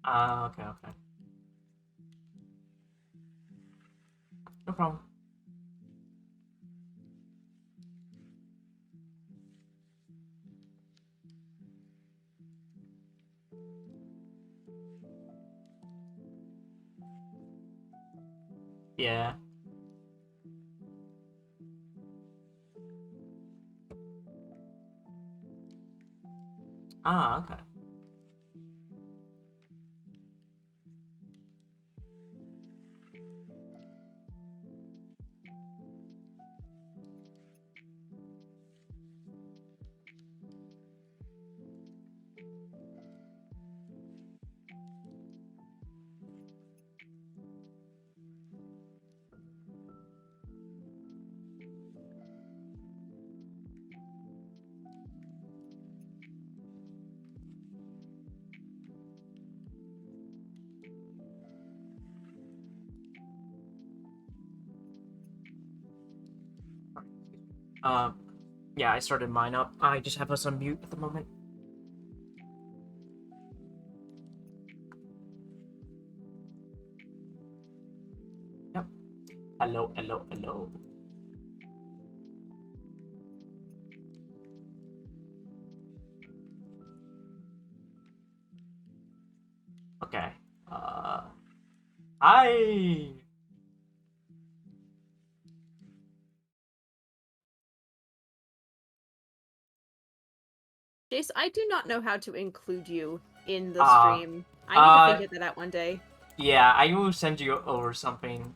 Okay, okay. No problem. Yeah. Okay. Uh, yeah, I started mine up. I just have us on mute at the moment. Yep. Hello, hello, hello. Okay. Uh, Hi. Jace, I do not know how to include you in the Uh, stream. I need to uh, figure that out one day. yeah, I will send you over something.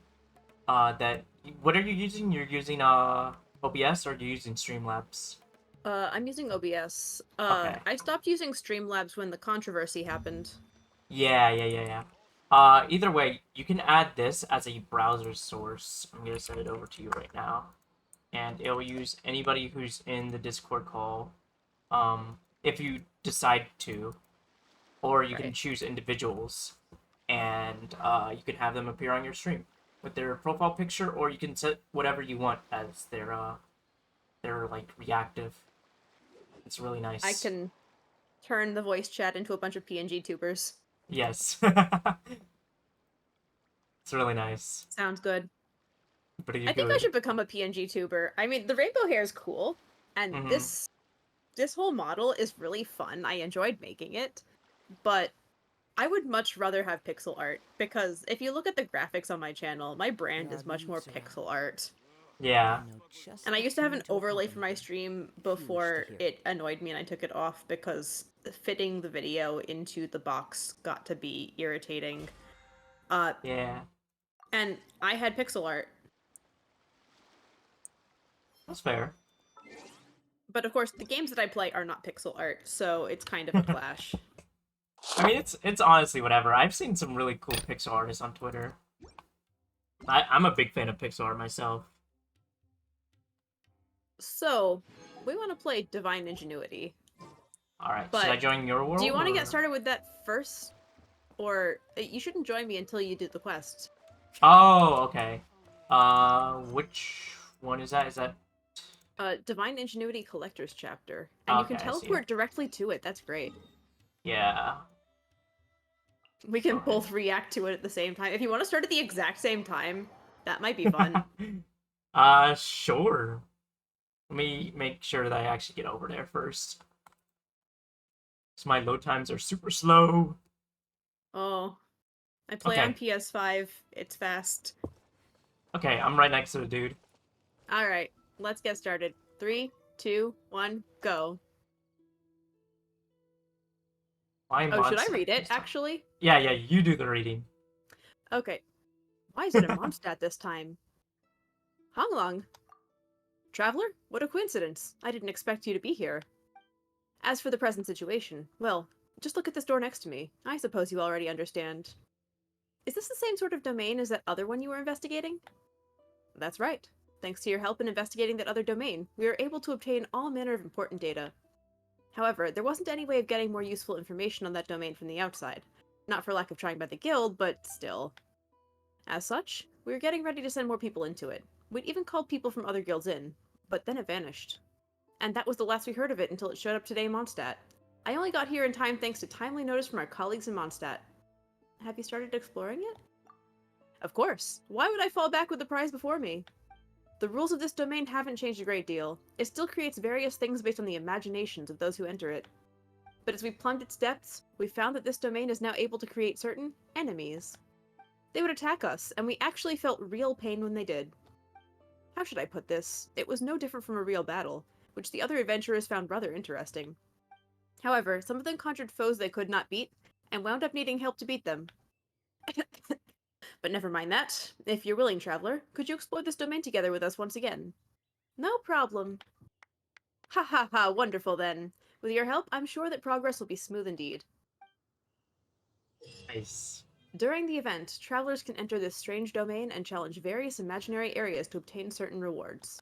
That what are you using? You're using OBS or you're using Streamlabs? I'm using OBS. Okay. I stopped using Streamlabs when the controversy happened. Yeah, yeah, yeah, yeah. Either way, you can add this as a browser source. I'm gonna send it over to you right now, and it'll use anybody who's in the Discord call. If you decide to, or you can Right. choose individuals, and you can have them appear on your stream with their profile picture, or you can set whatever you want as their like reactive. It's really I nice. can turn the voice chat into a bunch of PNG tubers. Yes. It's really nice. Sounds good. Pretty I think I good. should become a PNG tuber. I mean, the rainbow hair is cool, and Mm-hmm. this whole model is really fun. I enjoyed making it, but I would much rather have pixel art because if you look at the graphics on my channel, my brand is much more pixel art. Yeah. And I used to have an overlay for my stream before it annoyed me and I took it off because fitting the video into the box got to be irritating. Uh, Yeah. and I had pixel art. That's fair. But of course, the games that I play are not pixel art, so it's kind of a clash. I mean, it's honestly whatever. I've seen some really cool pixel artists on Twitter. I'm a big fan of pixel art myself. So, we want to play Divine Ingenuity. All right. Should I But join your do you world want to get or? started with that first? Or you shouldn't join me until you do the quest. Oh, okay. Which one is that? Is that? Divine Ingenuity Collector's Chapter. And you Okay, can I see it. teleport directly to it. That's great. Yeah. We can Okay. both react to it at the same time. If you want to start at the exact same time, that might be fun. Sure. Let me make sure that I actually get over there first. So my load times are super slow. Oh, I play on Okay. PS5. It's fast. Okay, I'm right next to the dude. All right, let's get started. 3, 2, 1, go. Why Oh, should I Mondstadt read it, this time? actually? Yeah, yeah, you do the reading. Okay. Why is it in Mondstadt this time? Honglong. Traveler? What a coincidence. I didn't expect you to be here. As for the present situation, well, just look at this door next to me. I suppose you already understand. Is this the same sort of domain as that other one you were investigating? That's right. Thanks to your help in investigating that other domain, we were able to obtain all manner of important data. However, there wasn't any way of getting more useful information on that domain from the outside. Not for lack of trying by the guild, but still. As such, we were getting ready to send more people into it. We'd even called people from other guilds in, but then it vanished. And that was the last we heard of it until it showed up today in Mondstadt. I only got here in time thanks to timely notice from our colleagues in Mondstadt. Have you started exploring it? Of course. Why would I fall back with the prize before me? The rules of this domain haven't changed a great deal. It still creates various things based on the imaginations of those who enter it. But as we plumbed its depths, we found that this domain is now able to create certain enemies. They would attack us, and we actually felt real pain when they did. How should I put this? It was no different from a real battle, which the other adventurers found rather interesting. However, some of them conjured foes they could not beat, and wound up needing help to beat them. But never mind that. If you're willing, Traveler, could you explore this domain together with us once again? No problem. Ha ha ha, wonderful then. With your help, I'm sure that progress will be smooth indeed. Nice. During the event, travelers can enter this strange domain and challenge various imaginary areas to obtain certain rewards.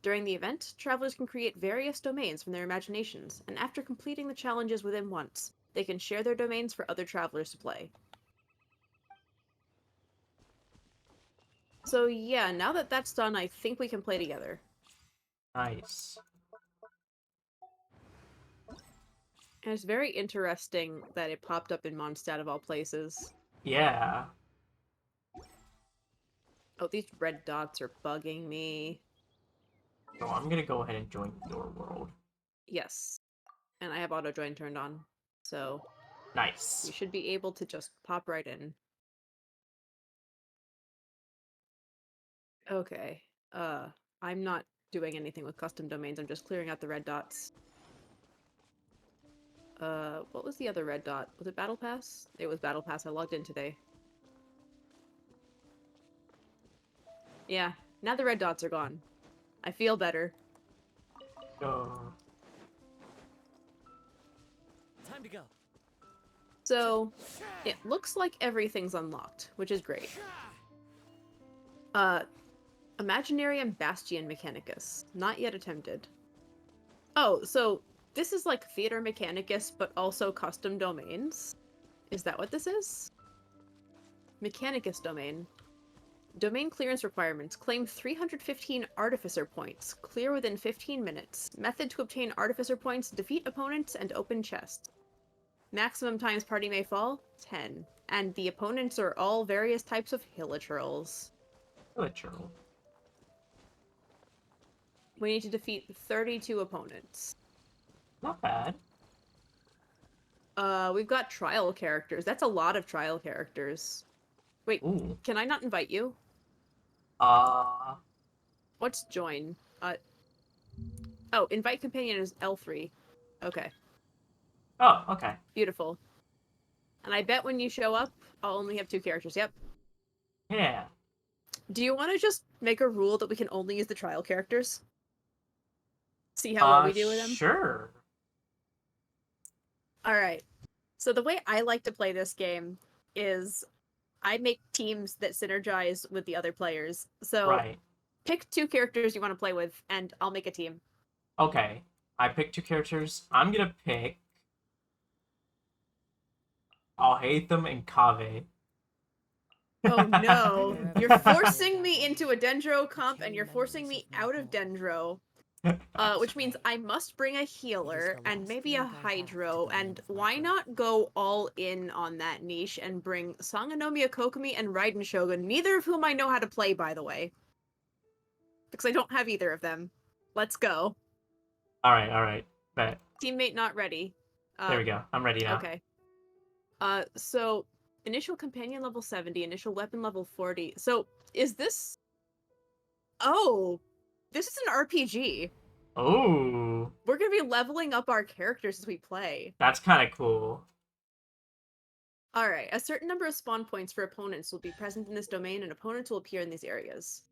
During the event, travelers can create various domains from their imaginations, and after completing the challenges within once, they can share their domains for other travelers to play. So yeah, now that that's done, I think we can play together. Nice. And it's very interesting that it popped up in Mondstadt of all places. Yeah. Oh, these red dots are bugging me. So I'm gonna go ahead and join your world. Yes. And I have auto join turned on. So Nice. we should be able to just pop right in. Okay. I'm not doing anything with custom domains. I'm just clearing out the red dots. What was the other red dot? Was it Battle Pass? It was Battle Pass. I logged in today. Yeah. Now the red dots are gone. I feel better. Go. Time to go. So, it looks like everything's unlocked, which is great. Imaginarium Bastion Mechanicus. Not yet attempted. Oh, so this is like Theater Mechanicus, but also custom domains? Is that what this is? Mechanicus domain. Domain clearance requirements. Claim 315 Artificer points. Clear within 15 minutes. Method to obtain Artificer points. Defeat opponents and open chests. Maximum times party may fall? 10. And the opponents are all various types of Hilichurls. Literal. We need to defeat 32 opponents. Not bad. We've got trial characters. That's a lot of trial characters. Wait, Ooh. can I not invite you? What's join? Oh, invite companion is L3. Okay, Oh, okay. beautiful. And I bet when you show up, I'll only have 2 characters. Yep. Yeah. Do you want to just make a rule that we can only use the trial characters? See how well we do with them? Sure. Alright. So the way I like to play this game is I make teams that synergize with the other players. So Right. pick 2 characters you want to play with, and I'll make a team. Okay. I picked 2 characters. I'm gonna pick Alhaitham and Kaveh. Oh no. You're forcing me into a Dendro comp, and you're forcing me out of Dendro. Which means I must bring a healer, and maybe a Hydro, and why not go all in on that niche and bring Sangonomiya Kokomi and Raiden Shogun, neither of whom I know how to play, by the way. Because I don't have either of them. Let's go. Alright. Bet. Teammate not ready. There we go. I'm ready now. Okay. So, initial companion level 70, initial weapon level 40. So, is this... Oh! This is an RPG. Ooh. We're gonna be leveling up our characters as we play. That's kind of cool. Alright, a certain number of spawn points for opponents will be present in this domain, and opponents will appear in these areas.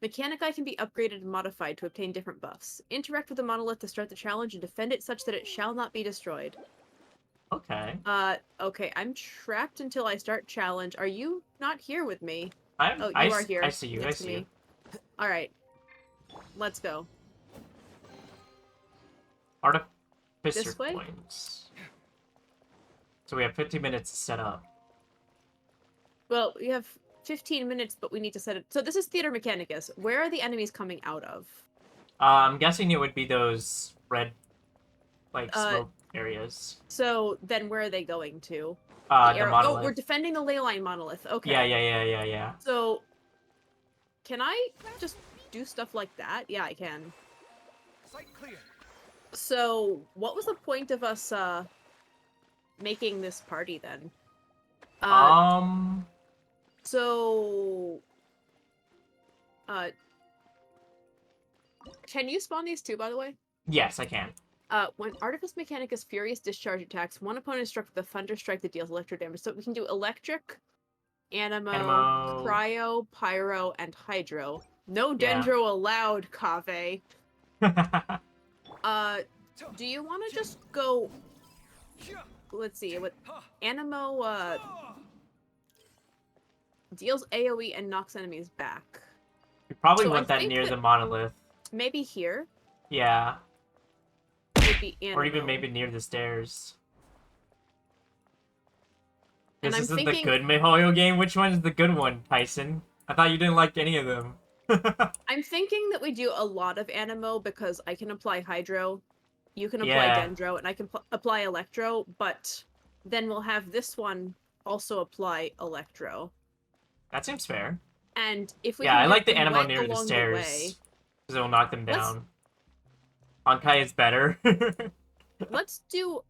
Mechanici can be upgraded and modified to obtain different buffs. Interact with the monolith to start the challenge and defend it such that it shall not be destroyed. Okay. Okay, I'm trapped until I start challenge. Are you not here with me? Oh, you are here. I see you. Next to me. Alright. Let's go. Artificer This way? points. So we have 50 minutes to set up. Well, we have 15 minutes, but we need to set it. So this is Theater Mechanicus. Where are the enemies coming out of? I'm guessing it would be those red, like, smoke areas. So then where are they going to? The The arrow. Oh, we're monolith. defending the ley line monolith. Okay. Yeah. So, can I just do stuff like that? Yeah, I can. Site clear. So, what was the point of us making this party then? So, can you spawn these two, by the way? Yes, I can. When Artifice Mechanicus Furious Discharge attacks, one opponent is struck with a Thunder Strike that deals electro damage. So we can do Electric, Animo, Cryo, Pyro, and Hydro. No Yeah. Dendro allowed, Kave. Do you want to just go... Let's see, what... Animo, deals AoE and knocks enemies back. You probably So want I that think near that- the monolith. Maybe here Yeah. would be Animo. Or even maybe near the stairs. And This I'm isn't the thinking- good MiHoYo game? Which one is the good one, Tyson? I thought you didn't like any of them. I'm thinking that we do a lot of Animo because I can apply Hydro, you can apply Yeah. Dendro, and I can apply Electro, but then we'll have this one also apply Electro. That seems fair. And if we Yeah, can I get like the them Animo right near the along stairs. way, Because it will knock them Let's- down. Honkai is better. let's do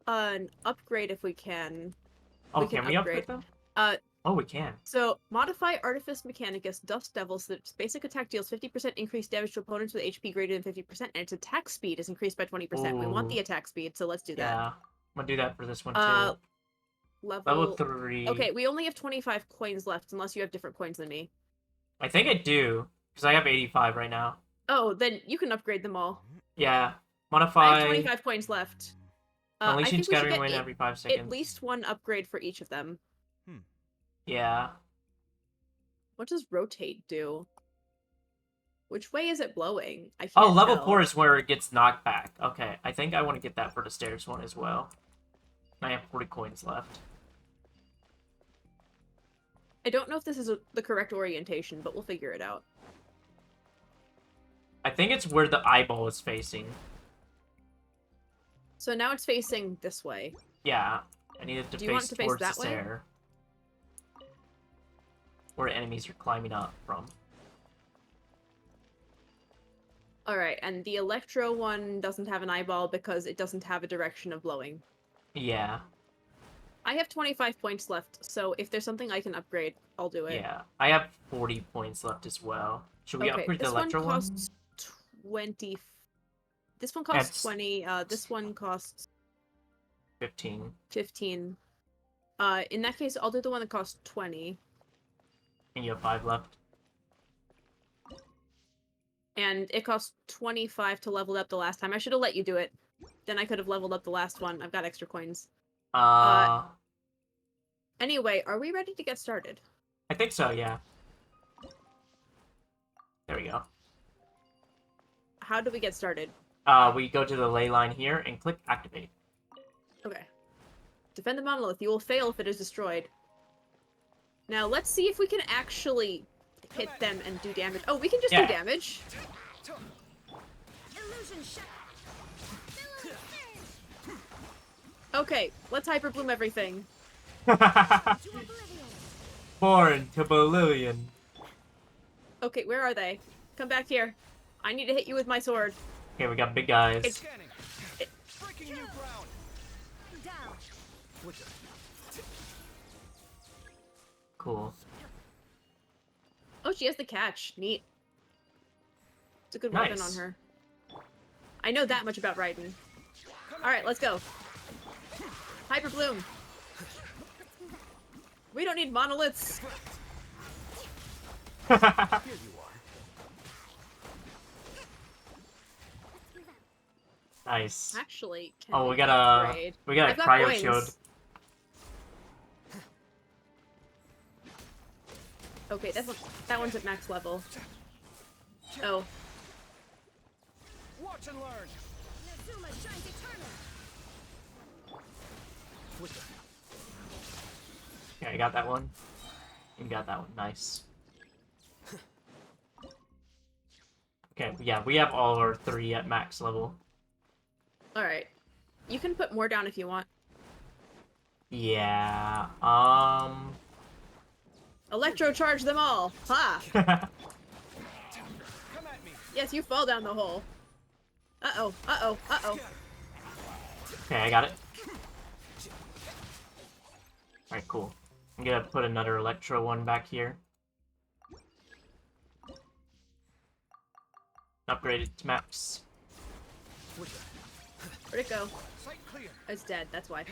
an upgrade if we can. Oh, we can can we upgrade upgrade. them? Oh, we can. So, modify Artifice Mechanicus Dust Devil so that its basic attack deals 50% increased damage to opponents with HP greater than 50%, and its attack speed is increased by 20%. We want Ooh. the attack speed, so let's do that. Yeah. I'm gonna do that for this one too. Level... Level 3. Okay, we only have 25 coins left, unless you have different coins than me. I think I do. Because I have 85 right now. Oh, then you can upgrade them all. Yeah. I Modify. have 25 coins left. I Unleashing think we should Scattering get Wind every 5 seconds. at least one upgrade for each of them. Yeah. What does rotate do? Which way is it blowing? I can't Oh, level tell. 4 is where it gets knocked back. Okay, I think I want to get that for the stairs one as well. I have 40 coins left. I don't know if this is the correct orientation, but we'll figure it out. I think it's where the eyeball is facing. So now it's facing this way. Yeah, I need it to Do you want face it to face towards that the way? stair. Where enemies are climbing up from. Alright, and the Electro one doesn't have an eyeball because it doesn't have a direction of blowing. Yeah, I have 25 points left, so if there's something I can upgrade, I'll do it. yeah. I have 40 points left as well. Should we upgrade the Electro one one? costs 20. This one costs That's- 20. This one costs 15. 15. In that case, I'll do the one that costs 20. And you have 5 left. And it cost 25 to level up the last time. I should have let you do it. Then I could have leveled up the last one. I've got extra coins. Anyway, are we ready to get started? I think so, yeah. There we go. How do we get started? We go to the ley line here and click activate. Okay. Defend the monolith. You will fail if it is destroyed. Now, let's see if we can actually hit them and do damage. Oh, we can just Yeah. do damage. Illusion shot. Okay, let's hyper bloom everything. To oblivion. Born to Bolillion. Okay, where are they? Come back here. I need to hit you with my sword. Okay, we got big guys. It's- Scanning. Breaking new ground. Down. Cool. Oh, she has the catch. Neat. It's a good weapon on Nice. her. I know that much about Raiden. Alright, let's go. Hyper bloom. We don't need monoliths. Here you are. Nice. Actually, can Oh, we got a upgrade? we got a I've got cryo coins. shield. Okay, that one's at max level. Oh, Watch and learn. Nazuma shines eternal. Yeah, I got that one. You got that one. Nice. Okay, yeah, we have all our 3 at max level. alright. You can put more down if you want. Yeah. Electrocharge them all! Ha! Come at me. Yes, you fall down the hole. Uh-oh, uh-oh, uh-oh. Okay, I got it. Alright, cool. I'm gonna put another Electro one back here. Upgrade it to max. Where'd it go? Sight clear. It's dead, that's why.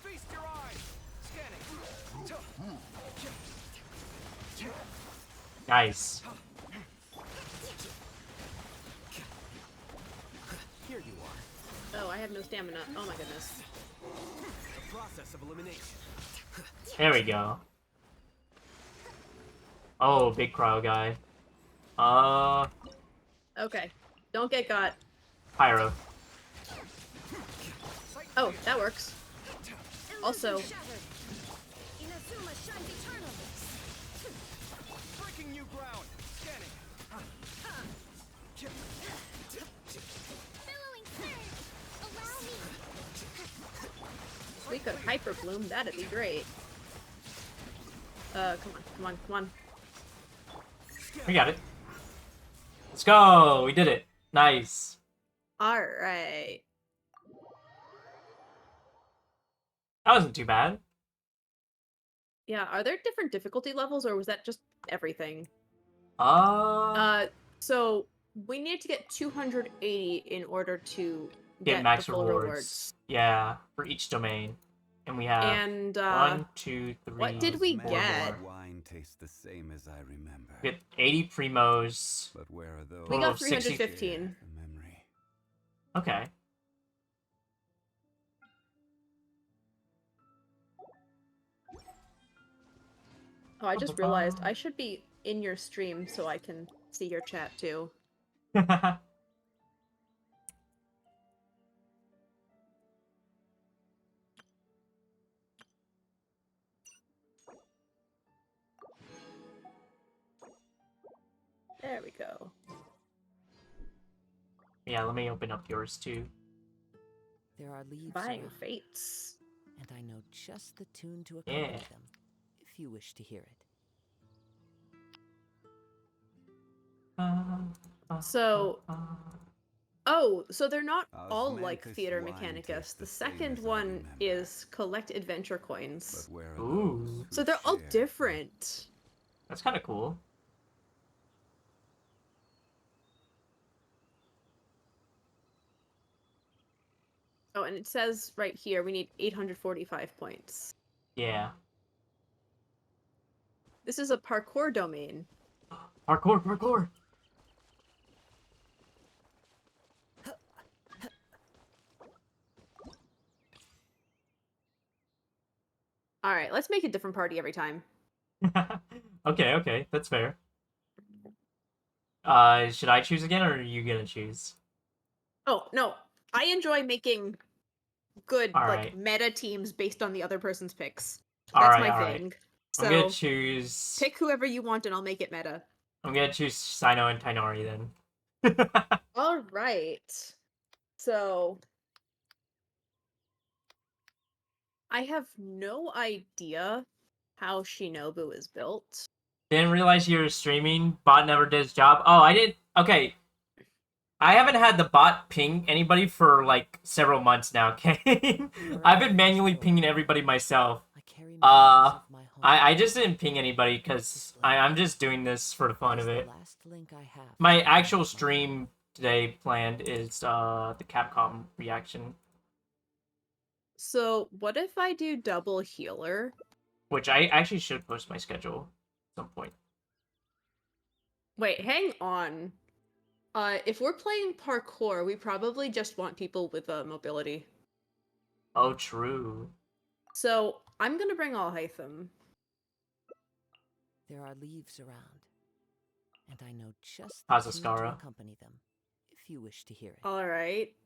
Feast your eyes. Scanning. Nice. Here you are. Oh, I have no stamina. Oh my goodness. The process of elimination. There we go. Oh, big cryo guy. Okay. Don't get got. Pyro. Sight Oh, clear. that works. Also- Illusion shattered. Inazuma shines eternally. Breaking new ground. Scanning. Billowing surge. Allow me. We could hyper bloom, that'd be great. Come on, come on, come on. We got it. Let's go! We did it. Nice. Alright. That wasn't too bad. Yeah, are there different difficulty levels, or was that just everything? So we need to get 280 in order to Get max the full rewards. Yeah, for each domain. And we have And, 1, 2, 3. what did we four get? more. Wine tastes the same as I remember. We get 80 primos. But where are those? We Oh, got 60 315. The memory. Okay. Oh, I just realized I should be in your stream so I can see your chat too. There we go. Yeah, let me open up yours too. There are leaves Buying around, fates. and I know just the tune to accompany Yeah. them, if you wish to hear it. So- Oh, so they're not all like Osmanthus Theater wine Mechanicus. tastes The the same second as I one remember. is collect adventure coins. But where are Ooh. those So who they're all share? different. That's kind of cool. Oh, and it says right here we need 845 points. Yeah. This is a parkour domain. Parkour, parkour! Alright, let's make a different party every time. Okay, okay, that's fair. Should I choose again, or are you gonna choose? Oh, no. I enjoy making good, Alright. meta teams based on the other person's picks. That's Alright, my alright. thing. I'm gonna So, choose... pick whoever you want and I'll make it meta. I'm gonna choose Sino and Tainari then. Alright. So... I have no idea how Shinobu is built. Didn't realize you were streaming. Bot never did his job. Oh, I didn't... Okay. I haven't had the bot ping anybody for, like, several months now, okay? I've been manually pinging everybody myself. I carry memories Uh, of my home. I just didn't ping anybody because I'm just doing this for the fun It's of the it. last link I have My to actual my stream today planned is the Capcom reaction, So, what if I do double healer? which I actually should post my schedule at some point. Wait, hang on. If we're playing parkour, we probably just want people with mobility. Oh, true. So, I'm gonna bring all Hytham. There are leaves around, and I know just the tune to Hazaskara. accompany them, if you wish to hear it. Alright.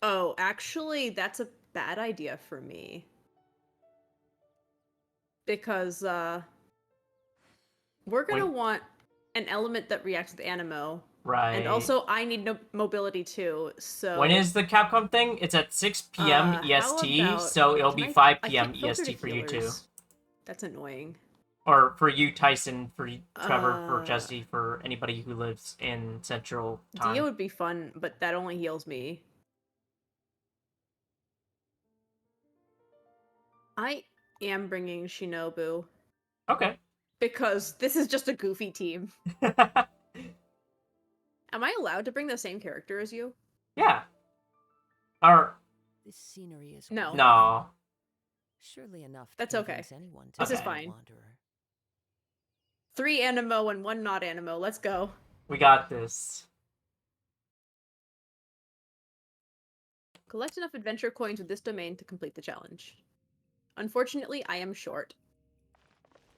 Oh, actually, that's a bad idea for me. Because, we're gonna Wait. want an element that reacts with Animo, Right. And also, I need no mobility too, so... When is the Capcom thing? It's at 6 p.m. how EST, about- so it'll be can 5 I p.m. can't filter EST to for you too. healers. That's annoying. Or for you, Tyson, for you, Trevor, for Uh, Jesse, for anybody who lives in Central Time. Dio would be fun, but that only heals me. I am bringing Shinobu, Okay. because this is just a goofy team. Am I allowed to bring the same character as you? Yeah. Or, This scenery is No. no. surely enough to That's okay. convince anyone to This is be a fine. wanderer. 3 Animo and 1 not Animo. Let's go. We got this. Collect enough adventure coins with this domain to complete the challenge. Unfortunately, I am short.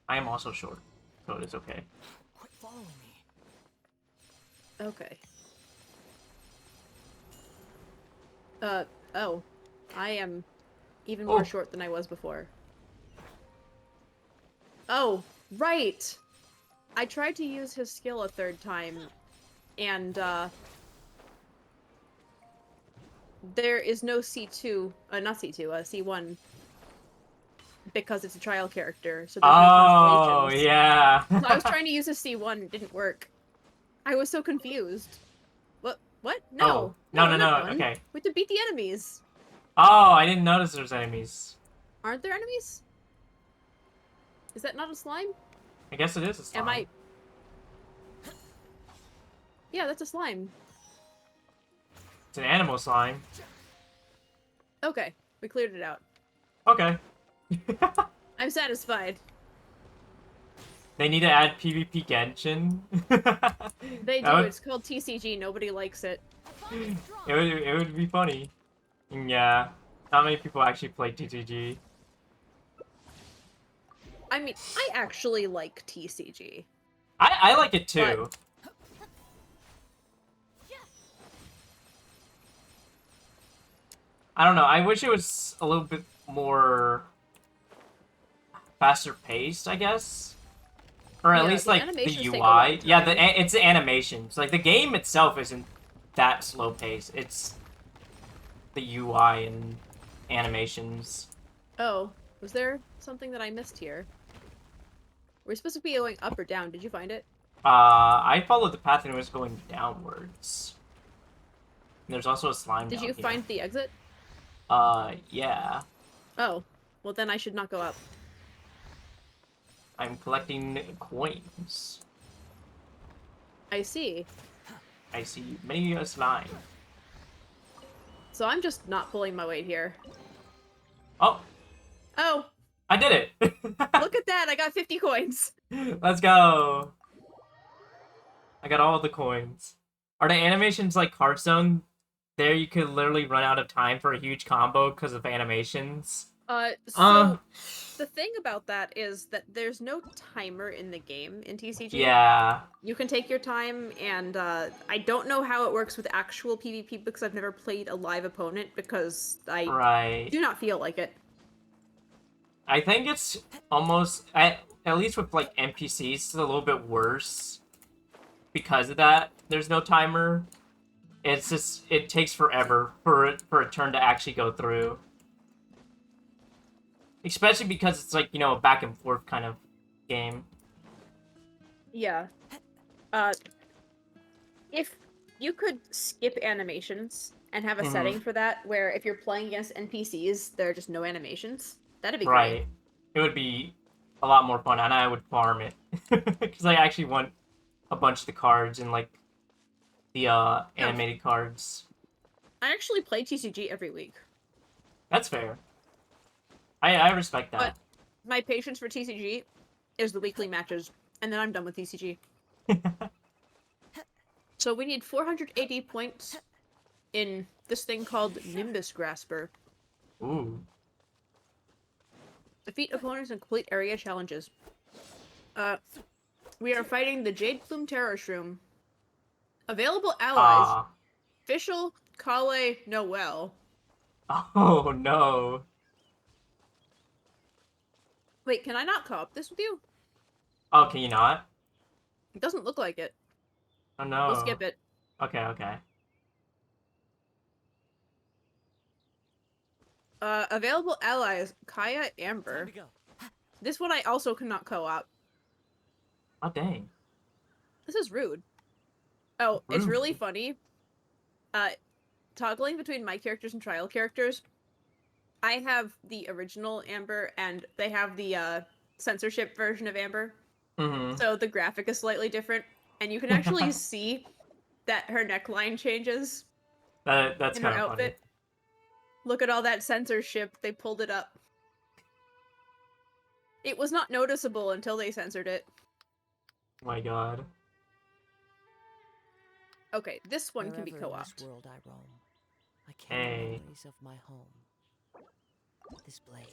I am also short, so it is okay. Quit following me. Okay. Oh. I am even more Oh. short than I was before. Oh, right! I tried to use his skill a 3rd time, and, there is no C2, not C2, C1, because it's a trial character, so there's no Oh, constellations. yeah. So I was trying to use a C1 and it didn't work. I was so confused. What? What? No. Oh. No, not no, fun. okay. We have to beat the enemies. Oh, I didn't notice there's enemies. Aren't there enemies? Is that not a slime? I guess it is a slime. Am I... Yeah, that's a slime. It's an animal slime. Okay, we cleared it out. Okay. I'm satisfied. They need to add PvP Genshin. They do, That would- it's called TCG, nobody likes it. it would be funny. Yeah. Not many people actually play TCG. I mean, I actually like TCG. I like it too. I don't know. I wish it was a little bit more faster paced, I guess. Or at Yeah, least the like the animations take a UI. long Yeah, time. it's the animations. Like the game itself isn't that slow paced. It's the UI and animations. Oh, was there something that I missed here? We're supposed to be going up or down. Did you find it? I followed the path and it was going downwards. And there's also a slime Did down you here. find the exit? Yeah. Oh, well then I should not go up. I'm collecting coins. I see. I see many a slime. So I'm just not pulling my weight here. Oh, Oh, I did it! look at that! I got 50 coins! Let's go! I got all the coins. Are the animations like Hearthstone? There you could literally run out of time for a huge combo because of animations. So the thing about that is that there's no timer in the game in TCG. Yeah. You can take your time, and I don't know how it works with actual PvP because I've never played a live opponent because I Right. do not feel like it. I think it's almost, at least with like NPCs, it's a little bit worse. Because of that, there's no timer. It's just, it takes forever for a turn to actually go through. Especially because it's like, you know, a back and forth kind of game. Yeah. If you could skip animations and have a setting for that, where if you're playing against NPCs, there are just no animations, that'd be Right. great. It would be a lot more fun, and I would farm it. Because I actually want a bunch of the cards and, like, the animated cards. I actually play TCG every week. That's fair. I respect that. But my patience for TCG is the weekly matches, and then I'm done with TCG. So we need 480 points in this thing called Nimbus Grasper. Ooh. Defeat opponents and complete area challenges. We are fighting the Jade Plume Terror Shroom. Available allies. Ah. Official Kale Noel. Oh, no. Wait, can I not co-op this with you? Oh, can you not? It doesn't look like it. Oh no. We'll skip it. Okay, okay. Available allies, Kaya, Time Amber. to go. This one I also cannot co-op. Oh dang. This is rude. Oh, it's really Rude. funny. Toggling between my characters and trial characters. I have the original Amber, and they have the censorship version of Amber. Mm-hmm. So the graphic is slightly different, and you can actually see that her neckline changes That's in her kind of funny. outfit. Look at all that censorship. They pulled it up. It was not noticeable until they censored it. Oh my god. Okay, this one can be Wherever in co-opted. this world I roam, I carry Hey. memories of my home. This blade.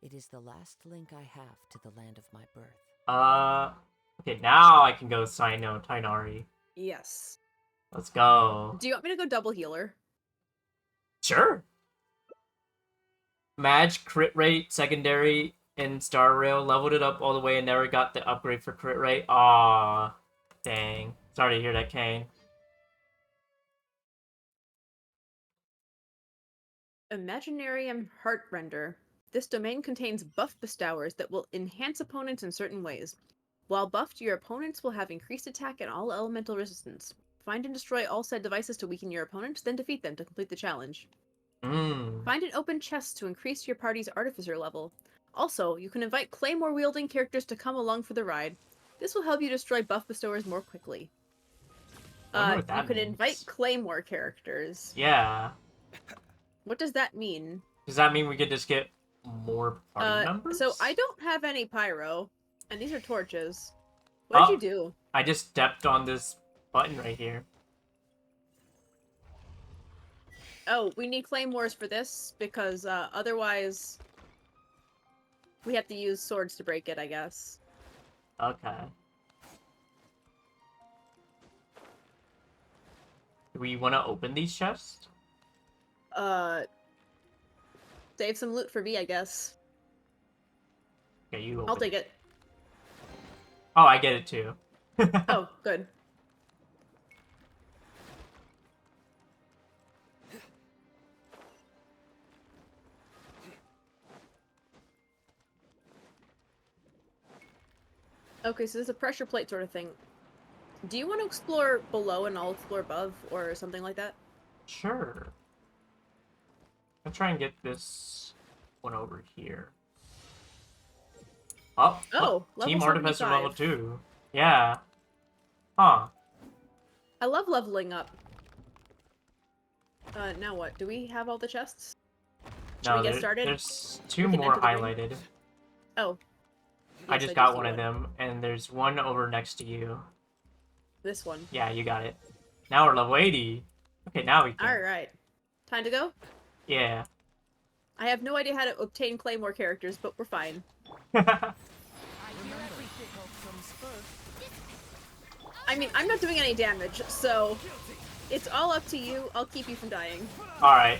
It is the last link I have to the land of my birth. Okay, now I can go Sino Tainari. Yes. Let's go. Do you want me to go double healer? Sure. Match crit rate, secondary, and Star Rail. Leveled it up all the way and never got the upgrade for crit rate. Aw. Dang. Sorry to hear that, Kane. Imaginarium Heartrender. This domain contains buff bestowers that will enhance opponents in certain ways. While buffed, your opponents will have increased attack and all elemental resistance. Find and destroy all said devices to weaken your opponents, then defeat them to complete the challenge. Mmm. Find an open chest to increase your party's artificer level. Also, you can invite claymore-wielding characters to come along for the ride. This will help you destroy buff bestowers more quickly. Wonder what You that can means. invite claymore characters. Yeah. What does that mean? Does that mean we could just get more party members? So I don't have any pyro, and these are torches. What did you do? I just stepped on this button right here. Oh, we need claymores for this, because otherwise we have to use swords to break it, I guess. Okay. Do we want to open these chests? Save some loot for me, I guess. Okay, you open I'll take it. Oh, I get it too. Oh, good. Okay, so this is a pressure plate sort of thing. Do you want to explore below and I'll explore above, or something like that? Sure. I'll try and get this one over here. Oh, Oh, look, level Team Artificer 75. level 2. Yeah. Huh. I love leveling up. Now what? Do we have all the chests? Should we get started? There's two We can more enter the ring? highlighted. Oh. I Yes, just do got see one of them, and there's one over next to you. This one. Yeah, you got it. Now we're level 80. Okay, now we can. Alright. Time to go? Yeah. I have no idea how to obtain claymore characters, but we're fine. I mean, I'm not doing any damage, so it's all up to you. I'll keep you from dying. Alright.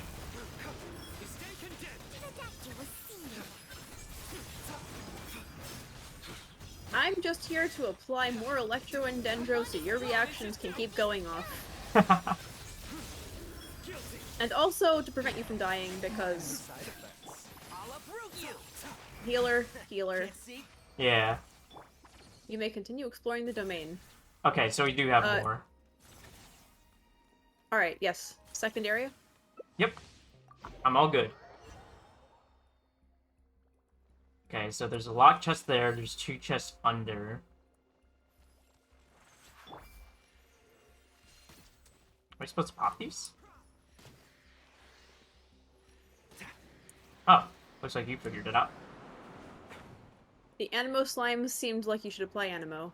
I'm just here to apply more electro and dendro so your reactions can keep going off. And also to prevent you from dying, because... Healer, healer. Yeah. You may continue exploring the domain. Okay, so we do have more. Alright, yes. Second area? Yep. I'm all good. Okay, so there's a locked chest there. There's 2 chests under. Am I supposed to pop these? Oh, looks like you figured it out. The Animo slime seemed like you should apply Animo.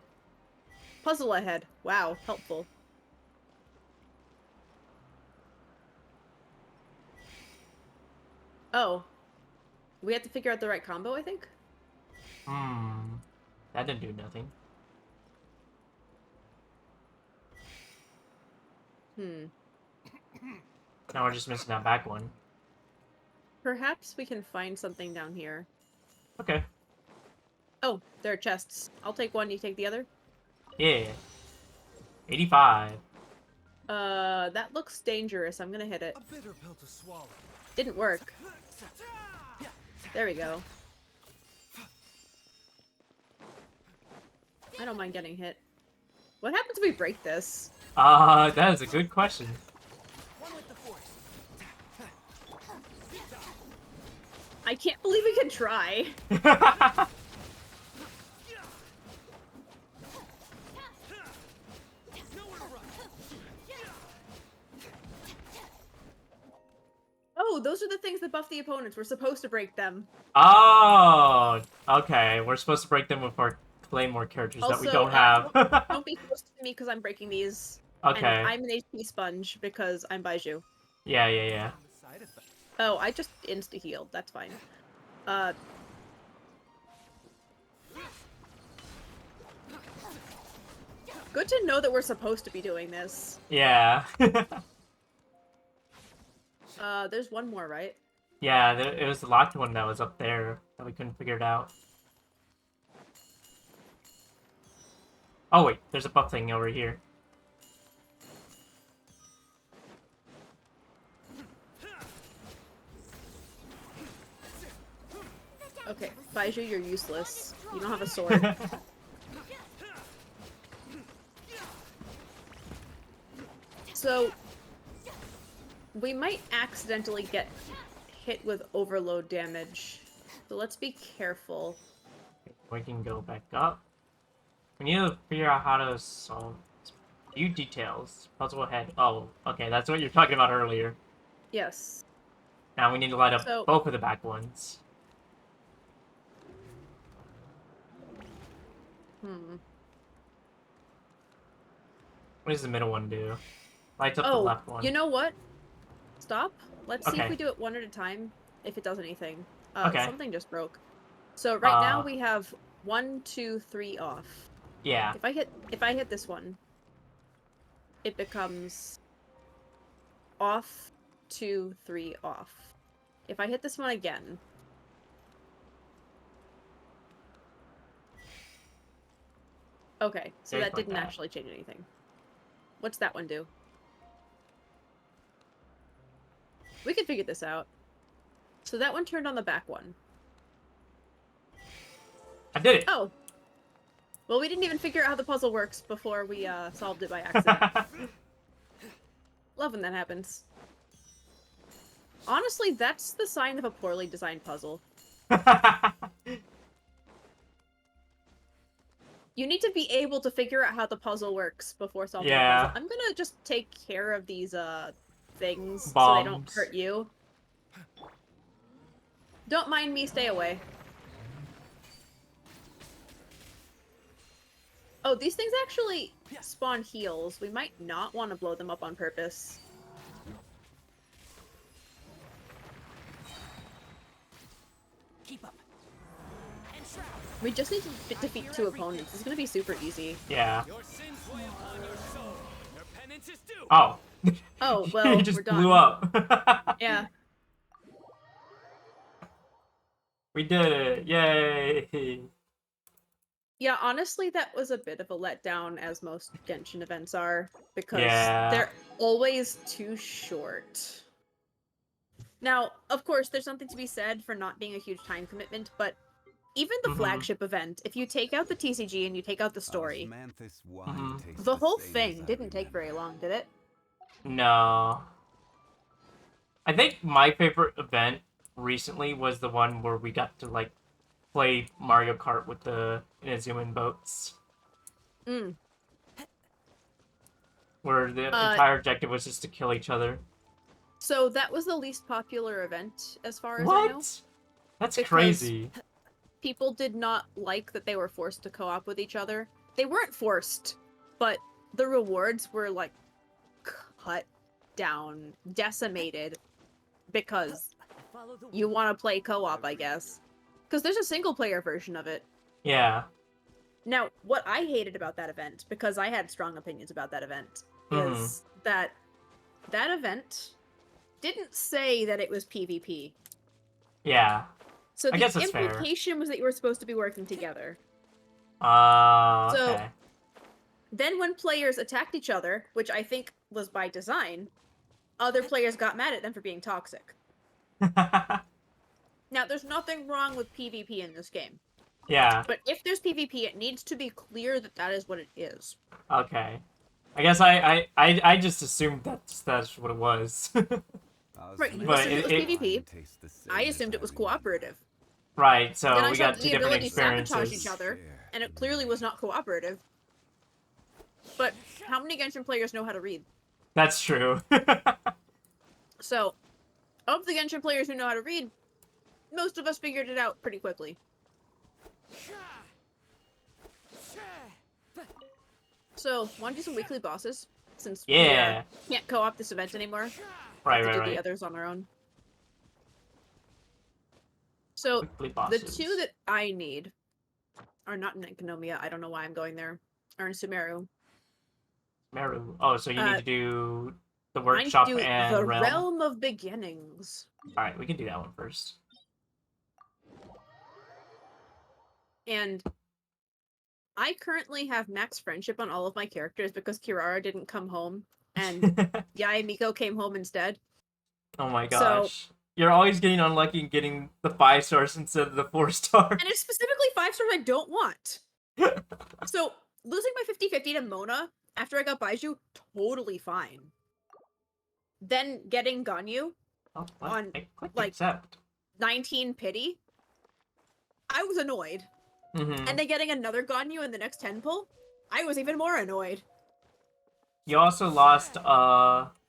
Puzzle ahead. Wow, helpful. Oh. We have to figure out the right combo, I think? That didn't do nothing. Now we're just missing that back one. Perhaps we can find something down here. Okay. Oh, there are chests. I'll take one, you take the other? Yeah. 85. That looks dangerous. I'm gonna hit it. A bitter pill to swallow. Didn't work. There we go. I don't mind getting hit. What happens if we break this? That is a good question. One with the force. I can't believe we can try. Nowhere to run. Oh, those are the things that buff the opponents. We're supposed to break them. Oh, okay. We're supposed to break them with our Claymore characters that we Also, don't have. Don't be close to me because I'm breaking these. Okay. And I'm an HP sponge because I'm Baiju. Yeah. The side effect. Oh, I just insta-healed. That's fine. Good to know that we're supposed to be doing this. Yeah. There's one more, right? Yeah, it was the locked one that was up there that we couldn't figure it out. Oh wait, there's a buff thing over here. Okay, Baiju, you're useless. You don't have a sword. So, we might accidentally get hit with overload damage. So let's be careful. We can go back up. We need to figure out how to solve view details. Puzzle ahead. Oh, okay, that's what you're talking about earlier. Yes. Now we need to light up So- both of the back ones. What does the middle one do? Lights up the Oh, left one. you know what? Stop. Let's see if Okay. we do it one at a time. If it does anything. Okay. Something just broke. So right now Uh. we have 1, 2, 3 off. Yeah. If I hit this one, it becomes off, 2, 3 off. If I hit this one again, okay, so There's that like didn't that. actually change anything. What's that one do? We can figure this out. So that one turned on the back one. I did it! Oh. Well, we didn't even figure out how the puzzle works before we solved it by accident. Love when that happens. Honestly, that's the sign of a poorly designed puzzle. You need to be able to figure out how the puzzle works before solving the Yeah. puzzle. I'm gonna just take care of these things so they don't Bombs. hurt you. Don't mind me, stay away. Oh, these things actually spawn heals. We might not want to blow them up on purpose. Keep up. And shroud. We just need to defeat 2 opponents. It's gonna be super easy. Yeah. Your sins weigh upon your soul. Your penance is due. Oh. Oh, well, He just we're done. blew up. Yeah. We did it! Yay! Yeah, honestly, that was a bit of a letdown, as most Genshin events are, because Yeah. they're always too short. Now, of course, there's something to be said for not being a huge time commitment, but even the Mhm. flagship event, if you take out the TCG and you take out the story, Osmanthus wine Mhm. tastes the whole same thing as I didn't take remember. very long, did it? No. I think my favorite event recently was the one where we got to, like, play Mario Kart with the Inazuman boats. Mm. Where the entire objective was just to kill each other. So that was the least popular event, as far as I know. What? That's Because- crazy. People did not like that they were forced to co-op with each other. They weren't forced, but the rewards were, like, cut down, decimated, because Follow the you want to play co-op, I guess. Because there's a single-player version of it. Yeah. Now, what I hated about that event, because I had strong opinions about that event, Mhm. is that that event didn't say that it was PvP. Yeah. So I the guess that's fair. implication was that you were supposed to be working together. So, So- okay. Then when players attacked each other, which I think was by design, other players got mad at them for being toxic. Now, there's nothing wrong with PvP in this game. Yeah. But if there's PvP, it needs to be clear that that is what it is. Okay. I guess I just assumed that's what it was. Right, you But assumed it was it- PvP. I assumed it was cooperative. Right, so Then I we saw got the two different ability to sabotage experiences. each other, and it clearly was not cooperative. But how many Genshin players know how to read? That's true. So, of the Genshin players who know how to read, most of us figured it out pretty quickly. So, want to do some weekly bosses? Since Yeah. we can't co-op this event anymore. Right, to right, do right. the others on our own. So, Weekly the bosses. two that I need are not in Enkanomiya. I don't know why I'm going there. Are in Sumeru. Meru. Oh, so you need to do the I need workshop to do and the realm. Realm of Beginnings. Alright, we can do that one first. And I currently have max friendship on all of my characters because Kirara didn't come home and Yae Miko came home instead. Oh my So- gosh. You're always getting unlucky and getting the 5 stars instead of the 4 stars. And it's specifically 5 stars I don't want. So, losing my 50-50 to Mona after I got Baiju, totally fine. Then getting Ganyu, Oh, what? on, I clicked like- accept. 19 pity, I was annoyed. Mm-hmm. And then getting another Ganyu in the next 10 pull, I was even more annoyed. You also lost Homa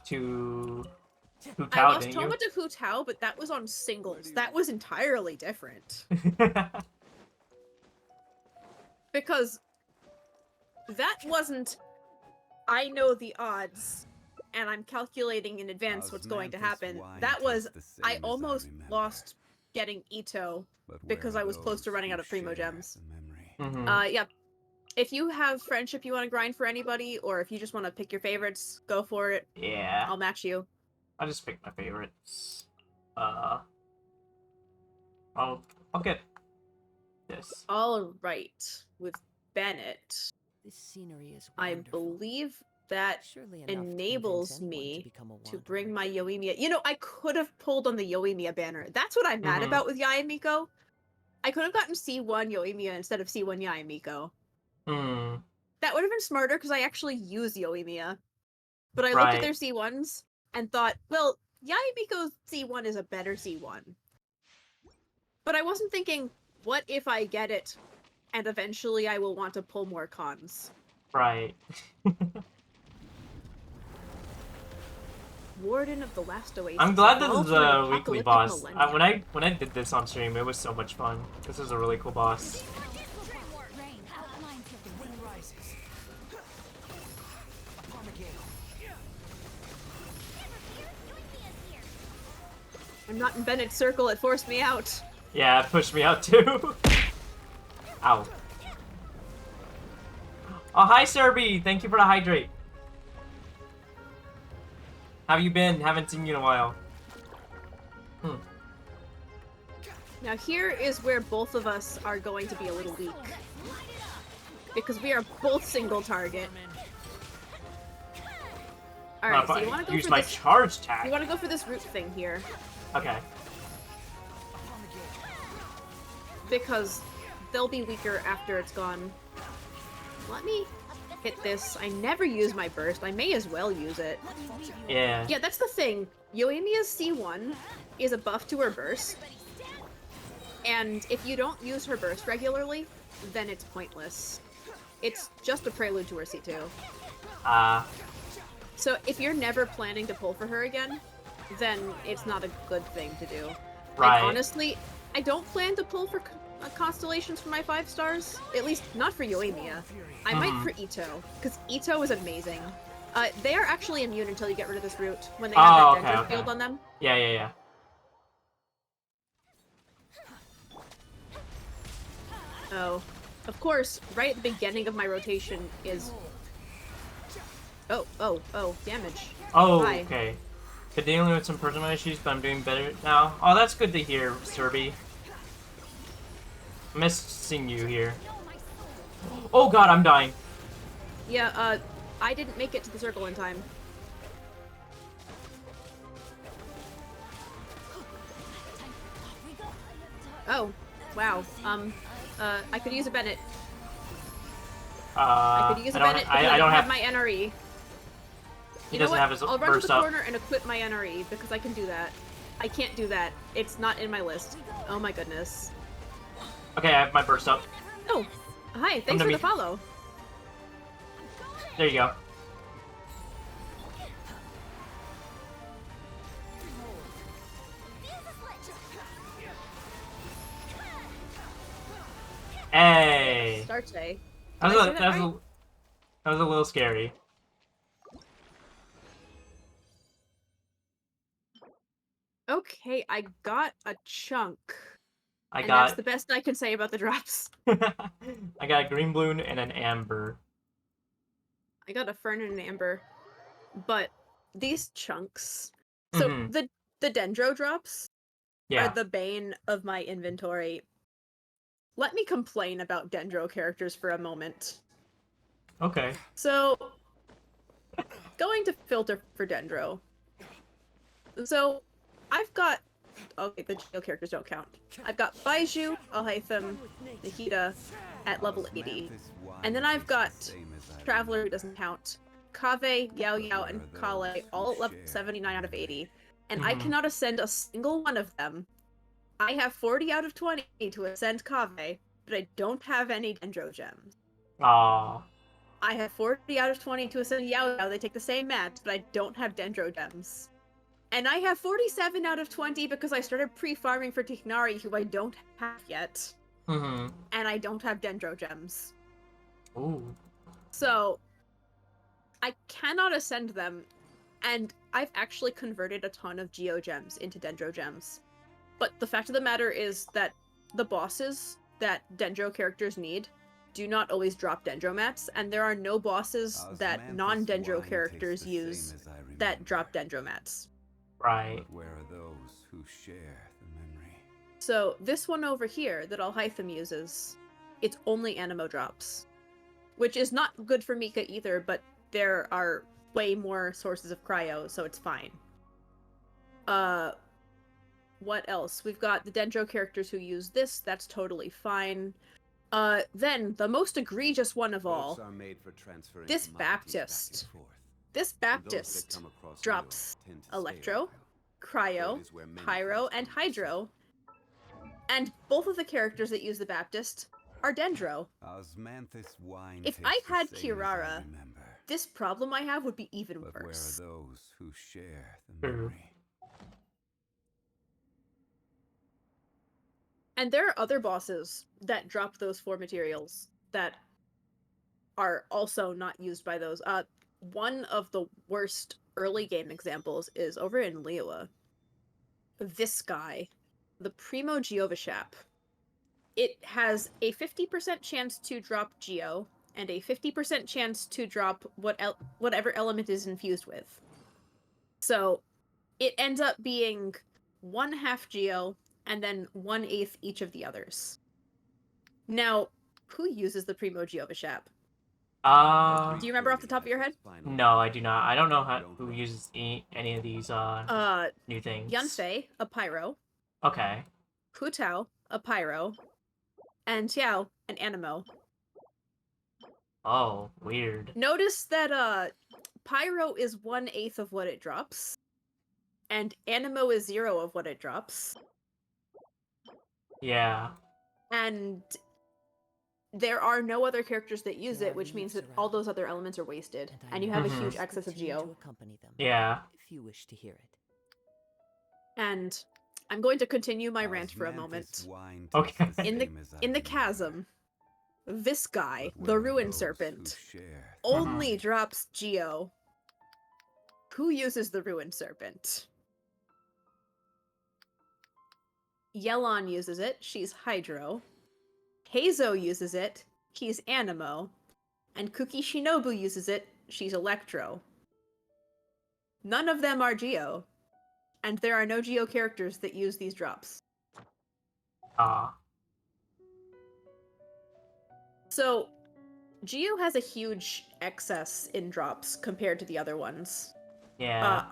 to Hu I Tao, lost didn't Toma to Hu Tao, but that was on singles. That was entirely different. you? Because that wasn't, I know the odds, and I'm calculating in advance what's going to happen. That was, I almost lost getting Ito. because I was close to running out of Primo Gems. Mhm. Yeah. If you have friendship you want to grind for anybody, or if you just want to pick your favorites, go for it. Yeah. I'll match you. I'll just pick my favorites. I'll get this. All right. With Bennett, This scenery is I wonderful. believe that Surely enough to enables convince anyone me become a to bring wanderer. my Yoimiya. You know, I could have pulled on the Yoimiya banner. That's what I'm mad Mhm. about with Yae Miko. I could have gotten C1 Yoimiya instead of C1 Yae Miko. Hmm. That would have been smarter because I actually use Yoimiya. But I looked at their Right. C1s and thought, well, Yae Miko's C1 is a better C1. But I wasn't thinking, what if I get it and eventually I will want to pull more cons? Right. Warden of the Last Oasis. I'm glad this evolved is from an a weekly apocalyptic boss. millennium. When I did this on stream, it was so much fun. This is a really cool boss. Rain outlines of the Wind rises. Upon the gale. I'm not in Bennett's circle, it forced me out. Yeah, it pushed me out too. Ow. Oh, hi, Serby. Thank you for the hydrate. How you been? Haven't seen you in a while. Now here is where both of us are going to be a little weak. Because we are both single target. Alright, so you want to go use for my this. charge tag. You want to go for this root thing here. Okay. Because they'll be weaker after it's gone. Let me hit this. I never use my burst. I may as well use it. Yeah. Yeah, that's the thing. Yoimiya's C1 is a buff to her burst. And if you don't use her burst regularly, then it's pointless. It's just a prelude to her C2. So if you're never planning to pull for her again, then it's not a good thing to do. Right. Like, honestly, I don't plan to pull for constellations for my 5 stars. At least not for Yoimiya. I might for Ito, because Ito is amazing. They are actually immune until you get rid of this root, when they have Oh, that okay, Dendro okay. field on them. Yeah, yeah, yeah. Oh. Of course, right at the beginning of my rotation is... Oh, damage. Oh, Hi. okay. Been dealing with some personal issues, but I'm doing better now. Oh, that's good to hear, Serby. Missed seeing you here. Oh god, I'm dying. Yeah, I didn't make it to the circle in time. Oh, wow. I could use a Bennett. I could use a Bennett because I don't have my NRE. He You know doesn't what? have his I'll run to burst the up. corner and equip my NRE because I can do that. I can't do that. It's not in my list. Oh my goodness. Okay, I have my burst up. Oh, hi. Come Thanks to for me. the follow. There you go. Hey! Start day. That Did was, I say a, that that, was right? that was a little scary. Okay, I got a chunk. I And that's got the best I can say about the drops. I got a green balloon and an amber. I got a fern and an amber. But these chunks. So Mhm. the dendro drops are Yeah. the bane of my inventory. Let me complain about dendro characters for a moment. Okay. So, going to filter for dendro. So, I've got... Okay, the Geo characters don't count. I've got Baiju, Alhaitham, Nahida at level 80. And then I've got Traveler, who doesn't count. Kave, Yao Yao, and Kale all at level 79 out of 80. And I Mhm. cannot ascend a single one of them. I have 40 out of 20 to ascend Kave, but I don't have any Dendro gems. Aw. I have 40 out of 20 to ascend Yao Yao. They take the same mats, but I don't have Dendro gems. And I have 47 out of 20 because I started pre-farming for Tiknari, who I don't have yet. Mhm. And I don't have Dendro gems. Ooh. So, I cannot ascend them, and I've actually converted a ton of Geo gems into Dendro gems. But the fact of the matter is that the bosses that Dendro characters need do not always drop Dendro mats, and there are no bosses that non-Dendro characters use that drop Dendro mats. Right. But where are those who share the memory? So this one over here that Alhaitham uses, it's only Animo drops. Which is not good for Mika either, but there are way more sources of cryo, so it's fine. What else? We've got the Dendro characters who use this, that's totally fine. Then, the most egregious one of all, Boats are made for transferring this commodities back and Baptist. forth. This And those that Baptist come across drops Lure tend to stay a Electro, while. Cryo, It is where many Pyro, things and come to Hydro, and both of the characters that use the Baptist are Dendro. Osmanthus wine If tastes I the had same as I Kirara, remember. this problem I have would be even But where are worse. those who share the True. memory? And there are other bosses that drop those four materials that are also not used by those. One of the worst early game examples is over in Liyue. This guy, the Primo Geovashap. It has a 50% chance to drop Geo, and a 50% chance to drop whatever element is infused with. So, it ends up being 1/2 Geo, and then 1/8 each of the others. Now, who uses the Primo Geovashap? Do you remember off the top of your head? No, I do not. I don't know who uses any of these new things. Yunfei, a Pyro. Okay. Hu Tao, a Pyro. And Xiao, an Animo. Oh, weird. Notice that Pyro is 1/8 of what it drops. And Animo is 0 of what it drops. Yeah. And there are no other characters that use it, which means that all those other elements are wasted. And you have a huge excess of Continue to Geo. accompany them, Yeah. if you wish to hear it. And I'm going to continue my rant for a Osmanthus moment. wine Okay. tastes the In same as I the remember. chasm, this guy, But the where are Ruin those Serpent, who share the only memory? drops Geo. Who uses the Ruin Serpent? Yelon uses it, she's Hydro. Heizo uses it, he's Animo. And Kuki Shinobu uses it, she's Electro. None of them are Geo. And there are no Geo characters that use these drops. Ah. So, Geo has a huge excess in drops compared to the other ones. Yeah.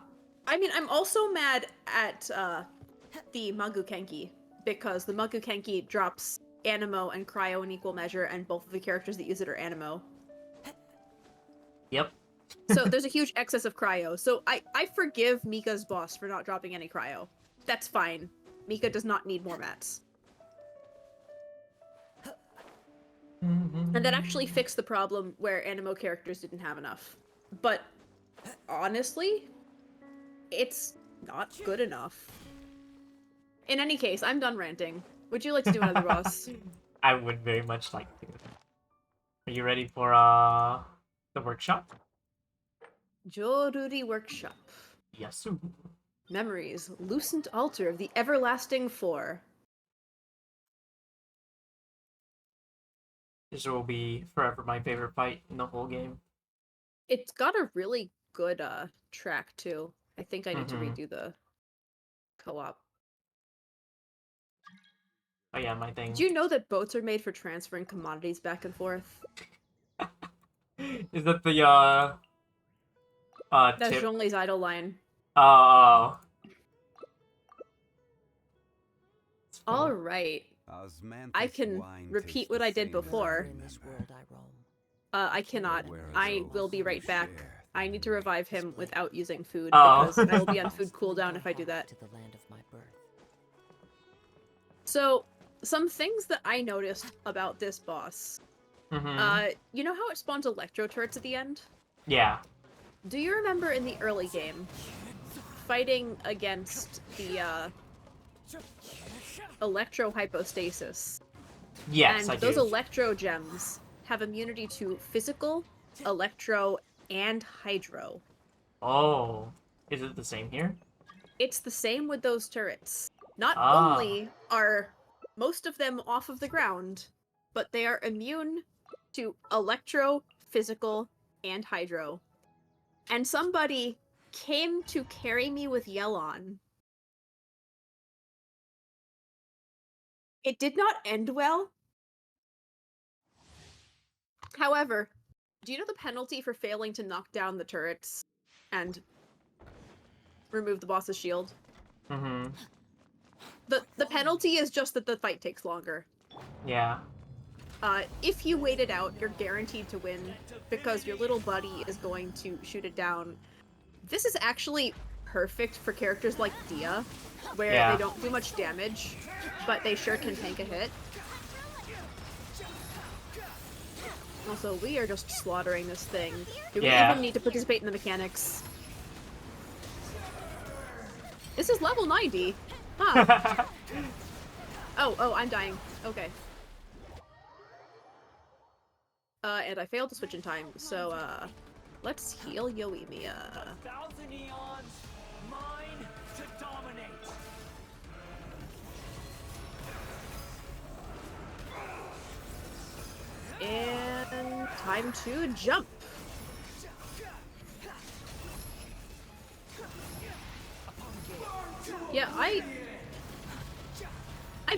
I mean, I'm also mad at the Magukenki, because the Magukenki drops Animo and Cryo in equal measure, and both of the characters that use it are Animo. Yep. So there's a huge excess of Cryo. So I forgive Mika's boss for not dropping any Cryo. That's fine. Mika does not need more mats. And that actually fixed the problem where Animo characters didn't have enough. But honestly, it's not good enough. In any case, I'm done ranting. Would you like to do another boss? I would very much like to. Are you ready for the workshop? Joruri Workshop. Yes. Sir. Memories. Lucent Altar of the Everlasting Four. This will be forever my favorite fight in the whole game. It's got a really good track too. I think I need to Mhm. redo the co-op. Oh yeah, my thing. Do you know that boats are made for transferring commodities back and forth? Is that the That's tip? Zhongli's idle line. Oh. It's funny. All right. I can repeat what I did before. Wherever in this world I roam. I cannot. I will be right back. I need to revive him without using food, Oh. because I will be on food cooldown if I do that. To the land of my birth. So, some things that I noticed about this boss. Mhm. You know how it spawns electro turrets at the end? Yeah. Do you remember in the early game, fighting against the electro hypostasis? Yes, And I those do. electro gems have immunity to physical, electro, and hydro. Oh. Is it the same here? It's the same with those turrets. Not Ah. only are most of them off of the ground, but they are immune to electro, physical, and hydro. And somebody came to carry me with Yellon. It did not end well. However, do you know the penalty for failing to knock down the turrets and remove the boss's shield? Mhm. The penalty is just that the fight takes longer. Yeah. If you wait it out, you're guaranteed to win because your little buddy is going to shoot it down. This is actually perfect for characters like Dia, where Yeah. they don't do much damage, but they sure can tank a hit. Also, we are just slaughtering this thing. Do we Yeah. even need to participate in the mechanics? This is level 90. Huh. Oh, I'm dying. Okay. And I failed to switch in time, so, let's heal Yoimiya. 1,000 eons, mine to dominate. And time to jump. Yeah, I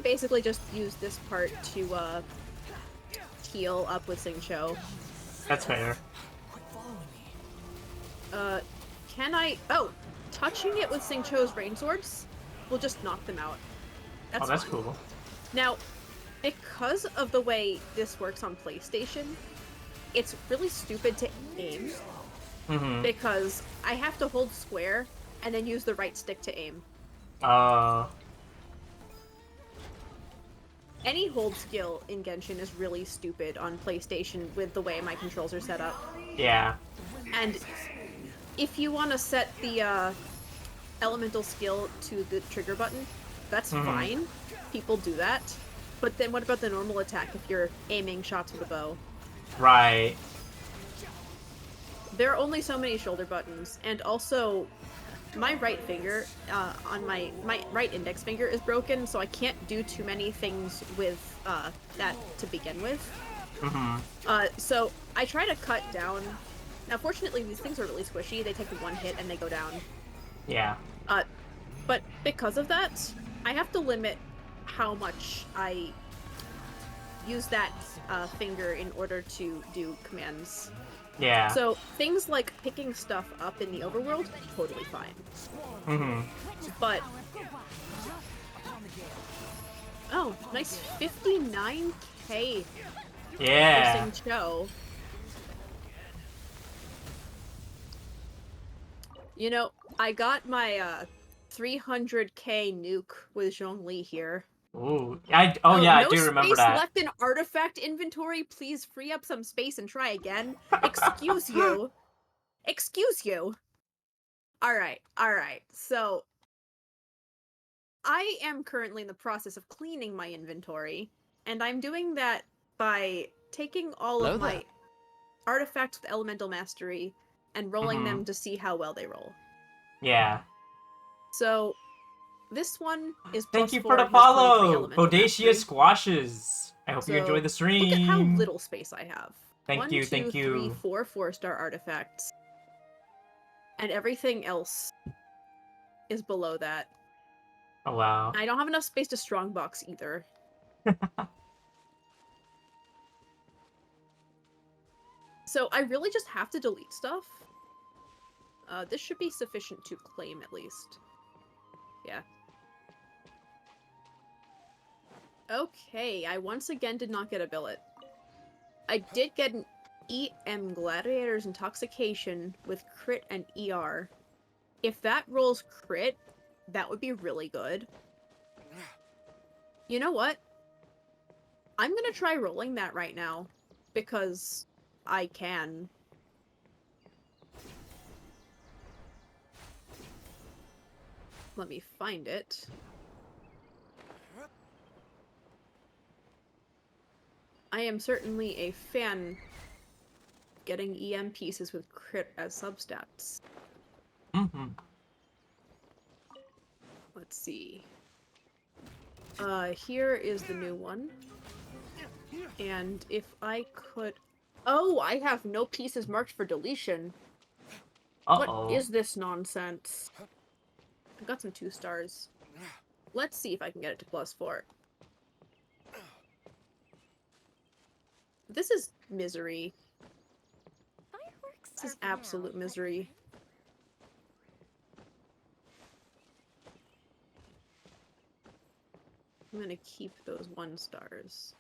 basically just use this part to heal up with Sing Cho. That's fair. Can I? Oh, touching it with Sing Cho's rain swords will just knock them out. Oh, that's fine. cool. Now, because of the way this works on PlayStation, it's really stupid to aim Mhm. because I have to hold square and then use the right stick to aim. Any hold skill in Genshin is really stupid on PlayStation with the way my controls are set up. Yeah. And if you want to set the elemental skill to the trigger button, that's fine. People do that. But then what about the normal attack if you're aiming shots with a bow? Right. There are only so many shoulder buttons, and also my right finger on my right index finger is broken, so I can't do too many things with that to begin with. So I try to cut down. Now, fortunately, these things are really squishy. They take one hit and they go down. Yeah. But because of that, I have to limit how much I use that finger in order to do commands. Yeah. So things like picking stuff up in the overworld, totally fine. Mm-hmm. But oh, nice 59k Yeah. for Show. You know, I got my 300k nuke with Zhongli here. Ooh. Oh yeah, I no do remember space that. left in artifact inventory. Please free up some space and try again. Excuse you. Excuse you. All right. So I am currently in the process of cleaning my inventory, and I'm doing that by taking all Hello of my there. artifacts with elemental mastery and rolling them to see how well they roll. Yeah. So this one is Thank plus you 4 for the and has 23 follow, elemental Bodacia mastery. Squashes. I hope you So, enjoy the stream. Look at how little space I have. Thank you, thank you. 4 4-star artifacts. And everything else is below that. Oh wow. I don't have enough space to strongbox either. So I really just have to delete stuff. This should be sufficient to claim at least. Yeah. Okay, I once again did not get a billet. I did get an EM Gladiator's Intoxication with crit and ER. If that rolls crit, that would be really good. You know what? I'm gonna try rolling that right now, because I can. Let me find it. I am certainly a fan getting EM pieces with crit as substats. Mm-hmm. Let's see. Here is the new one. And if I could... Oh, I have no pieces marked for deletion. Uh-oh. What is this nonsense? I've got some 2 stars. Let's see if I can get it to +4. This is misery. This is absolute misery. I'm gonna keep those 1 stars.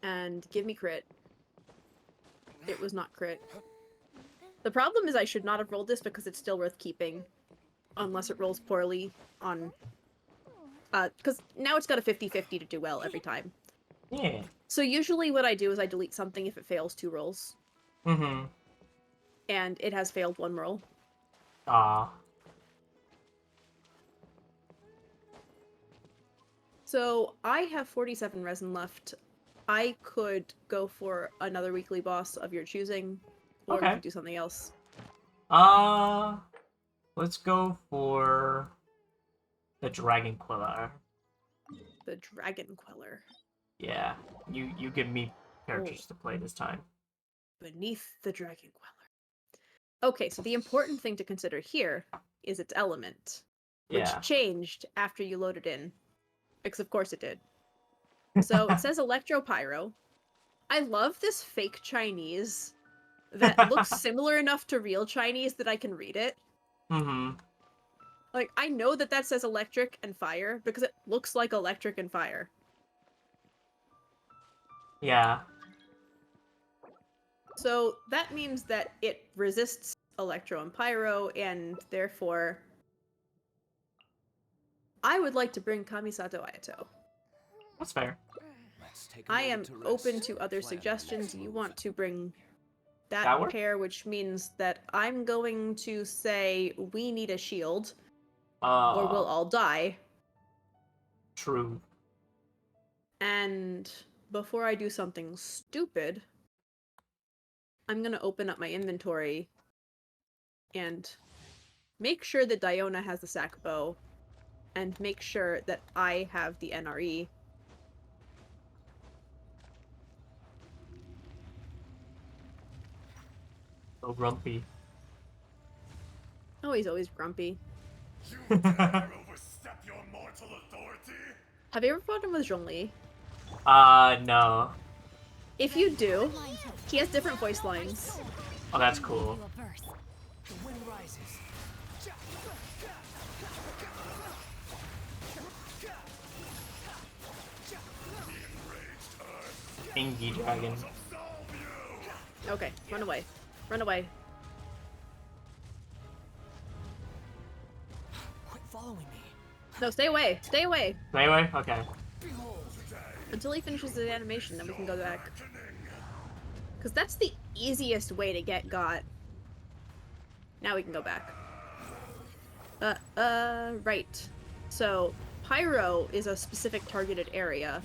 And give me crit. It was not crit. The problem is I should not have rolled this because it's still worth keeping. Unless it rolls poorly on... because now it's got a 50-50 to do well every time. Yeah. So usually what I do is I delete something if it fails 2 rolls. Mm-hmm. And it has failed 1 roll. Aw. So I have 47 resin left. I could go for another weekly boss of your choosing, or we Okay. could do something else. Let's go for the Dragon Quiller. The Dragon Queller. Yeah. You give me characters to play this time. Beneath the Dragon Queller. Okay, so the important thing to consider here is its element, which Yeah. changed after you loaded in. Because of course it did. So it says Electro-Pyro. I love this fake Chinese that looks similar enough to real Chinese that I can read it. Mm-hmm. Like, I know that that says electric and fire because it looks like electric and fire. Yeah. So that means that it resists Electro and Pyro, and therefore I would like to bring Kamisato Ayato. That's fair. Let's take a I am moment to open rest to and other plan our suggestions. next You move. want to bring that That work? pair, which means that I'm going to say we need a shield, or we'll all die. True. And before I do something stupid, I'm gonna open up my inventory and make sure that Diona has the sack bow, and make sure that I have the NRE. So grumpy. Oh, he's always grumpy. You dare overstep your mortal authority? Have you ever fought him with Zhongli? No. If you do, he has different voice lines. Oh, that's cool. The wind rises. Ingy Dragon. Okay, run away. Run away. Quit following me. No, stay away. Stay away. Anyway, okay. Until he finishes his animation, then we can go back. Because that's the easiest way to get got. Now we can go back. Right. So, Pyro is a specific targeted area.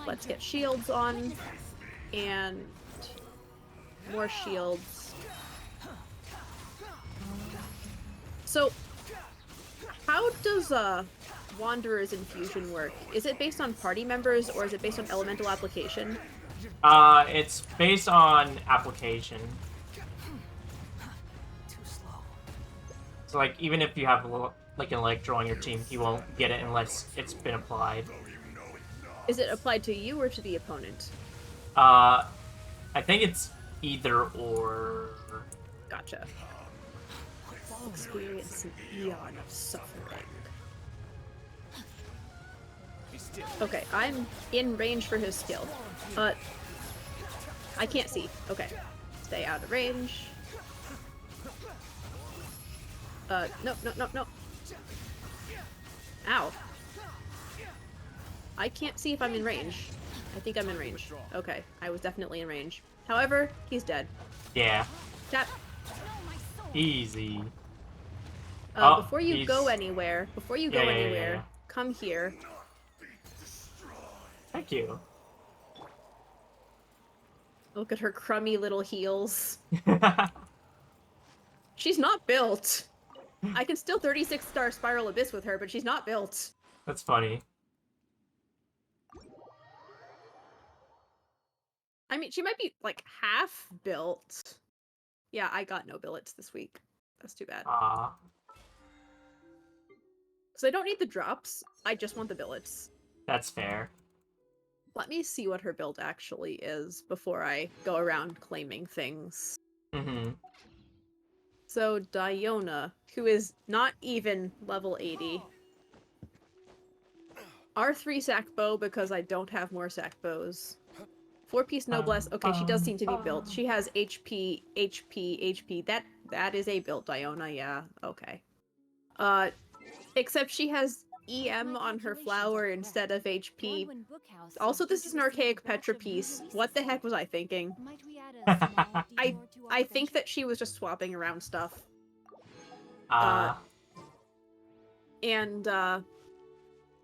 Let's get shields on. And... more shields. So, how does, Wanderer's Infusion work? Is it based on party members, or is it based on elemental application? It's based on application. Too slow. So, like, even if you have, like, an Electro on your team, he won't get it unless it's been applied. Is it applied to you or to the opponent? I think it's either or. Gotcha. Experience an eon of suffering. Be still. Okay, I'm in range for his skill. I can't see. Okay. Stay out of range. No. Ow. I can't see if I'm in range. I think I'm in range. Okay, I was definitely in range. However, he's dead. Yeah. Tap. Easy. Oh, Before you go anywhere, Yeah. come here. Thank you. Look at her crummy little heels. She's not built. I can still 36-star Spiral Abyss with her, but she's not built. That's funny. I mean, she might be, like, half built. Yeah, I got no billets this week. That's too bad. Ah. So I don't need the drops, I just want the billets. That's fair. Let me see what her build actually is before I go around claiming things. Mm-hmm. So, Diona, who is not even level 80. R3 sack bow because I don't have more sack bows. 4-piece noblesse. Okay, she does seem to be built. She has HP. That is a built Diona, yeah. Okay. Except she has EM on her flower instead of HP. Also, this is an archaic Petra piece. What the heck was I thinking? I think that she was just swapping around stuff. And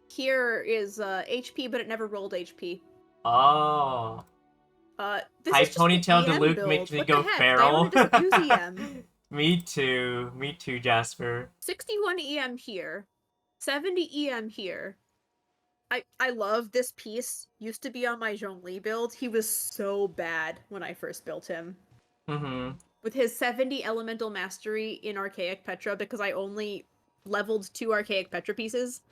here is HP, but it never rolled HP. Oh. This High is just an ponytail to EM Luke build. makes me What go the heck? feral. Diona doesn't use EM. Me too, Jasper. 61 EM here. 70 EM here. I love this piece. Used to be on my Zhongli build. He was so bad when I first built him. Mm-hmm. With his 70 elemental mastery in Archaic Petra, because I only leveled 2 Archaic Petra pieces,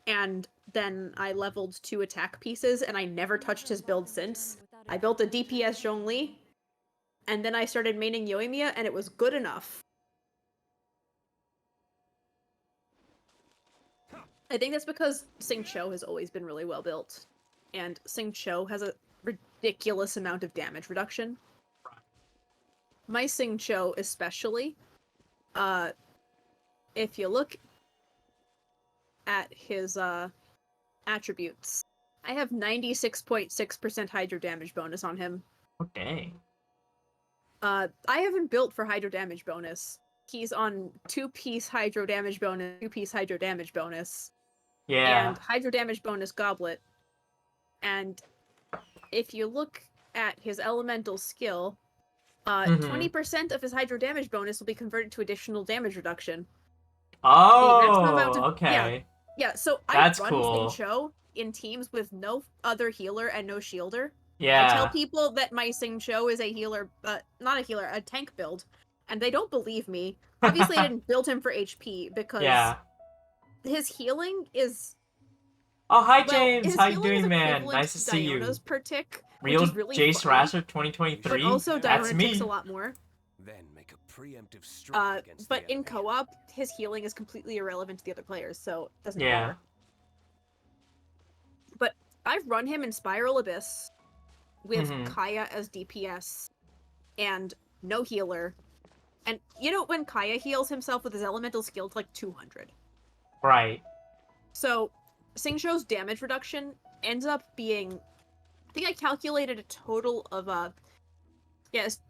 and then I leveled 2 attack pieces, and I never touched his build since. I built a DPS Zhongli, and then I started maining Yoimiya, and it was good enough. I think that's because Sing Cho has always been really well built, and Sing Cho has a ridiculous amount of damage reduction. My Sing Cho especially, if you look at his attributes, I have 96.6% hydro damage bonus on him. Oh, dang. I haven't built for hydro damage bonus. He's on 2-piece hydro damage bonus, 2-piece hydro damage bonus. Yeah. And hydro damage bonus goblet. And if you look at his elemental skill, 20% of his hydro damage bonus will be converted to additional damage reduction. Oh, okay. Yeah, so That's I run cool. Sing Cho in teams with no other healer and no shielder. Yeah. I tell people that my Sing Cho is a healer, not a healer, a tank build, and they don't believe me. Obviously, I didn't build him for HP because his healing is Oh, hi Well, James. his How you healing is doing, man? equivalent Nice to see you. Diana's per tick, Real which is really Jace funny, Rasher but 2023. also That's Diana ticks me. a lot more. Then make a preemptive strike against But the in enemy. co-op, his healing is completely irrelevant to the other players, so it doesn't Yeah. matter. But I've run him in Spiral Abyss with Mhm. Kaya as DPS and no healer. And you know when Kaya heals himself with his elemental skill to like 200. Right. So Xingqiu's damage reduction ends up being, I think I calculated a total of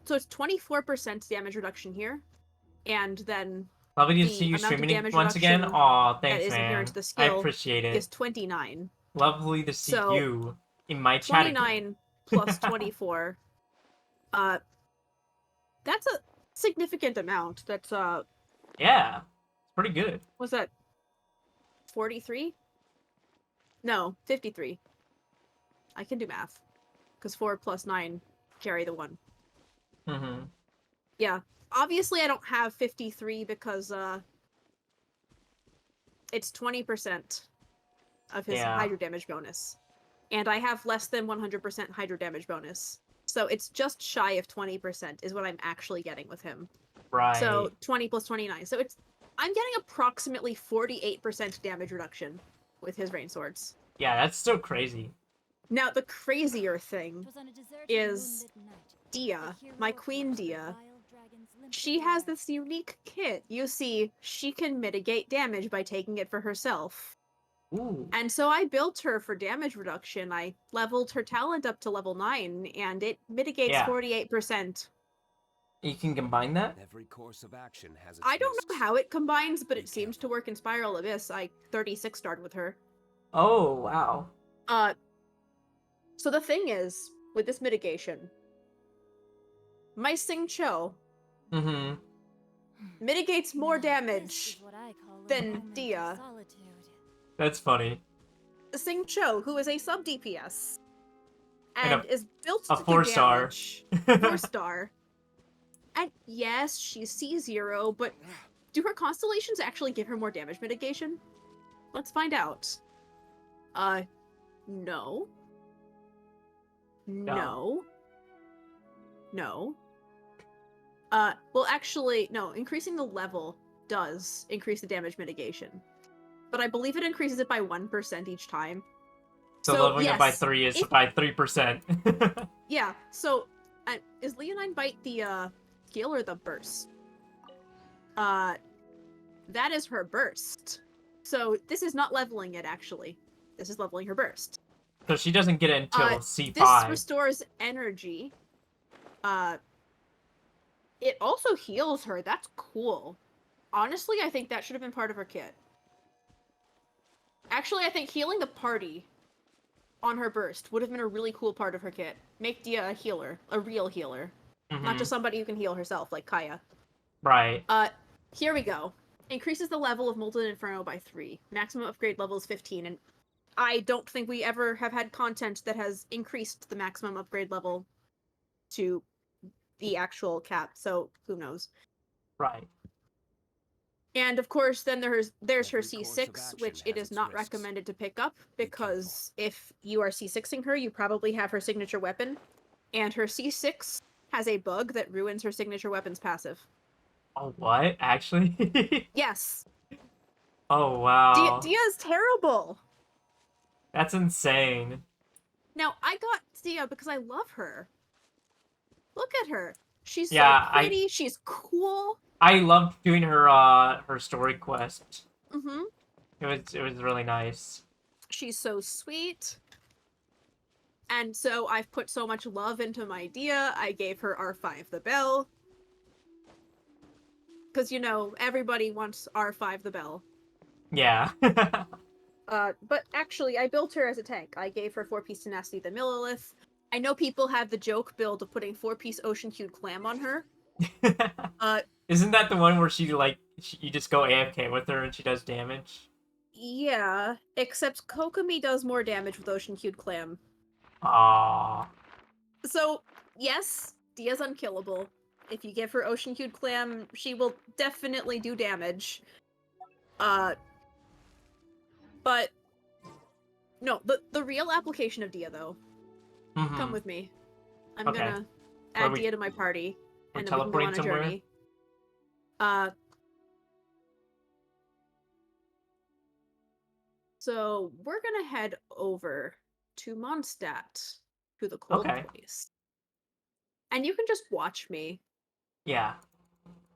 so it's 24% damage reduction here, and then Lovely to the see you amount of streaming damage once again. reduction Aw, that thanks, is inherent man. to the I skill appreciate it. is 29. Lovely to see So, you in my chat again. 29 plus 24. That's a significant amount. That's Yeah, it's pretty good. was that 43? No, 53. I can do math. Because 4 plus 9 carry the 1. Mm-hmm. Yeah. Obviously I don't have 53 because it's 20% of his Yeah. hydro damage bonus. And I have less than 100% hydro damage bonus. So it's just shy of 20% is what I'm actually getting with him. Right. So 20 plus 29. So I'm getting approximately 48% damage reduction with his rain swords. Yeah, that's still crazy. Now the crazier thing Was on a deserted is moonlit night. Dia, The hero my queen approached the Dia. wild dragon's limited She has lair. this unique kit. You see, she can mitigate damage by taking it for herself. Ooh. And so I built her for damage reduction. I leveled her talent up to level 9, and it mitigates Yeah. 48%. You can combine that? Every course of action has its I don't know risks. how it combines, but Be it seems to careful. work in Spiral Abyss. I 36 starred with her. Oh, wow. So the thing is, with this mitigation, my Xingqiu Mm-hmm. mitigates more Now, damage this is what I call a than moment of Dia. solitude. That's funny. Xingqiu, who is a sub DPS, And and is built a to do 4-star. damage. 4-star. And yes, she's C0, but do her constellations actually give her more damage mitigation? Let's find out. No. No. No. Well, actually, no. Increasing the level does increase the damage mitigation. But I believe it increases it by 1% each time. So leveling up by 3 is by 3%. Yeah, so, is Leonine Bite the, skill or the burst? That is her burst. So, this is not leveling it, actually. This is leveling her burst. So she doesn't get it until C5. This restores energy. It also heals her. That's cool. Honestly, I think that should have been part of her kit. Actually, I think healing the party on her burst would have been a really cool part of her kit. Make Dia a healer. A real healer. Not just somebody who can heal herself, like Kaya. Right. Here we go. Increases the level of Molten Inferno by 3. Maximum upgrade level is 15, and I don't think we ever have had content that has increased the maximum upgrade level to the actual cap, so who knows. Right. And of course, then there's her Every course of C6, action which it has is its not risks. recommended to pick up, Be because if you are C6ing her, you probably have her signature weapon, and her C6 has a bug that ruins her signature weapon's passive. Oh, what? Actually? Yes. Oh, wow. Dia's terrible! That's insane. Now, I got Dia because I love her. Look at her. She's Yeah, so pretty, she's cool. I loved doing her story quest. Mm-hmm. It was really nice. She's so sweet. And so I've put so much love into my Dia, I gave her R5 the Bell. Because, you know, everybody wants R5 the Bell. Yeah. But actually, I built her as a tank. I gave her 4-piece Tenacity the Millilith. I know people have the joke build of putting 4-piece Ocean-Hued Clam on her. Isn't that the one where you just go AFK with her and she does damage? Yeah, except Kokomi does more damage with Ocean-Hued Clam. Aww. So, yes, Dia's unkillable. If you give her Ocean-Hued Clam, she will definitely do damage. But No, the real application of Dia, though. Mhm. Come with me. I'm Okay. gonna Where add we- Dia to my party, we're and then we can go on teleporting a somewhere? journey. So we're gonna head over to Mondstadt, to the cold Okay. place. And you can just watch me. Yeah.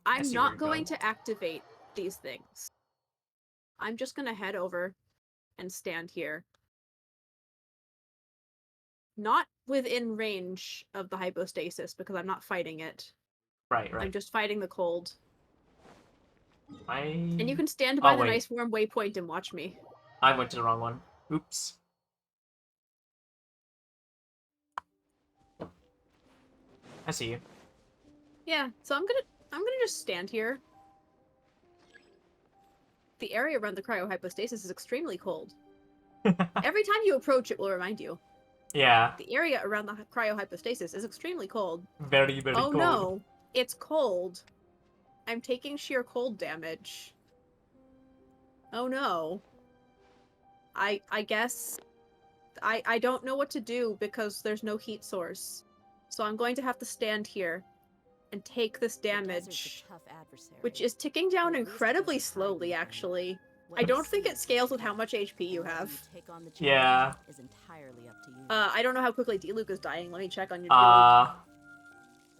I'm see where not you're going going. to activate these things. I'm just gonna head over and stand here. Not within range of the hypostasis, because I'm not fighting it. Right, I'm right. just fighting the cold. I... And you can stand by Oh, the wait. nice warm waypoint and watch me. I went to the wrong one. Oops. I see you. Yeah, so I'm gonna just stand here. The area around the cryohypostasis is extremely cold. Every time you approach, it will remind you. Yeah. The area around the cryohypostasis is extremely cold. Very, very Oh cold. no, it's cold. I'm taking sheer cold damage. Oh no. I guess I don't know what to do because there's no heat source. So I'm going to have to stand here and take this damage, which is ticking down incredibly slowly, actually. I don't think it scales with how much HP you have. Yeah. Is entirely up to you. I don't know how quickly D-Luke is dying. Let me check on your D-Luke.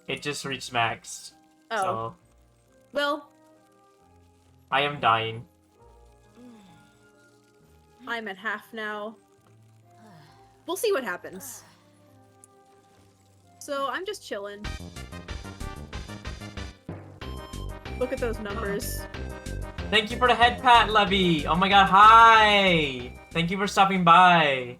It just reached max. Oh. So, Well, I am dying. I'm at half now. We'll see what happens. So, I'm just chilling. Look at those numbers. Thank you for the head pat, Levy! Oh my god, hi! Thank you for stopping by.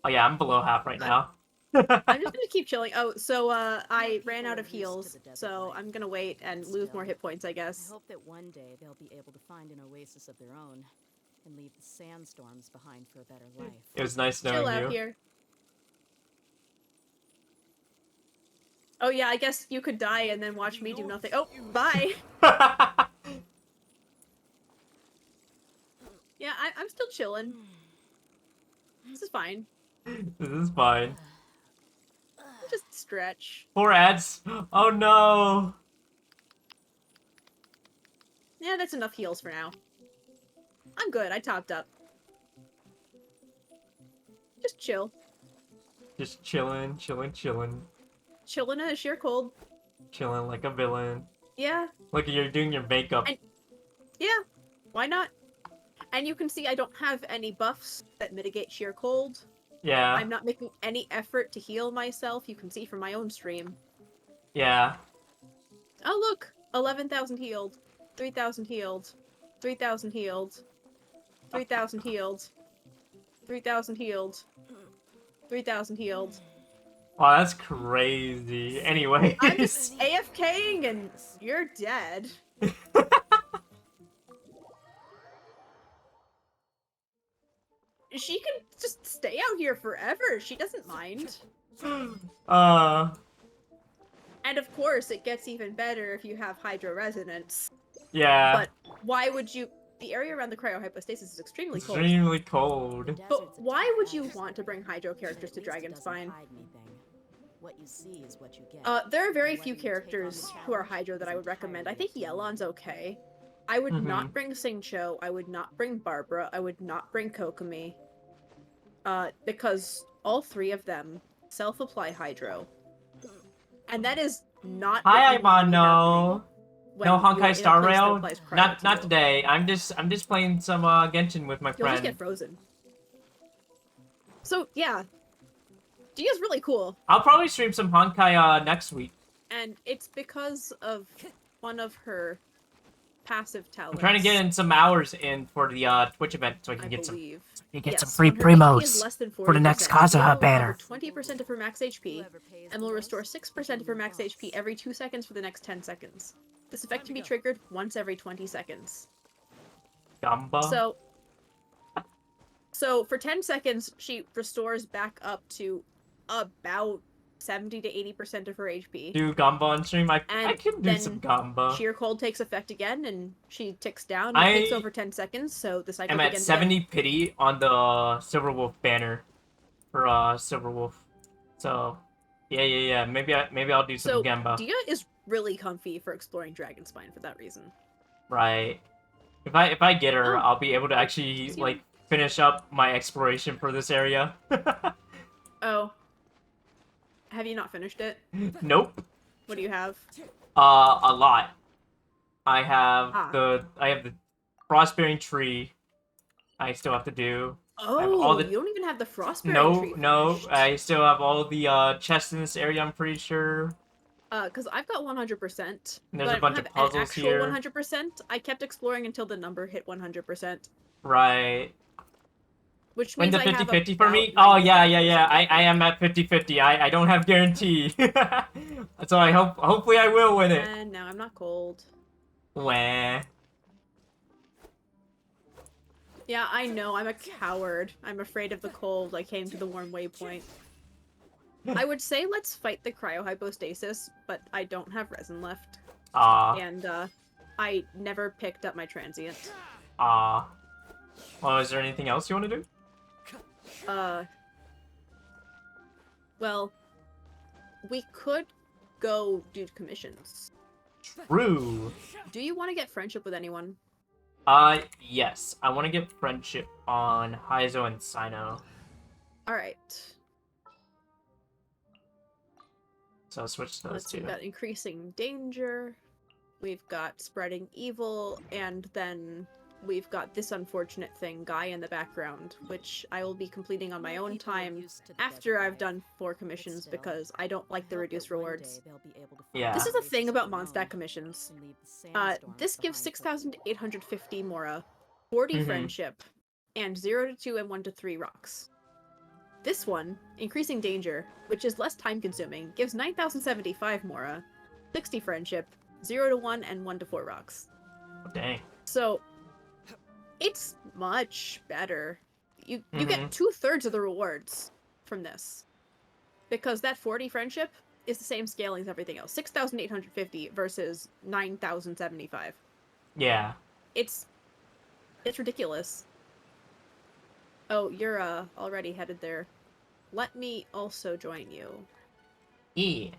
Oh yeah, I'm below half right now. I'm just gonna keep chilling. Oh, so, I ran out of heals, so I'm gonna wait and lose more hit points, I I guess. hope that one day they'll be able to find an oasis of their own and leave the sandstorms behind for a better life. It was nice Chill knowing out you. here. Oh yeah, I guess you could die and then watch me do nothing. Oh, bye! Yeah, I'm still chilling. This is fine. This is fine. Just stretch. Poor ads. Oh no. Yeah, that's enough heals for now. I'm good, I topped up. Just chill. Just chilling, chilling, chilling. Chilling in a sheer cold. Chilling like a villain. Yeah, Look, you're doing your makeup. And- yeah, why not? And you can see I don't have any buffs that mitigate sheer cold. Yeah. I'm not making any effort to heal myself, you can see from my own stream. Yeah. Oh look! 11,000 healed. 3,000 healed. 3,000 healed. 3,000 healed. 3,000 healed. 3,000 healed. Wow, that's crazy. Anyway. I'm just AFKing and you're dead. She can just stay out here forever. She doesn't mind. And of course, it gets even better if you have Hydro Resonance. Yeah. But why would you... The area around the cryohypostasis is extremely cold. Extremely cold. But why would you want to bring Hydro characters to Dragonspine? What you see is what you get. There are very few characters who are Hydro that I would recommend. I think Yelon's okay. I would not bring Singcho, I would not bring Barbara, I would not bring Kokomi. Because all three of them self-apply Hydro. And that is not Hi, what you want to be Ivano. happening when No you are in Honkai a Star place that Rail. applies cryo Not to you. today. I'm just playing some Genshin with my You'll just friend. get frozen. So, yeah. Gia's really cool. I'll probably stream some Honkai next week. And it's because of one of her passive talents. I'm trying to get in some hours in for the Twitch event so I can I get some believe. some Yes, free when her HP is primos less than for the next 40%, Kazuha will banner. recover 20% of her max HP, and will restore 6% of her max HP every 2 seconds for the next 10 seconds. This effect can be triggered once every 20 seconds. Gamba. So for 10 seconds, she restores back up to about 70 to 80% of her HP. Do Gamba on stream? I And can do some then Gamba. Sheer Cold takes effect again, and she ticks down. It takes over 10 seconds, so the cycle I'm at begins 70 again. pity on the Silver Wolf banner for Silver Wolf. So yeah. Maybe I'll do some So Gamba. Dia is really comfy for exploring Dragonspine for that reason. Right. If I get her, Oh. I'll be able to actually See. like finish up my exploration for this area. Oh. Have you not finished it? Nope. What do you have? A lot. I have Ah. the Frostbearing tree. I still have to do. have Oh, all the- you don't even have the Frostbearing tree No. finished. I still have all the chests in this area. I'm pretty sure. Because I've got 100%. And there's a but bunch I of don't have an puzzles actual here. 100%. I kept exploring until the number hit 100%. Right. Which When means the I have 50-50 for me? about Oh yeah. 95% I am at 50-50. I don't have guarantee. So hopefully I will win it. And now I'm not cold. Wah. Yeah, I know, I'm a coward. I'm afraid of the cold. I came to the warm waypoint. I would say let's fight the cryohypostasis, but I don't have resin left. And, I never picked up my transient. Well, is there anything else you want to do? Well, we could go do commissions. True. Do you want to get friendship with anyone? Yes. I want to get friendship on Heizo and Sino. Alright. So I'll switch those Let's see, two. we've got increasing danger. We've got spreading evil, and then we've got this unfortunate thing, Guy, in the background, which I will be completing on my own time after I've done 4 commissions because I don't like the reduced rewards. Yeah. This is the thing about Mondstadt commissions. This gives 6,850 Mora, 40 friendship, and 0 to 2 and 1 to 3 rocks. This one, increasing danger, which is less time consuming, gives 9,075 Mora, 60 friendship, 0 to 1 and 1 to 4 rocks. Dang. So, it's much better. You get Mhm. 2/3 of the rewards from this. Because that 40 friendship is the same scaling as everything else. 6,850 versus 9,075. Yeah. It's ridiculous. Oh, you're already headed there. Let me also join you. E.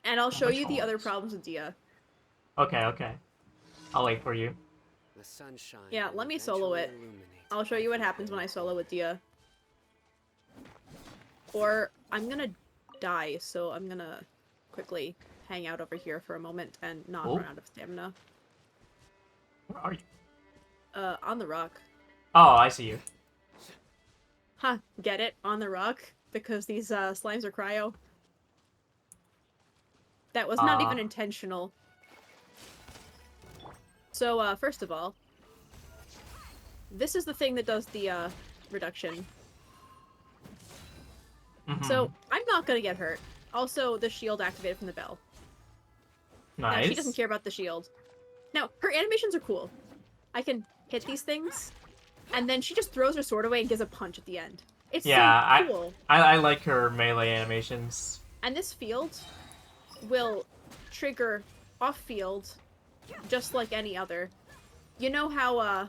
And I'll show much you the other holes? problems with Dia. Okay. I'll wait for you. The sunshine Yeah, will let me solo it. eventually illuminate I'll show you what happens when I solo with Dia. Or I'm gonna die, so I'm gonna quickly hang out over here for a moment and not Oh. run out of stamina. Where are you? On the rock. Oh, I see you. Huh, get it? On the rock? Because these slimes are cryo. That was not even intentional. So, first of all, this is the thing that does the reduction. Mhm. So, I'm not gonna get hurt. Also, the shield activated from the bell. Nice. Now, she doesn't care about the shield. Now, her animations are cool. I can hit these things, and then she just throws her sword away and gives a punch at the end. It's Yeah, so cool. I like her melee animations. And this field will trigger off-field just like any other. You know how,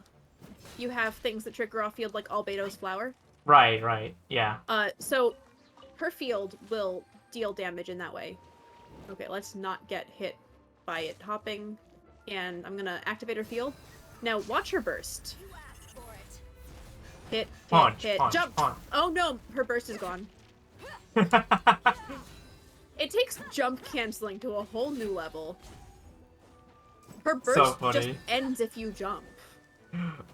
you have things that trigger off-field like Albedo's flower? Right. Yeah. So her field will deal damage in that way. Okay, let's not get hit by it hopping. And I'm gonna activate her field. Now, watch her burst. You asked for it. Hit, Punch, hit, punch, jump! punch. Oh no, her burst is gone. It takes jump canceling to a whole new level. Her burst So just funny. ends if you jump.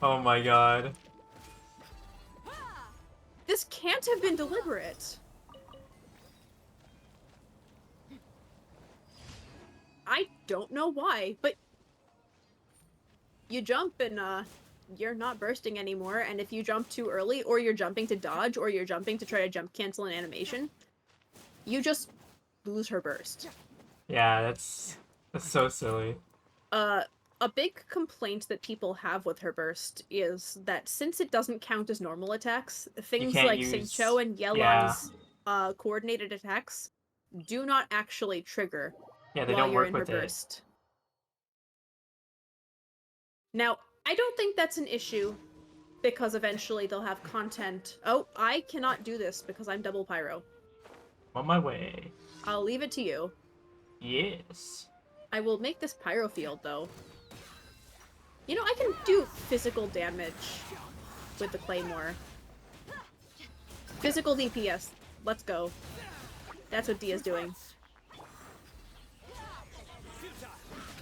Oh my god. This can't have been deliberate. I don't know why, but you jump and you're not bursting anymore, and if you jump too early, or you're jumping to dodge, or you're jumping to try to jump cancel an animation, you just lose her burst. Yeah, that's so silly. A big complaint that people have with her burst is that since it doesn't count as normal attacks, things can't like use- Xingqiu and Yelong's yeah. coordinated attacks do not actually trigger Yeah, they while don't you're work in her with it. burst. Now, I don't think that's an issue, because eventually they'll have content. Oh, I cannot do this because I'm double pyro. On my way. I'll leave it to you. Yes. I will make this pyro field, though. You know, I can do physical damage with the claymore. Physical DPS. Let's go. That's what Dia's doing.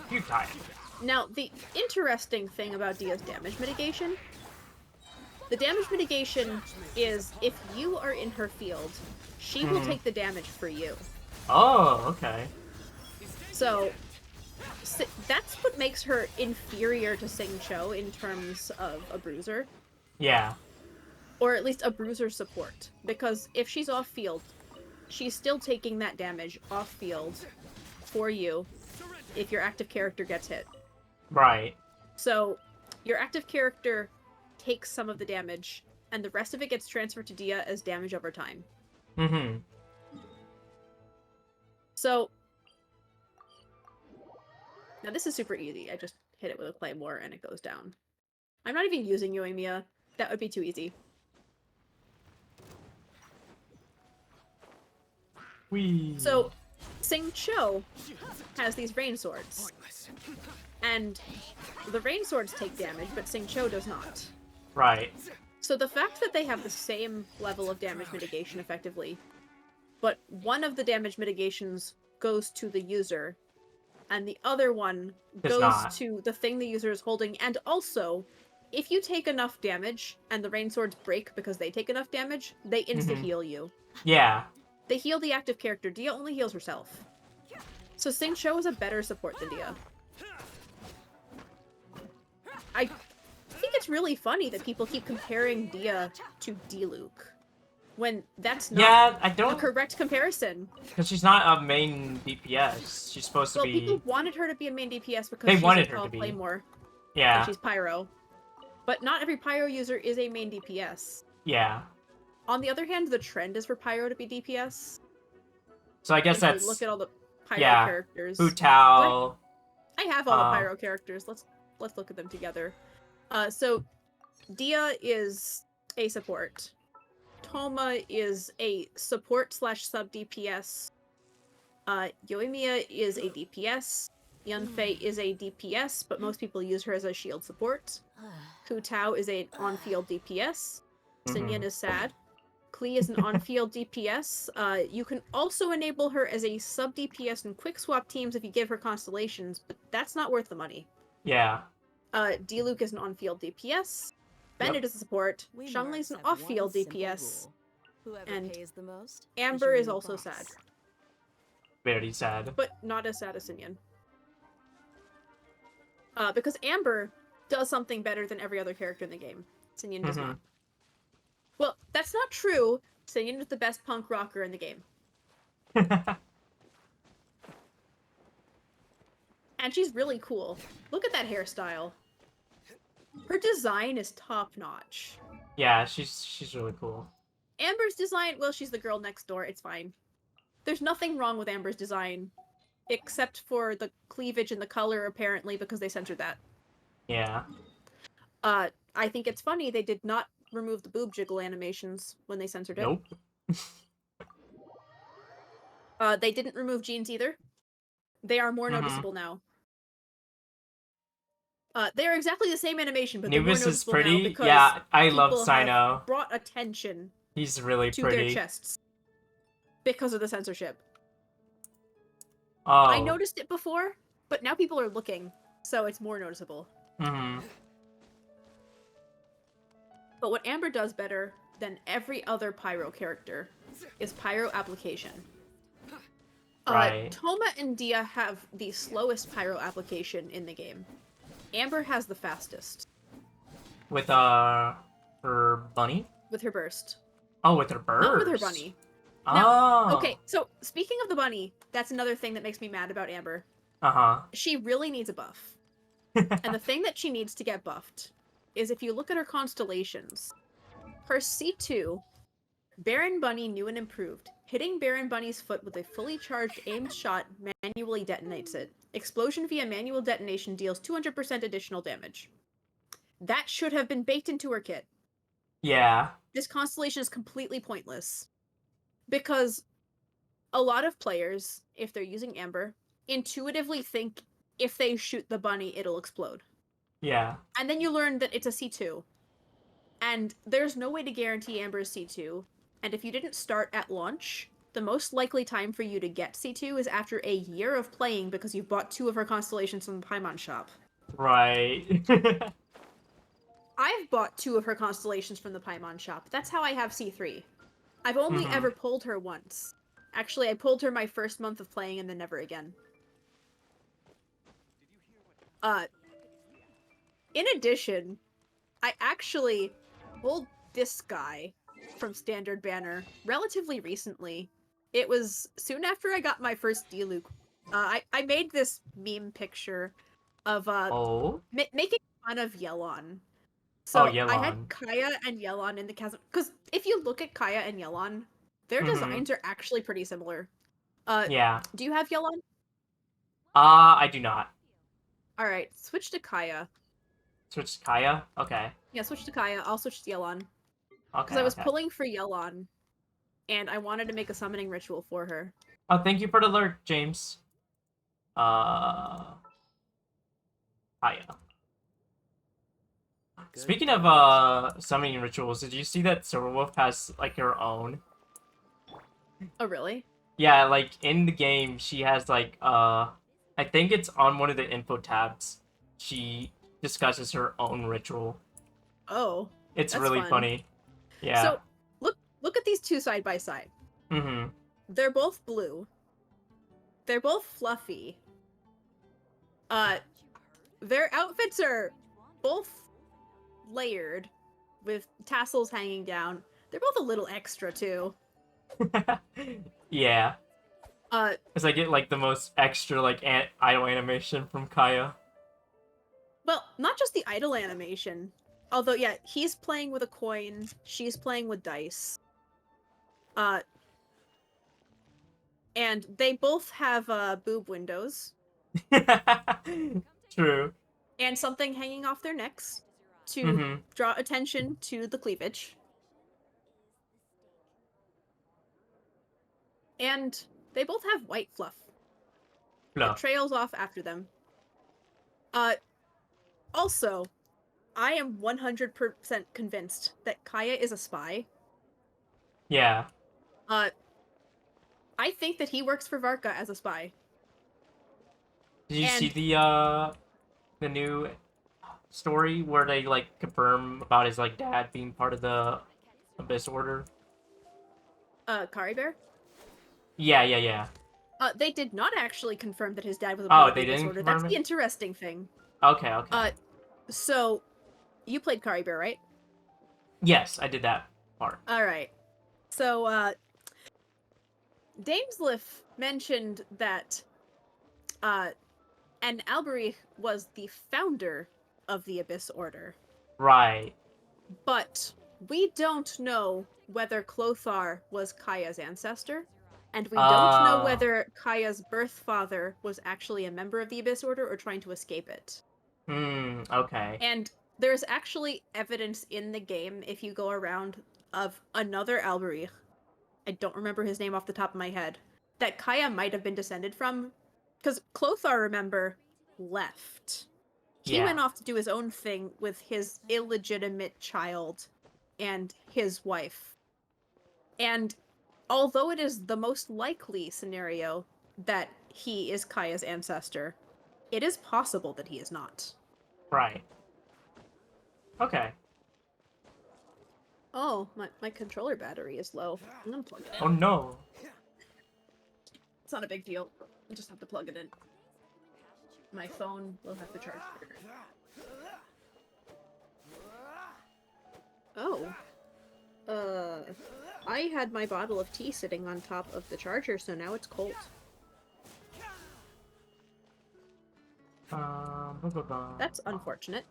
Futile. Now, the interesting thing about Dia's damage mitigation, the damage mitigation is if you are in her field, she will take the damage for you. Oh, okay. So, that's what makes her inferior to Sing Cho in terms of a bruiser. Yeah. Or at least a bruiser support. Because if she's off field, she's still taking that damage off field for you if your active character gets hit. Right. So, your active character takes some of the damage, and the rest of it gets transferred to Dia as damage over time. Mm-hmm. So, now this is super easy. I just hit it with a claymore and it goes down. I'm not even using Yoimiya. That would be too easy. Whee. So, Sing Cho has these rain swords. And the rain swords take damage, but Sing Cho does not. Right. So the fact that they have the same level of damage mitigation effectively, but one of the damage mitigations goes to the user, and the other one Does goes not. to the thing the user is holding, and also, if you take enough damage and the rain swords break because they take enough damage, they insta-heal you. Yeah. They heal the active character. Dia only heals herself. So Sing Cho is a better support than Dia. I think it's really funny that people keep comparing Dia to Diluc, when that's not Yeah, I a don't... correct comparison. Because she's not a main DPS. She's supposed to Well, be... people wanted her to be a main DPS because They she's wanted a her tall to be. Claymore, Yeah. and she's Pyro. But not every Pyro user is a main DPS. Yeah. On the other hand, the trend is for Pyro to be DPS. So I guess If that's... you look at all the Pyro yeah. characters. Hu Tao. I have all the Pyro characters. Let's look at them together. So Dia is a support. Toma is a support / sub DPS. Yoimiya is a DPS. Yunfei is a DPS, but most people use her as a shield support. Hu Tao is an on-field DPS. Xinyan is sad. Klee is an on-field DPS. You can also enable her as a sub DPS in quick swap teams if you give her constellations, but that's not worth the money. Yeah. Diluc is an on-field DPS. Bennett is a support. Shangli is an off-field DPS. And Amber is also sad. Very sad. But not as sad as Xinyan. Because Amber does something better than every other character in the game. Xinyan does not. Well, that's not true. Xinyan is the best punk rocker in the game. And she's really cool. Look at that hairstyle. Her design is top-notch. Yeah, she's really cool. Amber's design, well, she's the girl next door. It's fine. There's nothing wrong with Amber's design. Except for the cleavage and the color, apparently, because they censored that. Yeah. I think it's funny they did not remove the boob jiggle animations when they censored it. Nope. They didn't remove jeans either. They are more noticeable now. They are exactly the same animation, but they're more Nubis is noticeable now pretty. because Yeah, I love people Sino. have brought attention He's really to pretty. their chests because of the censorship. Oh. I noticed it before, but now people are looking, so it's more noticeable. Mm-hmm. But what Amber does better than every other Pyro character is Pyro application. Right. Toma and Dia have the slowest Pyro application in the game. Amber has the fastest. With her bunny? With her burst. Oh, with her bird. Not with her bunny. Oh. Now, okay, so speaking of the bunny, that's another thing that makes me mad about Amber. Uh-huh. She really needs a buff. And the thing that she needs to get buffed is if you look at her constellations, her C2 Baron Bunny new and improved. Hitting Baron Bunny's foot with a fully charged aimed shot manually detonates it. Explosion via manual detonation deals 200% additional damage. That should have been baked into her kit. Yeah. This constellation is completely pointless. Because a lot of players, if they're using Amber, intuitively think if they shoot the bunny, it'll explode. Yeah. And then you learn that it's a C2. And there's no way to guarantee Amber is C2. And if you didn't start at launch, the most likely time for you to get C2 is after a year of playing because you've bought 2 of her constellations from the Paimon shop. Right. I've bought 2 of her constellations from the Paimon shop. That's how I have C3. I've only ever pulled her once. Actually, I pulled her my first month of playing and then never again. In addition, I actually pulled this guy from Standard Banner relatively recently. It was soon after I got my first Diluc. I made this meme picture of making fun of Yelon. So I had Yelon. Kaya and Yelon in the chasm. Because if you look at Kaya and Yelon, their designs are actually pretty similar. Yeah. Do you have Yelon? I do not. Alright, switch to Kaya. Switch to Kaya? Okay. Yeah, switch to Kaya. I'll switch to Yelon. Okay. Because I was pulling for Yelon, and I wanted to make a summoning ritual for her. Oh, thank you for the alert, James. Kaya. Good. Speaking of summoning rituals, did you see that Silverwolf has like her own? Oh, really? Yeah, like in the game she has like I think it's on one of the info tabs. She discusses her own ritual. Oh. It's that's really fun. funny. Yeah. So, look at these 2 side by side. Mm-hmm. They're both blue. They're both fluffy. Their outfits are both layered with tassels hanging down. They're both a little extra too. Yeah. Uh, Because I get like the most extra like idle animation from Kaya. well, not just the idle animation. Although, yeah, he's playing with a coin, she's playing with dice. And they both have boob windows True. and something hanging off their necks to draw attention to the cleavage. And they both have white fluff that trails off after them. Also, I am 100% convinced that Kaya is a spy. Yeah. I think that he works for Varka as a spy. Did you see the new story where they like confirm about his like dad being part of the Abyss Order? Kari Bear? Yeah. They did not actually confirm that his dad was a Oh, part of they the Abyss didn't Order. confirm That's it? the interesting thing. Okay. So, you played Kari Bear, right? Yes, I did that part. Alright. So, Damesliff mentioned that, and Alberich was the founder of the Abyss Order. Right. But we don't know whether Clothar was Kaya's ancestor, and we don't know whether Kaya's birth father was actually a member of the Abyss Order or trying to escape it. Okay. And there's actually evidence in the game, if you go around, of another Alberich, I don't remember his name off the top of my head, that Kaya might have been descended from, because Clothar, remember, left. He went off to do his own thing with his illegitimate child and his wife. And although it is the most likely scenario that he is Kaya's ancestor, it is possible that he is not. Right. Okay. Oh, my controller battery is low. I'm gonna plug it in. Oh no. It's not a big deal. I just have to plug it in. My phone will have to charge later. Oh. I had my bottle of tea sitting on top of the charger, so now it's cold. That's unfortunate.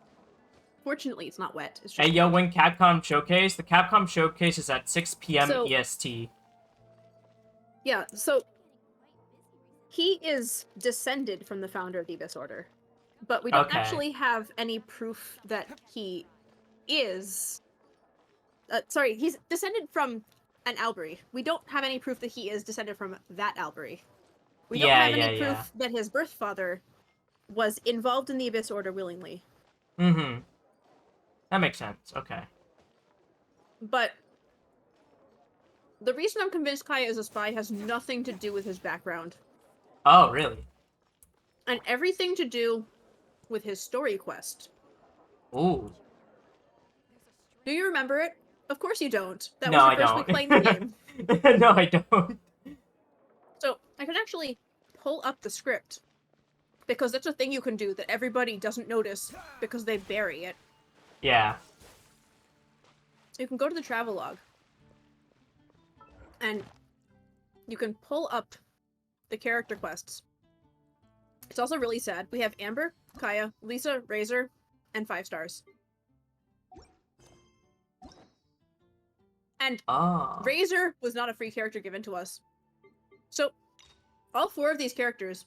Fortunately, it's not wet. It's just Hey, yo, when Capcom Showcase? The Capcom Showcase is at 6 p.m. So- EST. Yeah, so he is descended from the founder of the Abyss Order, but we don't Okay. actually have any proof that he is. Sorry, he's descended from an Albury. We don't have any proof that he is descended from that Albury. We don't Yeah, have any yeah, proof that his birth father was involved in the Abyss Order willingly. Mm-hmm. That makes sense. Okay. But the reason I'm convinced Kaya is a spy has nothing to do with his background, Oh, really? and everything to do with his story quest. Ooh. Do you remember it? Of course you don't. That No, was I your first don't. week playing the game. No, I don't. So I can actually pull up the script, because that's a thing you can do that everybody doesn't notice because they bury it. Yeah. So you can go to the travelogue, and you can pull up the character quests. It's also really sad. We have Amber, Kaya, Lisa, Razor, and 5 stars. And Oh. Razor was not a free character given to us. So, all 4 of these characters,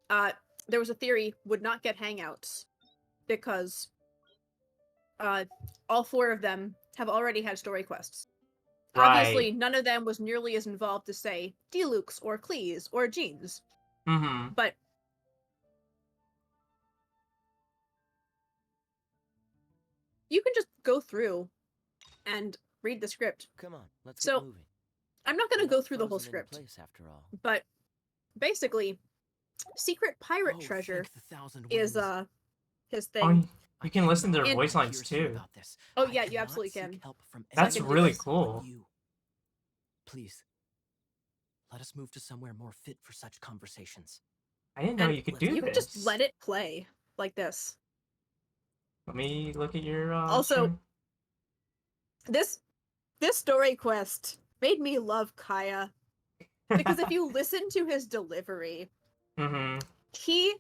there was a theory, would not get hangouts because all 4 of them have already had story quests. Obviously, Right. none of them was nearly as involved as, say, Delux or Cleese or Jeans. Mm-hmm. But you can just go through and read the script. Come on, let's So, get moving. I'm not going to We're go not through the whole frozen in script, place after all. but basically, secret pirate Oh, treasure thank the thousand is winds. his Oh, thing. you can listen to their In- voice lines Here's here too. about this. Oh I yeah, you cannot absolutely seek can. help from That's anyone really else but cool. you. Please, let us move to somewhere more fit for such conversations. I didn't know And you could let's do You can this. just let it play like this. Let me look at your Also, stream. This story quest made me love Kaya, because if you listen to his delivery, Mm-hmm. he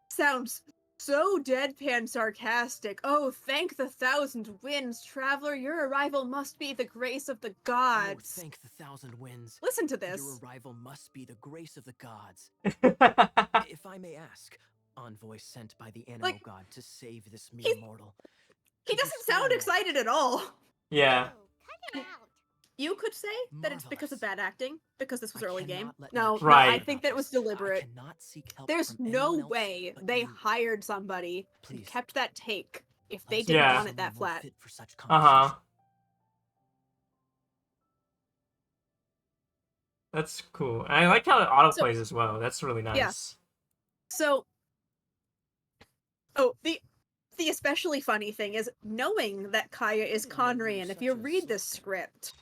sounds so deadpan sarcastic. Oh, thank the 1,000 winds, traveler. Your arrival must be the grace of the Oh, gods. thank the thousand winds. Listen to Your this. arrival must be the grace of the gods. If I may ask, envoy sent by the animal Like, god to save this mere he's- mortal. He Could you doesn't spare a sound moment? excited at all. Yeah. Oh, cut it out. You could say that it's because of Marvelous. bad acting, because this was I early game. cannot let No, you no, I Right. think that it was deliberate. I cannot seek help There's from no anyone else way but they you. hired somebody and Please. kept that take if Let they us didn't Yeah. want it somewhere that more flat. fit for such Uh-huh. conversation. That's cool. And I like how it autoplays as well. That's really nice. So, oh, the especially funny thing is knowing that Kaya is Conrian. If you read this script,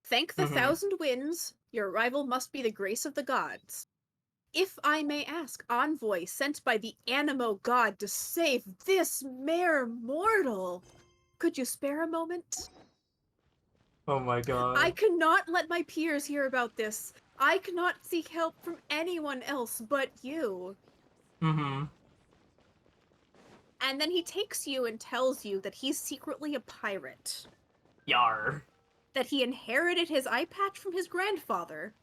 thank the Mhm. 1,000 winds. Your arrival must be the grace of the gods. If I may ask, envoy sent by the Animo god to save this mere mortal. Could you spare a moment? Oh my god. I cannot let my peers hear about this. I cannot seek help from anyone else but you. Mm-hmm. And then he takes you and tells you that he's secretly a pirate. Yar. That he inherited his eye patch from his grandfather.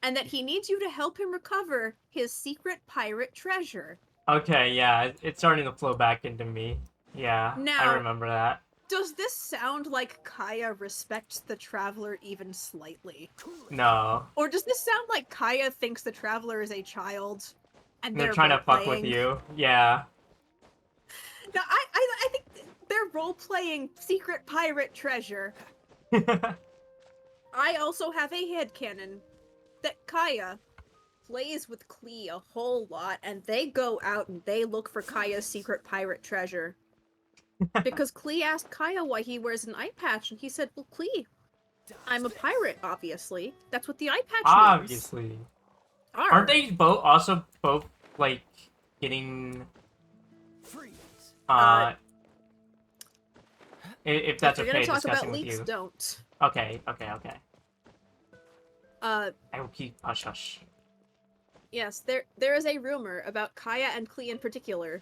And that he needs you to help him recover his secret pirate treasure. Okay, yeah, it's starting to flow back into me. Yeah, I Now- remember that. Does this sound like Kaya respects the Traveler even slightly? No. Or does this sound like Kaya thinks the Traveler is a child? And They're trying to fuck with role-playing? you. Yeah. No, I think they're role-playing secret pirate treasure. I also have a headcanon that Kaya plays with Klee a whole lot, and they go out and they look for Kaya's secret pirate treasure. Because Klee asked Kaya why he wears an eye patch, and he said, well, Klee, I'm a pirate, obviously. That's what the eye patch means. Obviously. Arr. Aren't they both, like, getting, Freeze. if that's if you're okay, gonna talk discussing about with leaks, you. don't. Okay. Uh, I will keep yes, there is a rumor about Kaya and Klee in particular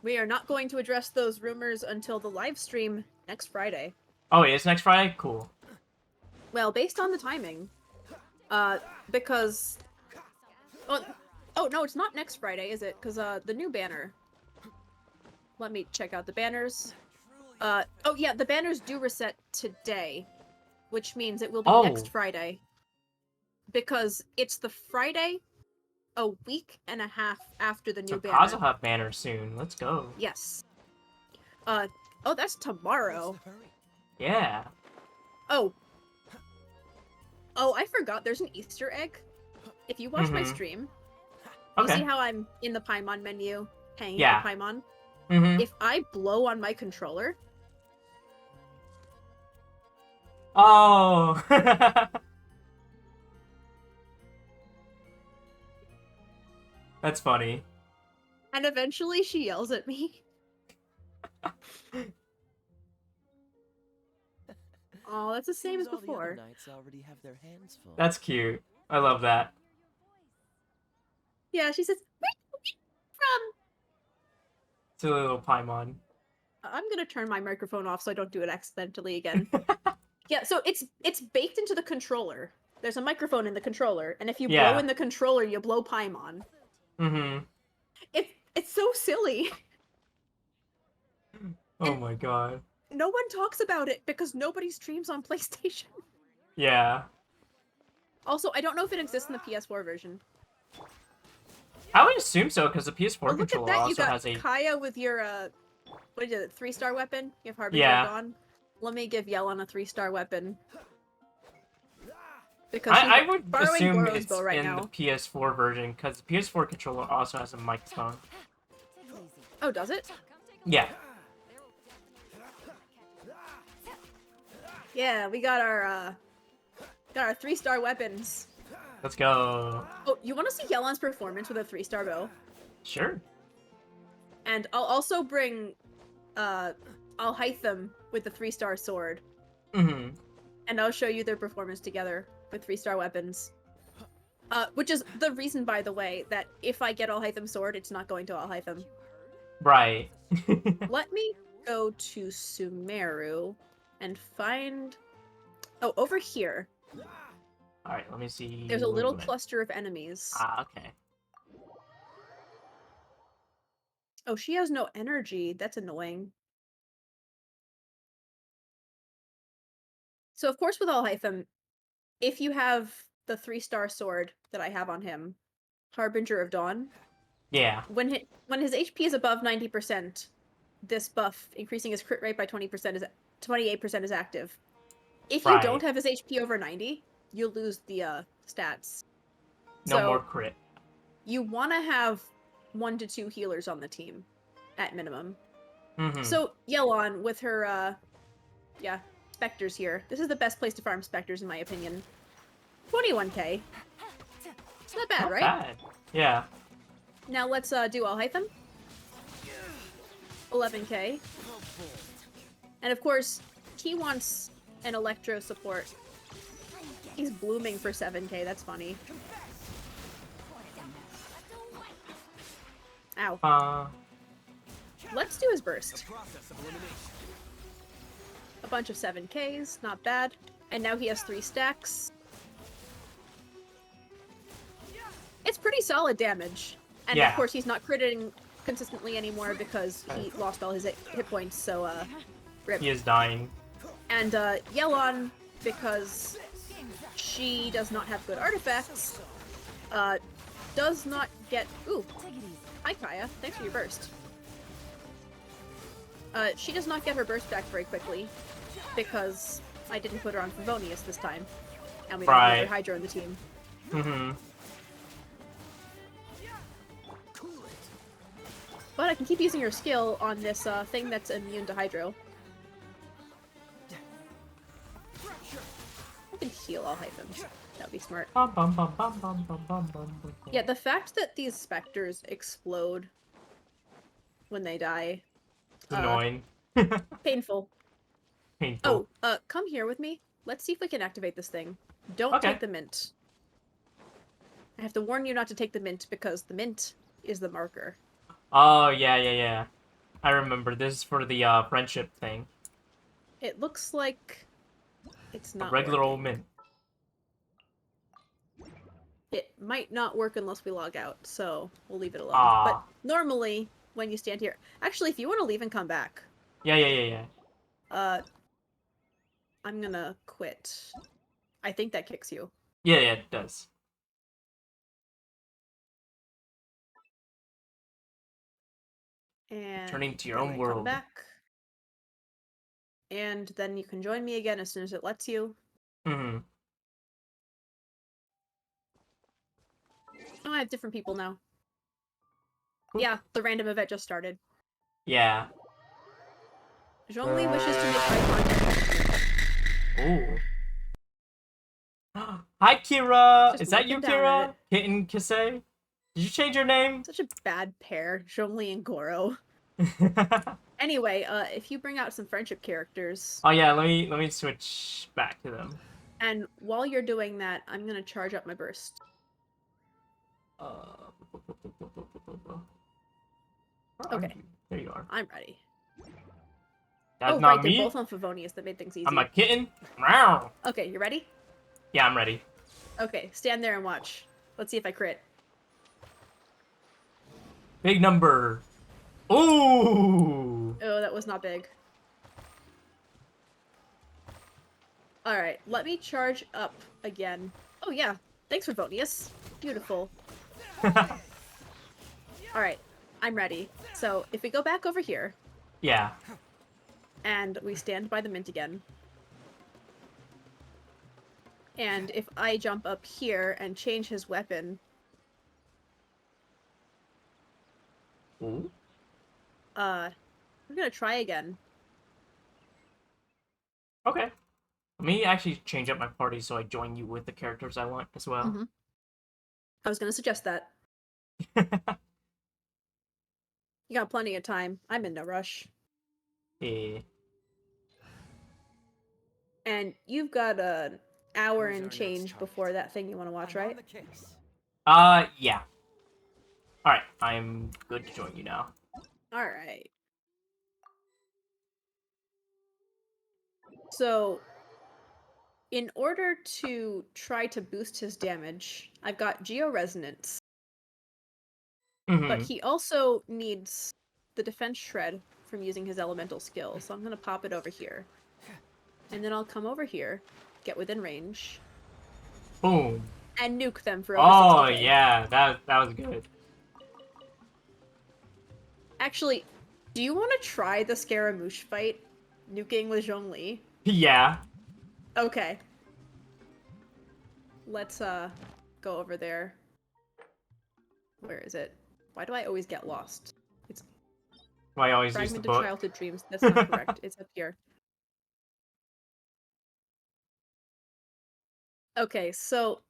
We are not going to address those rumors until the live stream next Friday. Oh, it is next Friday? Cool. Well, based on the timing. Because... Oh, no, it's not next Friday, is it? Because, the new banner... Let me check out the banners. Oh yeah, the banners do reset today. Which means it will be next Friday. Because it's the Friday a week and a half after the new So banner. Kaz will have banners soon. Let's go. Yes. Oh, that's tomorrow. What's the hurry? Yeah. Oh, I forgot. There's an Easter egg. If you watch my Mhm. stream, you Okay. see how I'm in the Paimon menu, hanging Yeah. out Paimon? Mm-hmm. If I blow on my controller, Oh. That's funny. and eventually she yells at me. Oh, that's the same Seems as all the other before. knights already have their hands full. That's cute. I love that. Yeah, she says, "Where are you from?" Silly little Paimon. I'm gonna turn my microphone off so I don't do it accidentally again. Yeah, so it's baked into the controller. There's a microphone in the controller, and if you blow Yeah. in the controller, you blow Paimon. Mm-hmm. It's so silly. Oh my god. No one talks about it because nobody streams on PlayStation. Yeah. Also, I don't know if it exists in the PS4 version. I would assume so, because the PS4 Oh, look at controller that! You also got has a... Kaya with your what is it? 3-star weapon? You have Harbinger Yeah. Dawn. Let me give Yelon a 3-star weapon. Because I she's would borrowing assume Goro's it's bow right in now. the PS4 version, because the PS4 controller also has a microphone. Oh, does it? Yeah. Yeah, we got our 3-star weapons. Let's go. Oh, you want to see Yelon's performance with a 3-star bow? Sure. And I'll also bring Alhaitham with the 3-star sword. Mm-hmm. And I'll show you their performance together with 3-star weapons. Which is the reason, by the way, that if I get Alhaitham's sword, it's not going to Alhaitham. Right. Let me go to Sumeru and find... Oh, over here. Alright, let me see. There's a little movement. cluster of enemies. Ah, okay. Oh, she has no energy. That's annoying. So, of course, with Alhaitham, if you have the 3-star sword that I have on him, Harbinger of Dawn, Yeah. when his HP is above 90%, this buff, increasing his crit rate by 28% is active. If you don't Right. have his HP over 90, you lose the stats. No So, more crit. you want to have 1 to 2 healers on the team, at minimum. Mm-hmm. So, Yelon, with her, specters here. This is the best place to farm specters, in my opinion. 21k. It's not bad, Not right? bad. Yeah. Now let's do Alhaitham. 11k. And of course, he wants an Electro support. He's blooming for 7k, that's funny. Ow. Let's do his burst. Process of elimination. A bunch of 7ks, not bad. And now he has 3 stacks. It's pretty solid damage. And Yeah. of course he's not critting consistently anymore because he lost all his hit points, so rip. He is dying. And Yelon, because she does not have good artifacts, does not get... Ooh. Hi, Kaya. Thanks for your burst. She does not get her burst back very quickly, because I didn't put her on Favonius this time. And we don't have Right. another Hydro in the team. Mm-hmm. But I can keep using her skill on this thing that's immune to Hydro. I can heal all Hyphens. That'd be smart. Bum, bum, bum, bum, bum, bum, bum, bum, bum. Yeah, the fact that these specters explode when they die, It's annoying. painful. Painful. Oh, come here with me. Let's see if we can activate this thing. Don't Okay. take the mint. I have to warn you not to take the mint because the mint is the marker. Oh, yeah, yeah, yeah. I remember. This is for the friendship thing. It looks like it's A not regular old working. mint. It might not work unless we log out, so we'll leave it alone. Ah. But normally, when you stand here... Actually, if you want to leave and come back, Yeah. I'm gonna quit. I think that kicks you. Yeah, it does. And Turning to your then own I world. come back. And then you can join me again as soon as it lets you. Mm-hmm. Oh, I have different people now. Cool. Yeah, the random event just started. Yeah. Zhongli wishes to make eye contact. Ooh. Hi, Kira! Just Is that you, looking down at Kira? it. Kitten Kisei? Did you change your name? Such a bad pair, Zhongli and Goro. Anyway, if you bring out some friendship characters, Oh yeah, let me switch back to them. and while you're doing that, I'm gonna charge up my burst. Where are Okay. you? There you are. I'm ready. That's oh, not right, me. they're both on Favonius. That made things easy. I'm a kitten. Meow. Okay, you ready? Yeah, I'm ready. Okay, stand there and watch. Let's see if I crit. Big number. Ooh. Oh, that was not big. Alright, let me charge up again. Oh yeah, thanks for Favonius. Beautiful. Alright, I'm ready. So, if we go back over here, Yeah. and we stand by the mint again, and if I jump up here and change his weapon, Ooh. we're gonna try again. Okay. Let me actually change up my party so I join you with the characters I want as well. Mhm. I was gonna suggest that. You got plenty of time. I'm in no rush. Yeah. And you've got an hour Who's our and next change target? before that thing you want to watch, I'm on right? the case. Yeah. Alright, I'm good to join you now. Alright. So, in order to try to boost his damage, I've got Geo-Resonance, Mm-hmm. but he also needs the Defense Shred from using his elemental skill, so I'm gonna pop it over here. And then I'll come over here, get within range, Boom. and nuke them for over Oh 60k. yeah, that was good. Actually, do you want to try the Scaramouche fight? Nuking with Zhongli? Yeah. Okay. Let's, go over there. Where is it? Why do I always get lost? It's Why I always use the Fragmented book. Childhood Dreams. That's not correct. It's up here. Okay, so...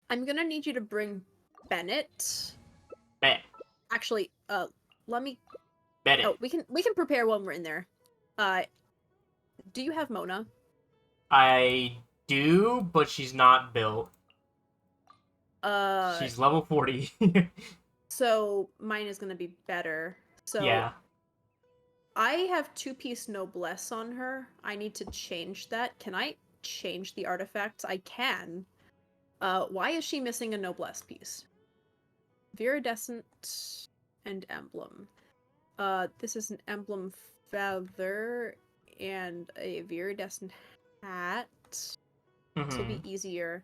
I'm gonna need you to bring Bennett. Bet. Actually, let me... Bet it. Oh, we can prepare when we're in there. Do you have Mona? I do, but she's not built. She's level 40. So mine is gonna be better. So Yeah. I have 2-piece Noblesse on her. I need to change that. Can I change the artifacts? I can. Why is she missing a Noblesse piece? Viridescent and Emblem. This is an Emblem feather and a Viridescent hat. This will be easier.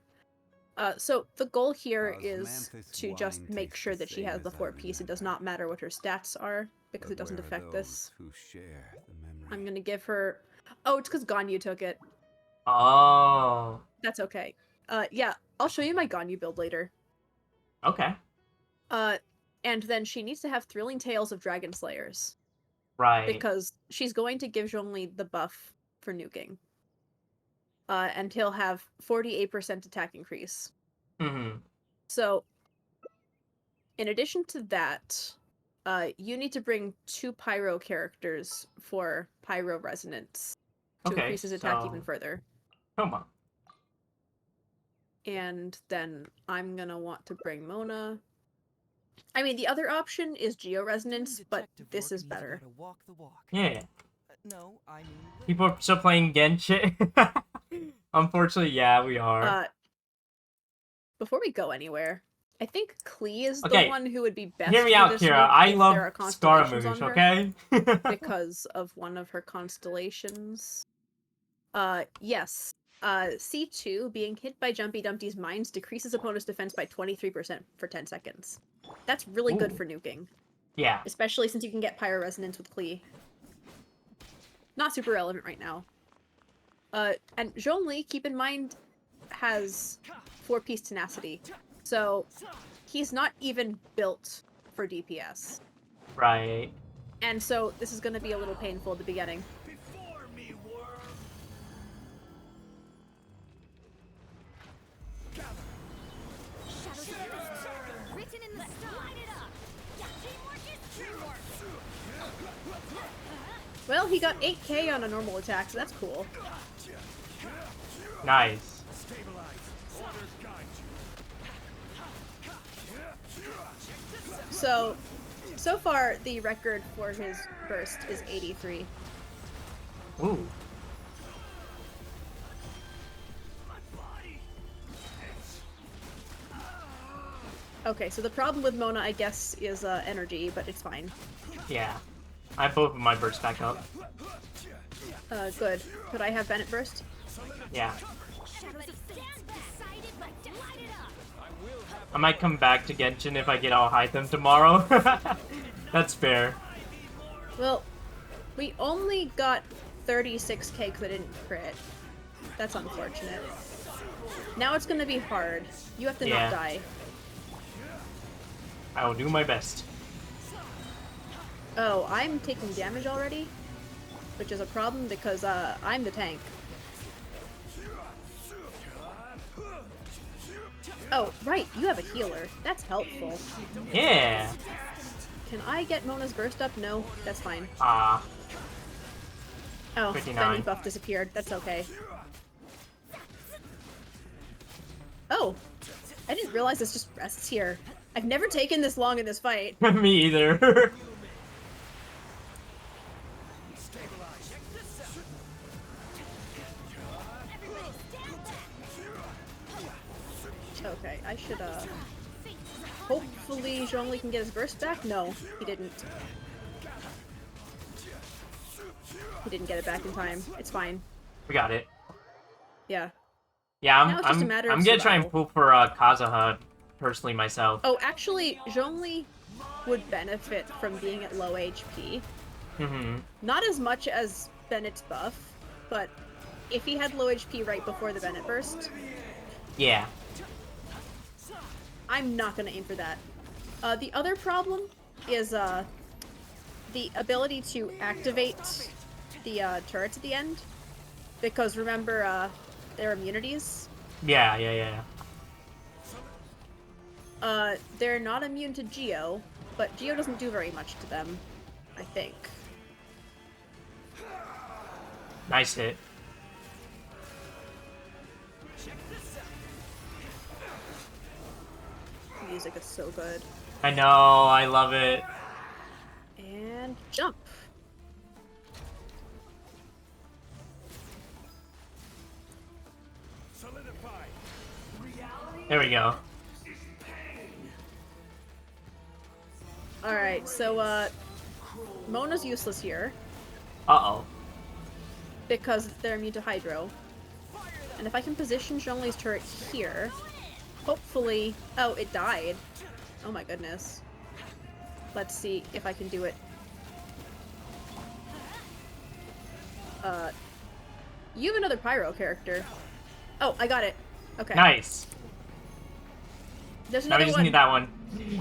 So the goal here is to just make sure that she has the 4-piece. It does not matter what her stats are, because it doesn't affect this. Who share the memory. I'm gonna give her... Oh, it's because Ganyu took it. Oh. That's okay. Yeah, I'll show you my Ganyu build later. Okay. And then she needs to have Thrilling Tales of Dragon Slayers. Right. Because she's going to give Zhongli the buff for nuking. And he'll have 48% attack increase. Mm-hmm. So, in addition to that, you need to bring 2 Pyro characters for Pyro Resonance to Okay, increase his attack so- even further. Come on. And then I'm gonna want to bring Mona. I mean, the other option is Georesonance, but Detective this work is needs better. to walk the walk. Yeah. No, I mean. People are still playing Genshin. Unfortunately, yeah, we are. Before we go anywhere, I think Klee is Okay, the one who would be best Hear me for out, this Kira. look I if love there are constellations on Scaramouche, her okay? because of one of her constellations. Yes. C2, being hit by Jumpy Dumpty's mines decreases opponent's defense by 23% for 10 seconds. That's really good Ooh. for nuking, Yeah. especially since you can get Pyro Resonance with Klee. Not super relevant right now. And Zhongli, keep in mind, has 4-piece tenacity, so he's not even built for DPS. Right. And so this is going to be a little painful at the beginning. Before me, worm. Shadows of Fate, written in the stars. Light it up. Teamwork is teamwork. Well, he got 8k on a normal attack, so that's cool. Nice. Stabilize. Orders guide you. So far, the record for his burst is 83. Ooh. Okay, so the problem with Mona, I guess, is energy, but it's fine. Yeah. I have both of my bursts back up. Good. Could I have Bennett burst? Yeah. Shadows of Fate, decided by light it up. I might come back to Genshin if I get all Hytham tomorrow. That's fair. Well, we only got 36k because I didn't crit. That's unfortunate. Now it's gonna be hard. You have to Yeah. not die. I will do my best. Oh, I'm taking damage already? Which is a problem because, I'm the tank. Oh, right, you have a healer. That's helpful. Yeah. Can I get Mona's burst up? No, that's fine. Ah. Oh, 59. Benny buff disappeared. That's okay. Oh, I didn't realize this just rests here. I've never taken this long in this fight. Me either. Okay, I should, hopefully Zhongli can get his burst back? No, he didn't. He didn't get it back in time. It's fine. We got it. Yeah. Yeah, Now it's just a matter of I'm gonna try and survival. pull for Kazuha personally myself. Oh, actually, Zhongli would benefit from being at low HP. Mm-hmm. Not as much as Bennett's buff, but if he had low HP right before the Bennett burst, Yeah. I'm not gonna aim for that. The other problem is the ability to activate the turrets at the end, because remember their immunities. Yeah. They're not immune to Geo, but Geo doesn't do very much to them, I think. Nice hit. Music is so good. I know, I love it. And jump. Solidify. There we go. Alright, so, Mona's useless here, Uh-oh. because they're immune to Hydro. And if I can position Zhongli's turret here, hopefully... Oh, it died. Oh my goodness. Let's see if I can do it. You have another Pyro character. Oh, I got it. Okay. Nice. There's Now we another just one. need that one.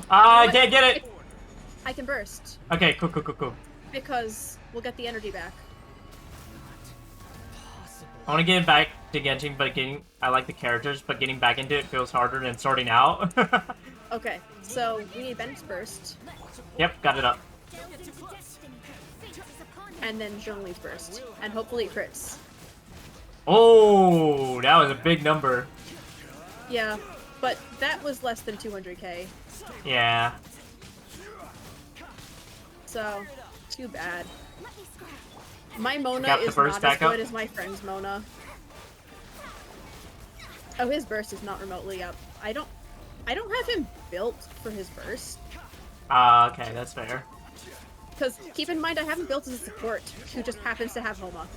I what? can't get it! I can burst, Okay, cool. because we'll get the energy back. I want to get back to Genshin, but I like the characters, but getting back into it feels harder than starting out. Okay, so we need Bennett's burst, Yep, got it up. and then Zhongli's burst, and hopefully it crits. Oh, that was a big number. Yeah, but that was less than 200k. Yeah. So, too bad. Let me scrap. My Mona Got the is burst not back as up? good as my friend's Mona. Oh, his burst is not remotely up. I don't have him built for his burst. Okay, that's fair. Because keep in mind, I have him built as a support who just happens to have Homa.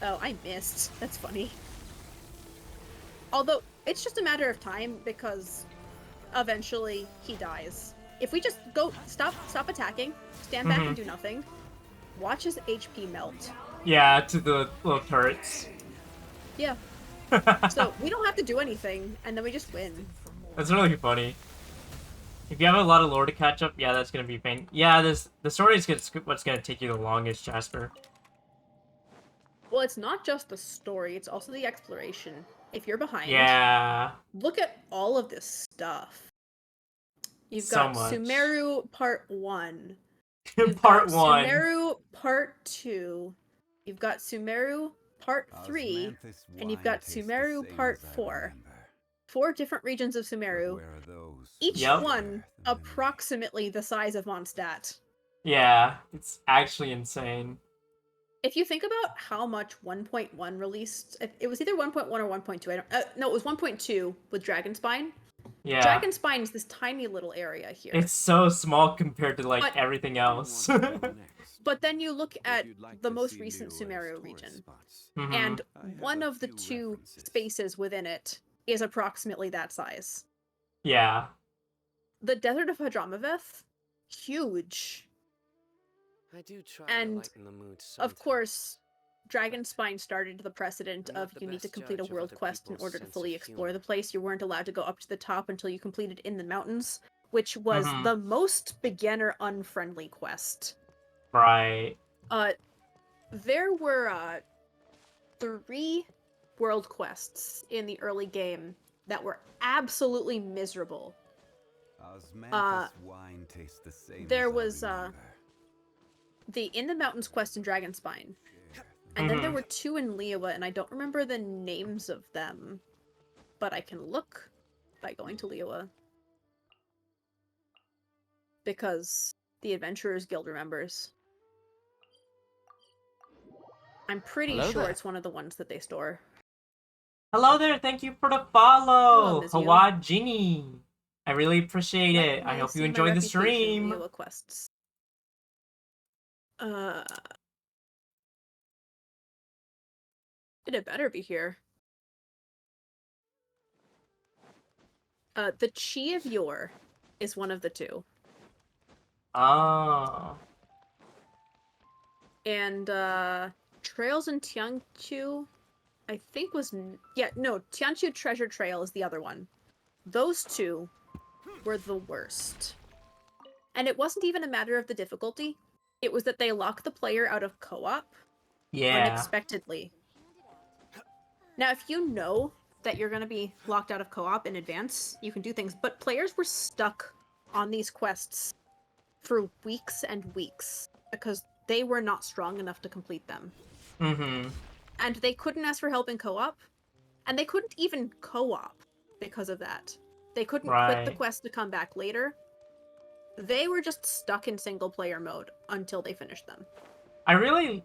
Oh, I missed. That's funny. Although, it's just a matter of time because eventually he dies. If we just go, stop attacking, stand back and do nothing, watch his HP melt. Yeah, to the little turrets. Yeah. So we don't have to do anything, and then we just win. That's really funny. If you have a lot of lore to catch up, yeah, that's gonna be pain. Yeah, the story is what's gonna take you the longest, Jasper. Well, it's not just the story, it's also the exploration. If you're behind, Yeah, look at all of this stuff. You've So got much. Sumeru Part 1. You've part got 1. Sumeru Part 2. You've got Sumeru Part 3. Osmanthus And you've wine got tastes the Sumeru same Part as I 4. remember. 4 different regions of But Sumeru. where are those Each Yep. who one share the memory? approximately the size of Mondstadt. Yeah, it's actually insane. If you think about how much 1.1 released, it was either 1.1 or 1.2. I don't. No, it was 1.2 with Dragonspine. Yeah, Dragonspine is this tiny little area here. it's so small compared to like But- everything else. Who wants to go next? But then you look If at you'd like the to most see recent Liyue's Sumeru tourist region, spots, Mhm. and I have one a of the few 2 references. spaces within it is approximately that size. Yeah, The Desert of Hadramaveth, huge. I do try And, to lighten the mood Of sometimes. course, Dragonspine started the precedent I'm not of the you need to best complete a judge of world other quest in people's order to sense fully of explore humor. the place. You weren't allowed to go up to the top until you completed in the mountains, which was Mhm. the most beginner unfriendly quest. right. There were 3 world quests in the early game that were absolutely miserable. Osmanthus wine tastes the same there as I was, remember. The In the Mountains quest in Dragonspine, and then there were 2 in Liyue, and I don't remember the names of them, but I can look by going to Liyue. Because the Adventurers Guild remembers. I'm pretty Hello sure there. it's one of the ones that they store. Hello there, thank you for the Hello, follow, Miss Yu. Hawa Ginny. I really appreciate Let it. I me hope you see my enjoyed the reputation stream. Liyue quests. It had better be here. The Chi of Yor is one of the 2. Oh. And, Trails in Tianqiu, I think was... Tianqiu Treasure Trail is the other one. Those 2 were the worst. And it wasn't even a matter of the difficulty. It was that they locked the player out of co-op Yeah. unexpectedly. Now, if you know that you're going to be locked out of co-op in advance, you can do things. But players were stuck on these quests for weeks and weeks because they were not strong enough to complete them. Mm-hmm. And they couldn't ask for help in co-op, and they couldn't even co-op because of that. They couldn't quit the Right. quest to come back later. They were just stuck in single-player mode until they finished them. I really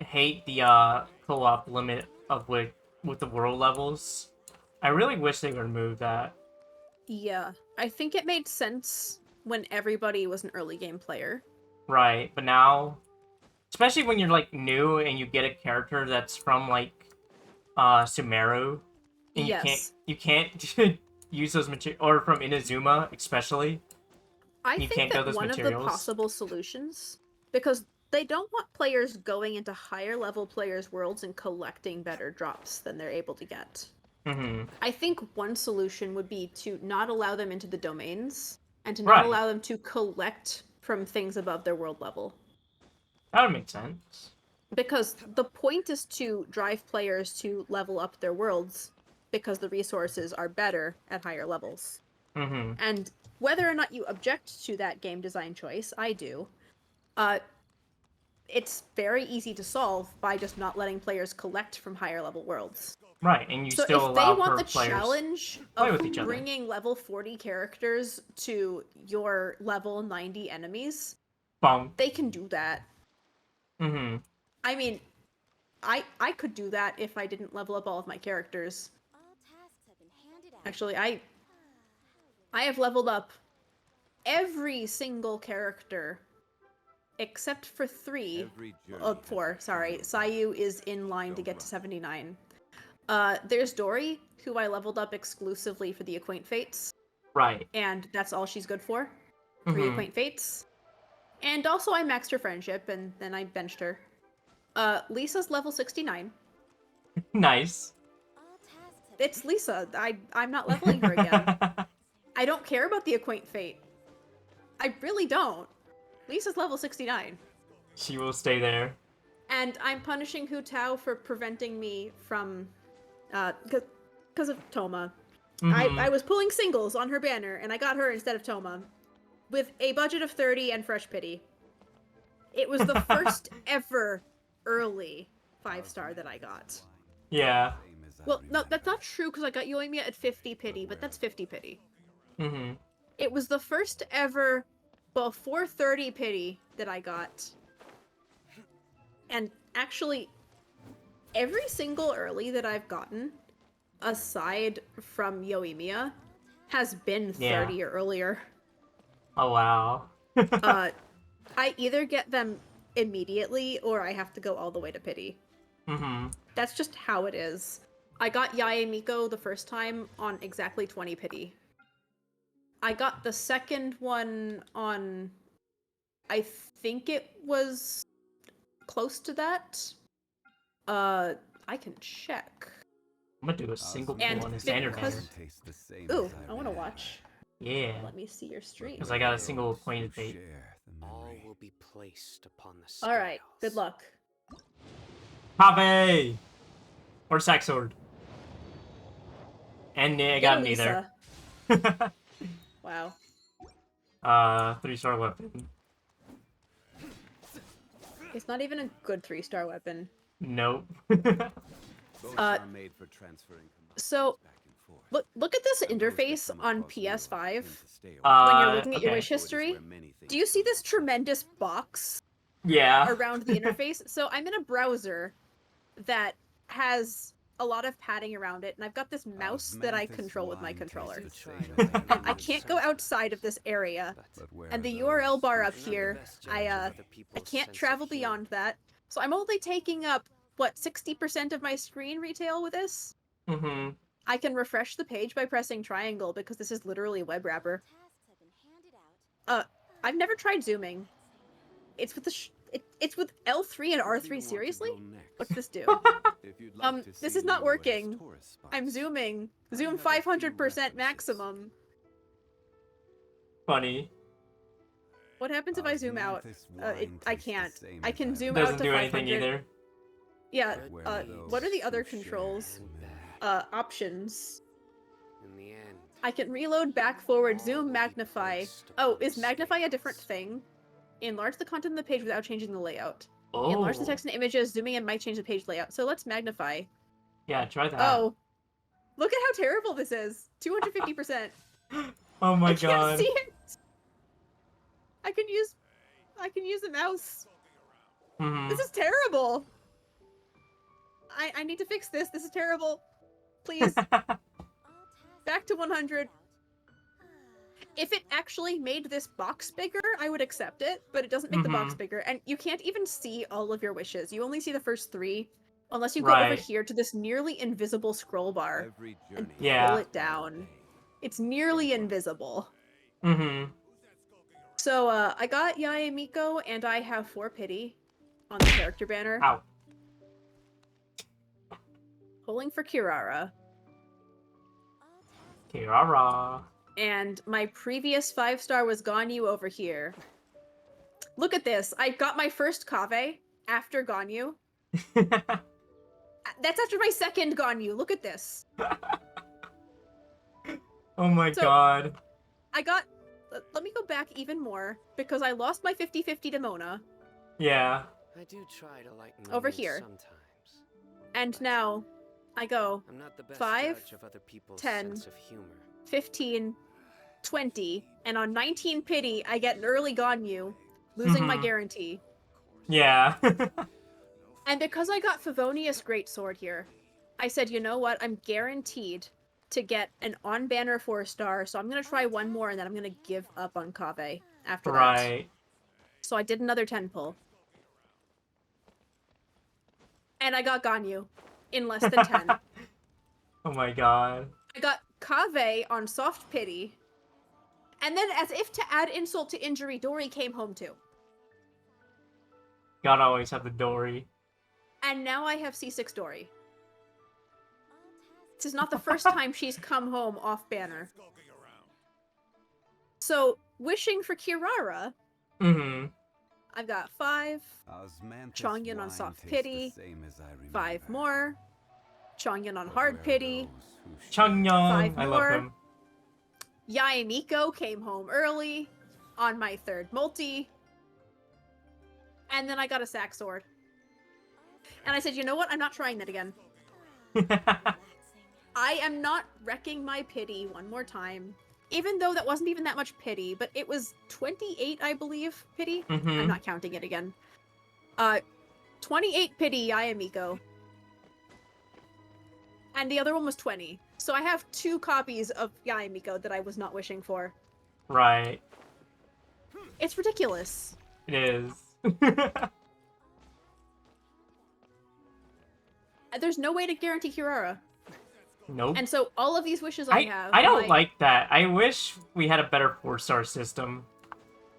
hate the co-op limit of with the world levels. I really wish they would remove that. Yeah, I think it made sense when everybody was an early game player. Right, but now, especially when you're like new and you get a character that's from like Sumeru, and Yes. you can't use those materials, or from Inazuma especially. I You think can't go that those one of the materials. possible solutions, because they don't want players going into higher level players' worlds and collecting better drops than they're able to get. Mm-hmm. I think one solution would be to not allow them into the domains, and to not Right. allow them to collect from things above their world level. That would make sense. Because the point is to drive players to level up their worlds, because the resources are better at higher levels. Mm-hmm. And whether or not you object to that game design choice, I do, it's very easy to solve by just not letting players collect from higher level worlds. Right, and you So still if they allow want for the players challenge play of with each other. bringing level 40 characters to your level 90 enemies, Bonk. they can do that. Mm-hmm. I mean, I could do that if I didn't level up all of my characters. All tasks have been handed out. Actually, I have leveled up every single character except for three. Every journey Oh, has four, its sorry. own Sayu is in line to Don't get to rush. 79. There's Dory, who I leveled up exclusively for the Acquaint Fates, Right. and that's all she's good for. 3 Mhm. Acquaint Fates. And also I maxed her friendship, and then I benched her. Lisa's level 69. Nice. All tasks have It's Lisa. I'm not leveling her again. I don't care about the Acquaint Fate. I really don't. Lisa's level 69. She will stay there. And I'm punishing Hu Tao for preventing me from, because of Toma. Mhm. I was pulling singles on her banner, and I got her instead of Toma. With a budget of 30 and fresh pity. It was the first ever early 5-star that I got. Yeah. Same as I Well, no, that's remember. not true, because I got Yoimiya at 50 pity, but that's 50 pity. Mhm. It was the first ever before 30 pity that I got. And actually, every single early that I've gotten, aside from Yoimiya, has been 30 Yeah. or earlier. Oh wow. I either get them immediately or I have to go all the way to pity. Mhm. That's just how it is. I got Yae Miko the first time on exactly 20 pity. I got the second one on, I think it was close to that. I can check. I'm gonna do a single And pull on a standard because- banner. Tastes the same Ooh, as I want to remember. watch. Yeah. Let me see your stream. Because I got a single Those who appointed fate. share the All memory. will be placed upon the scales. Alright, good luck. Pave! Or sack sword. And I Get got a neither. Lisa. Wow. 3-star weapon. It's not even a good 3-star weapon. Nope. Both Uh, are made for transferring commands so, back and forth. Look at this And those that interface come on across new PS5. tend to stay away. When you're looking at your Okay. wish So it is history. where many Do you things see go. this tremendous box Yeah. around the interface? So I'm in a browser that has a lot of padding around it, and I've got this mouse that I Osmanthus control with my wine tastes controller. the same Tried as to I lighten And I remember. can't go outside of this area. But where And are the URL those bar who up You're not the here, best I judge of other I people's can't sense of travel humor. beyond that. So I'm only taking up, what, 60% of my screen retail with this? Mhm. I can refresh the page by pressing triangle because this is literally a web wrapper. tasks have been handed out. I've never tried zooming. It's with the it's with L3 and Where do you R3. want to Seriously? go next? What's this do? If you'd like to This see is not Liyue's working. tourist I'm spots, zooming. I Zoom have a few 500% references. maximum. Funny. What happens if I zoom out? Osmanthus I wine tastes the can't. same I as can zoom out Doesn't to do 500. anything either. Yeah. Good Where are What are the those other who share controls? and bad. Options. In the end, I can reload, back, forward, all zoom, will be magnify. placed Oh, upon is the magnify a different scales. thing? Enlarge the content of the page without changing the layout. Oh. Enlarge the text and images, zooming in might change the page layout. So let's magnify. Yeah, try that. Oh. Look at how terrible this is. 250%. Oh my I can't god. see it. I can use the mouse. Mhm. This is terrible. I need to fix this. This is terrible. Please, All tasks back to 100. Ah, If it actually made this box bigger, I would accept it, but it doesn't make the box Mhm. bigger. And you can't even see all of your wishes. You only see the first 3, unless you go over Right. here to this nearly invisible scroll bar. Every And journey Yeah. pull has it its own down. day. It's nearly invisible. Mhm. So, I got Yae Miko, and I have 4 pity on the character banner. Ow. Pulling for Kirara. all tasks Kirara. And my previous 5-star was Ganyu over here. Look at this. I got my first Kave after Ganyu. That's after my second Ganyu. Look at this. Oh my So- god. I got... Let me go back even more, because I lost my 50-50 to Mona. Yeah. I do try to lighten the Over mood here. sometimes. And now, I go I'm not the best 5, judge of other people's 10. sense of humor. 15, 20, and on 19 pity, I get an early Ganyu, losing my guarantee. Yeah. And because I got Favonius Greatsword here, I said, you know what? I'm guaranteed to get an on-banner 4-star, so I'm gonna try one more, and then I'm gonna give up on Kave after that. Right. So I did another 10 pull. And I got Ganyu in less than 10. Oh my god. I got Kave on soft pity, and then as if to add insult to injury, Dory came home too. Gotta always have the Dory. And now I have C6 Dory. This is not the first time she's come home off banner. So, wishing for Kirara, Mm-hmm. I've got 5, Osmanthus Chongyun on wine soft tastes pity, the same as I 5 remember. more, Chongyun on But hard where are pity, those who share Changyeon. 5 I love more. him. Yaemiko came home early on my 3rd multi, and then I got a sack sword. And I said, you know what? I'm not trying that again. I am not wrecking my pity one more time. Even though that wasn't even that much pity, but it was 28, I believe, pity. I'm Mm-hmm. not counting it again. 28 pity Yaemiko. And the other one was 20. So I have 2 copies of Yaemiko that I was not wishing for. Right. It's ridiculous. It is. There's no way to guarantee Kirara. Nope. And so all of these wishes I have... I don't like that. I wish we had a better 4-star system.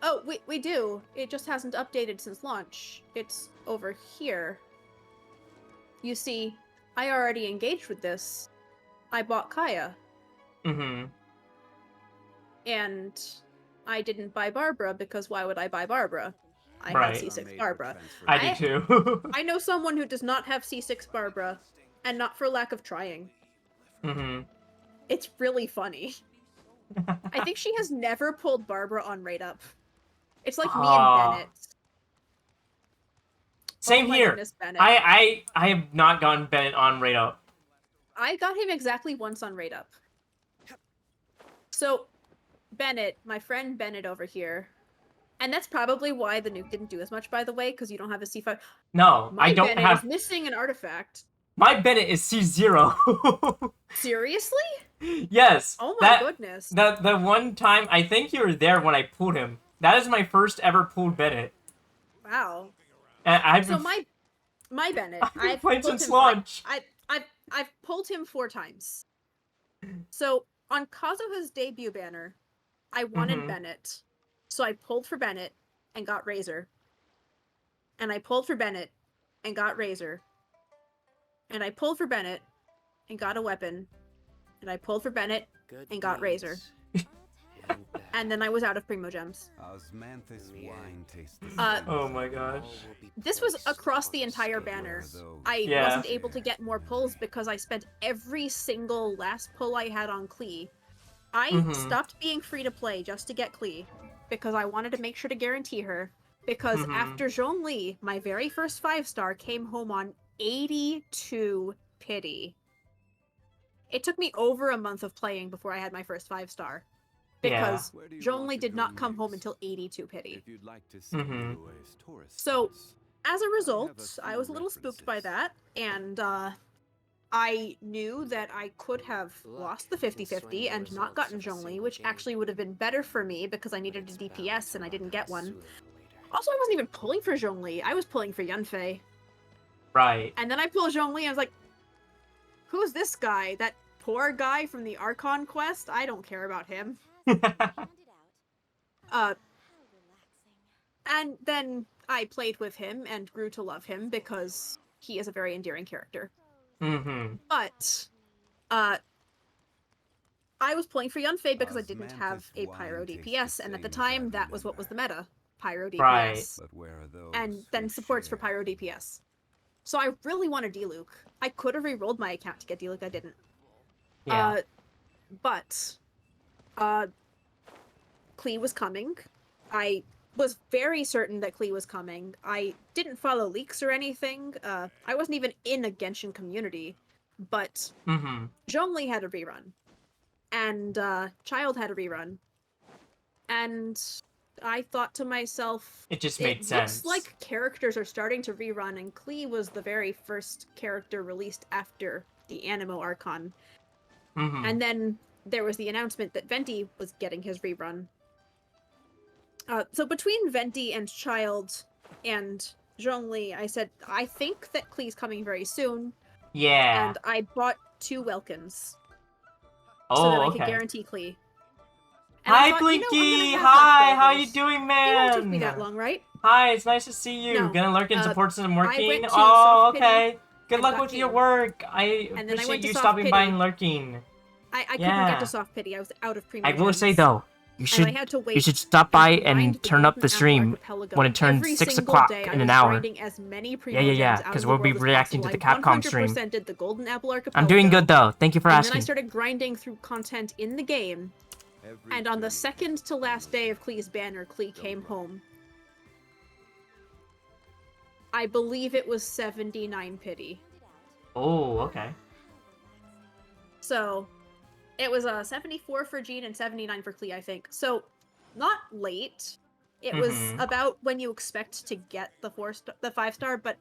Oh, we do. It just hasn't updated since launch. It's over here. You see, I already engaged with this. I bought Kaya. Mm-hmm. And I didn't buy Barbara because why would I buy Barbara? I Right. had C6 Barbara. I do too. I know someone who does not have C6 Barbara, and not for lack of trying. Mm-hmm. It's really funny. I think she has never pulled Barbara on rate up. It's like me Aw. and Bennett. Same Oh my here. goodness, Bennett. I have not gotten Bennett on rate up. I got him exactly once on rate up. So, Bennett, my friend Bennett over here, and that's probably why the nuke didn't do as much, by the way, because you don't have a C5. No, My I don't Bennett have. is missing an artifact. My Bennett is C0. Seriously? Yes. Oh my goodness. The one time, I think you were there when I pulled him. That is my first ever pulled Bennett. Wow. And I've So been, my Bennett, I've been I've playing pulled since him launch. I've pulled him 4 times. So on Kazuha's debut banner, I wanted Mhm. Bennett. So I pulled for Bennett and got Razor. And I pulled for Bennett and got Razor. And I pulled for Bennett and got a weapon. And I pulled for Bennett Good and got Razor. deeds. And bad. And then I was out of Primo Gems. Osmanthus In the wine end. tastes the Uh, same Oh as my I gosh. remember. All will be This was placed across on the entire scale. banner. Those I Yeah. wasn't able to get more pulls because I spent every single last pull I had on Klee. I Mhm. stopped being free to play just to get Klee because I wanted to make sure to guarantee her. Because Mhm. after Zhongli, my very first 5-star came home on 82 pity. It took me over a month of playing before I had my first 5-star. Because Where do you Zhongli want to did go not come home next? until 82 pity. If you'd like to see Mhm. Uruguay's tourist So, spots, As a have a result, I few was a little spooked by references. that, and I knew that I could have Luck lost the can 50-50 swing the and not results gotten of a Zhongli, single which game, actually would have been better for me because I but needed a it's bound DPS to and I didn't run get out one. sooner or later. Also, I wasn't even pulling for Zhongli, I was pulling for Yunfei. Right. And then I pulled Zhongli, I was like, who's this guy? That poor guy from the Archon quest? I don't care about him. And then I played with him and grew to love him because he is a very endearing character. Mm-hmm. But, I was playing for Yunfei because I didn't have a Osmanthus Pyro wine tastes the DPS, and at the same as I time, that was what was the remember. meta. Pyro DPS. Right. But where are those And then who supports for share Pyro the DPS. So I really wanted D-Luke. I could have re-rolled my account to get D-Luke, I didn't. Yeah. But, Klee was coming. I was very certain that Klee was coming. I didn't follow leaks or anything. I wasn't even in a Genshin community. but Mm-hmm. Zhongli had a rerun, and Child had a rerun, and I thought to myself, It just it made sense. looks like characters are starting to rerun, and Klee was the very first character released after the Animo Archon. Mm-hmm. And then there was the announcement that Venti was getting his rerun. So between Venti and Child and Zhongli, I said, I think that Klee's coming very soon. Yeah. And I bought 2 Welkins. Oh, so that I okay. could guarantee Klee. And I Hi, thought, Blinky! I'm gonna have Hi, how you leftovers. doing, It man? won't take me that long, right? Hi, it's nice to see you. No, Gonna lurk in support since I'm I working? went to Oh, Soft Pity okay. Good and luck got with your Jane. work. I And then I appreciate went to you Soft stopping by Pity. and lurking. I couldn't Yeah. get to Soft Pity. I was out of Primo I will Gems. say though, you And I should had to wait stop by grind and the turn up Golden the Apple stream Archipelago. when it turns Every 6 single o'clock day, in I an was hour. grinding as many Primo Yeah, Gems out because of we'll the be world as reacting to possible. the Capcom stream. 100%ed the Golden Apple Archipelago. I'm doing good though. Thank you for And asking. then I started grinding through content in the game. And on the second to last day of Klee's banner, Klee came home. I believe it was 79 pity. Oh, okay. So, it was 74 for Jean and 79 for Klee, I think. So, not late. It was about when you expect to get the 5-star, but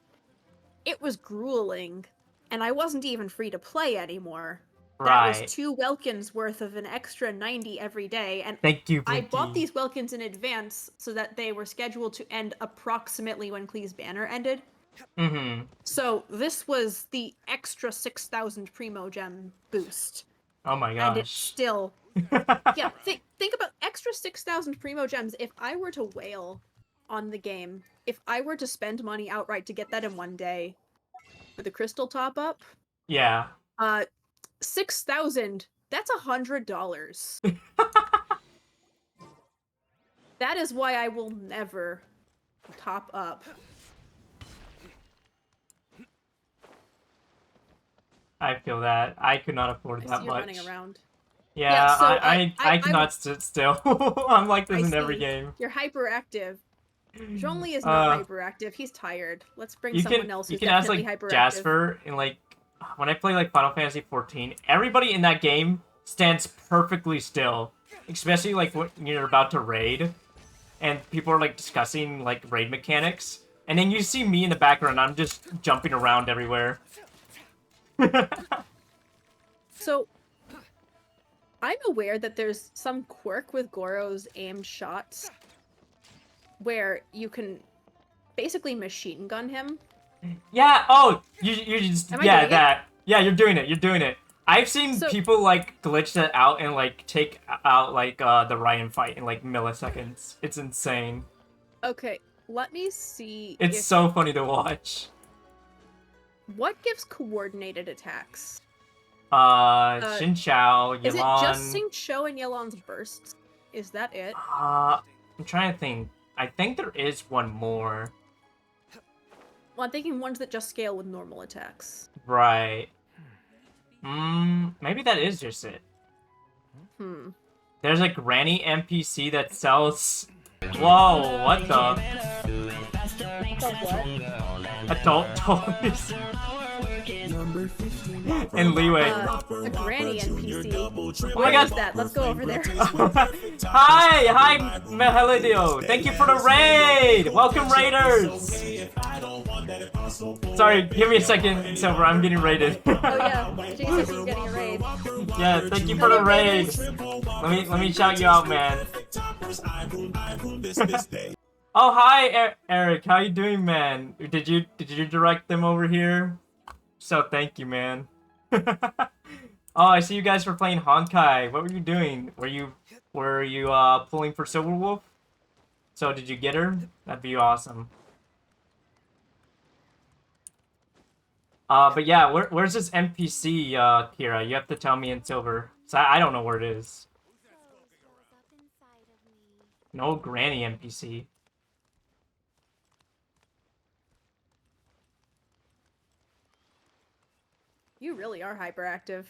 it was grueling, and I wasn't even free to play anymore. Right. That was 2 Welkins worth of an extra 90 every day, and Thank you, I Blinky. bought these Welkins in advance so that they were scheduled to end approximately when Klee's banner ended. Mm-hmm. So this was the extra 6,000 Primo Gem boost. Oh my And it's gosh. still... Yeah, think about extra 6,000 Primo Gems. If I were to wail on the game, if I were to spend money outright to get that in one day for the crystal top-up... Yeah. 6,000, that's $100. That is why I will never top up. I feel that. I could not afford I that see you much. running around. Yeah, so, I cannot sit still. I'm like this I in every see. game. You're hyperactive. Zhongli is not hyperactive. He's tired. Let's bring someone else You who's can ask definitely like hyperactive. Jasper and like when I play like Final Fantasy 14, everybody in that game stands perfectly still, especially like when you're about to raid, and people are like discussing like raid mechanics, and then you see me in the background. I'm just jumping around everywhere. So, I'm aware that there's some quirk with Goro's aimed shots where you can basically machine gun him. Yeah. Oh, you just Am I yeah doing it? that yeah you're doing it. You're doing it. I've seen people like glitch that out and like take out like the Ryan fight in like milliseconds. It's insane. Okay, let me see. It's if... so funny to watch. What gives coordinated attacks? Xin Chao, Yelan... Is it just Xing Cho and Yelan's bursts? Is that it? I'm trying to think. I think there is one more. Well, I'm thinking ones that just scale with normal attacks. Right. Maybe that is just it. There's a granny NPC that sells... Whoa, what the... Adult toys. And leeway. A granny NPC. Oh my Where god. is that? Let's go over there. Hi, Mehelidio. Thank you for the raid. Welcome, raiders. Sorry, give me a second, Silver. I'm getting raided. Oh yeah, Jesus, you're getting a raid. Yeah, thank you for the raid. Let me shout you out, man. Oh, hi, Eric. How you doing, man? Did you direct them over here? So thank you, man. Oh, I see you guys were playing Honkai. What were you doing? Were you pulling for Silverwolf? So did you get her? That'd be awesome. But yeah, where's this NPC, Kira? You have to tell me in Silver. So I don't know where it is. No granny NPC. You really are hyperactive.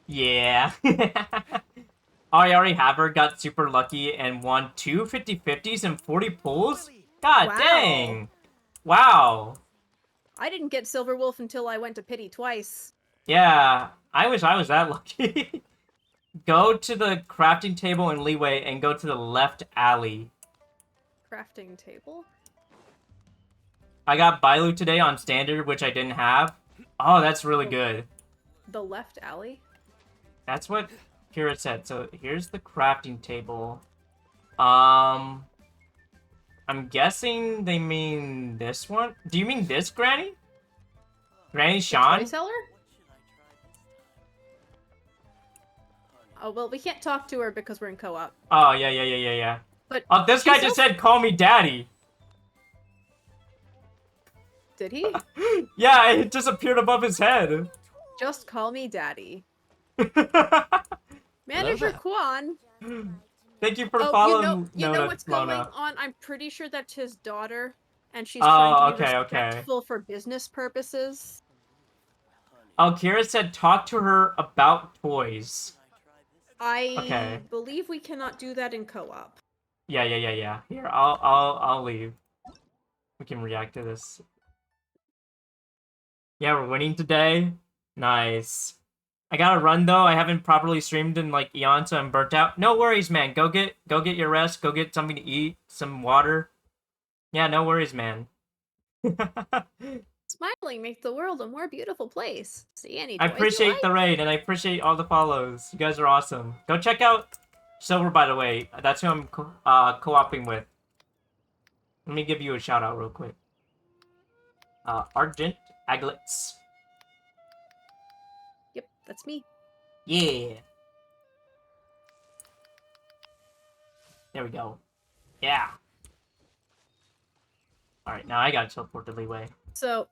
Yeah. Oh, I already have her. Got super lucky and won 2 50/50s and 40 pulls. God Wow. dang. Wow. I didn't get Silver Wolf until I went to Pity twice. Yeah, I wish I was that lucky. Go to the crafting table in Leeway and go to the left alley. Crafting table? I got Bailu today on standard, which I didn't have. Oh, that's really good. The left alley? That's what Kira said. So here's the crafting table. I'm guessing they mean this one. Do you mean this, Granny? Granny Toy Sean? seller? Oh, well, we can't talk to her because we're in co-op. Oh, yeah. But Oh, this guy she just sells- said, call me daddy. Did he? Yeah, it just appeared above his head. Just call me daddy. Manager there. Quan. Thank you for Oh, following you know Nona what's going Lona. on? I'm pretty sure that's his daughter, and she's Oh, trying to be okay. respectful for business purposes. Oh, Kira said talk to her about toys. I Okay. believe we cannot do that in co-op. Yeah. Here, I'll leave. We can react to this. Yeah, we're winning today. Nice. I gotta run though. I haven't properly streamed in like eons, so I'm burnt out. No worries, man. Go get your rest. Go get something to eat, some water. Yeah, no worries, man. Smiling makes the world a more beautiful place. See any I toys you appreciate like? the raid, and I appreciate all the follows. You guys are awesome. Go check out Silver, by the way. That's who I'm co-oping with. Let me give you a shout out real quick. Argent Aglets. Yep, that's me. Yeah. There we go. Yeah. Alright, now I gotta teleport to Leeway. So,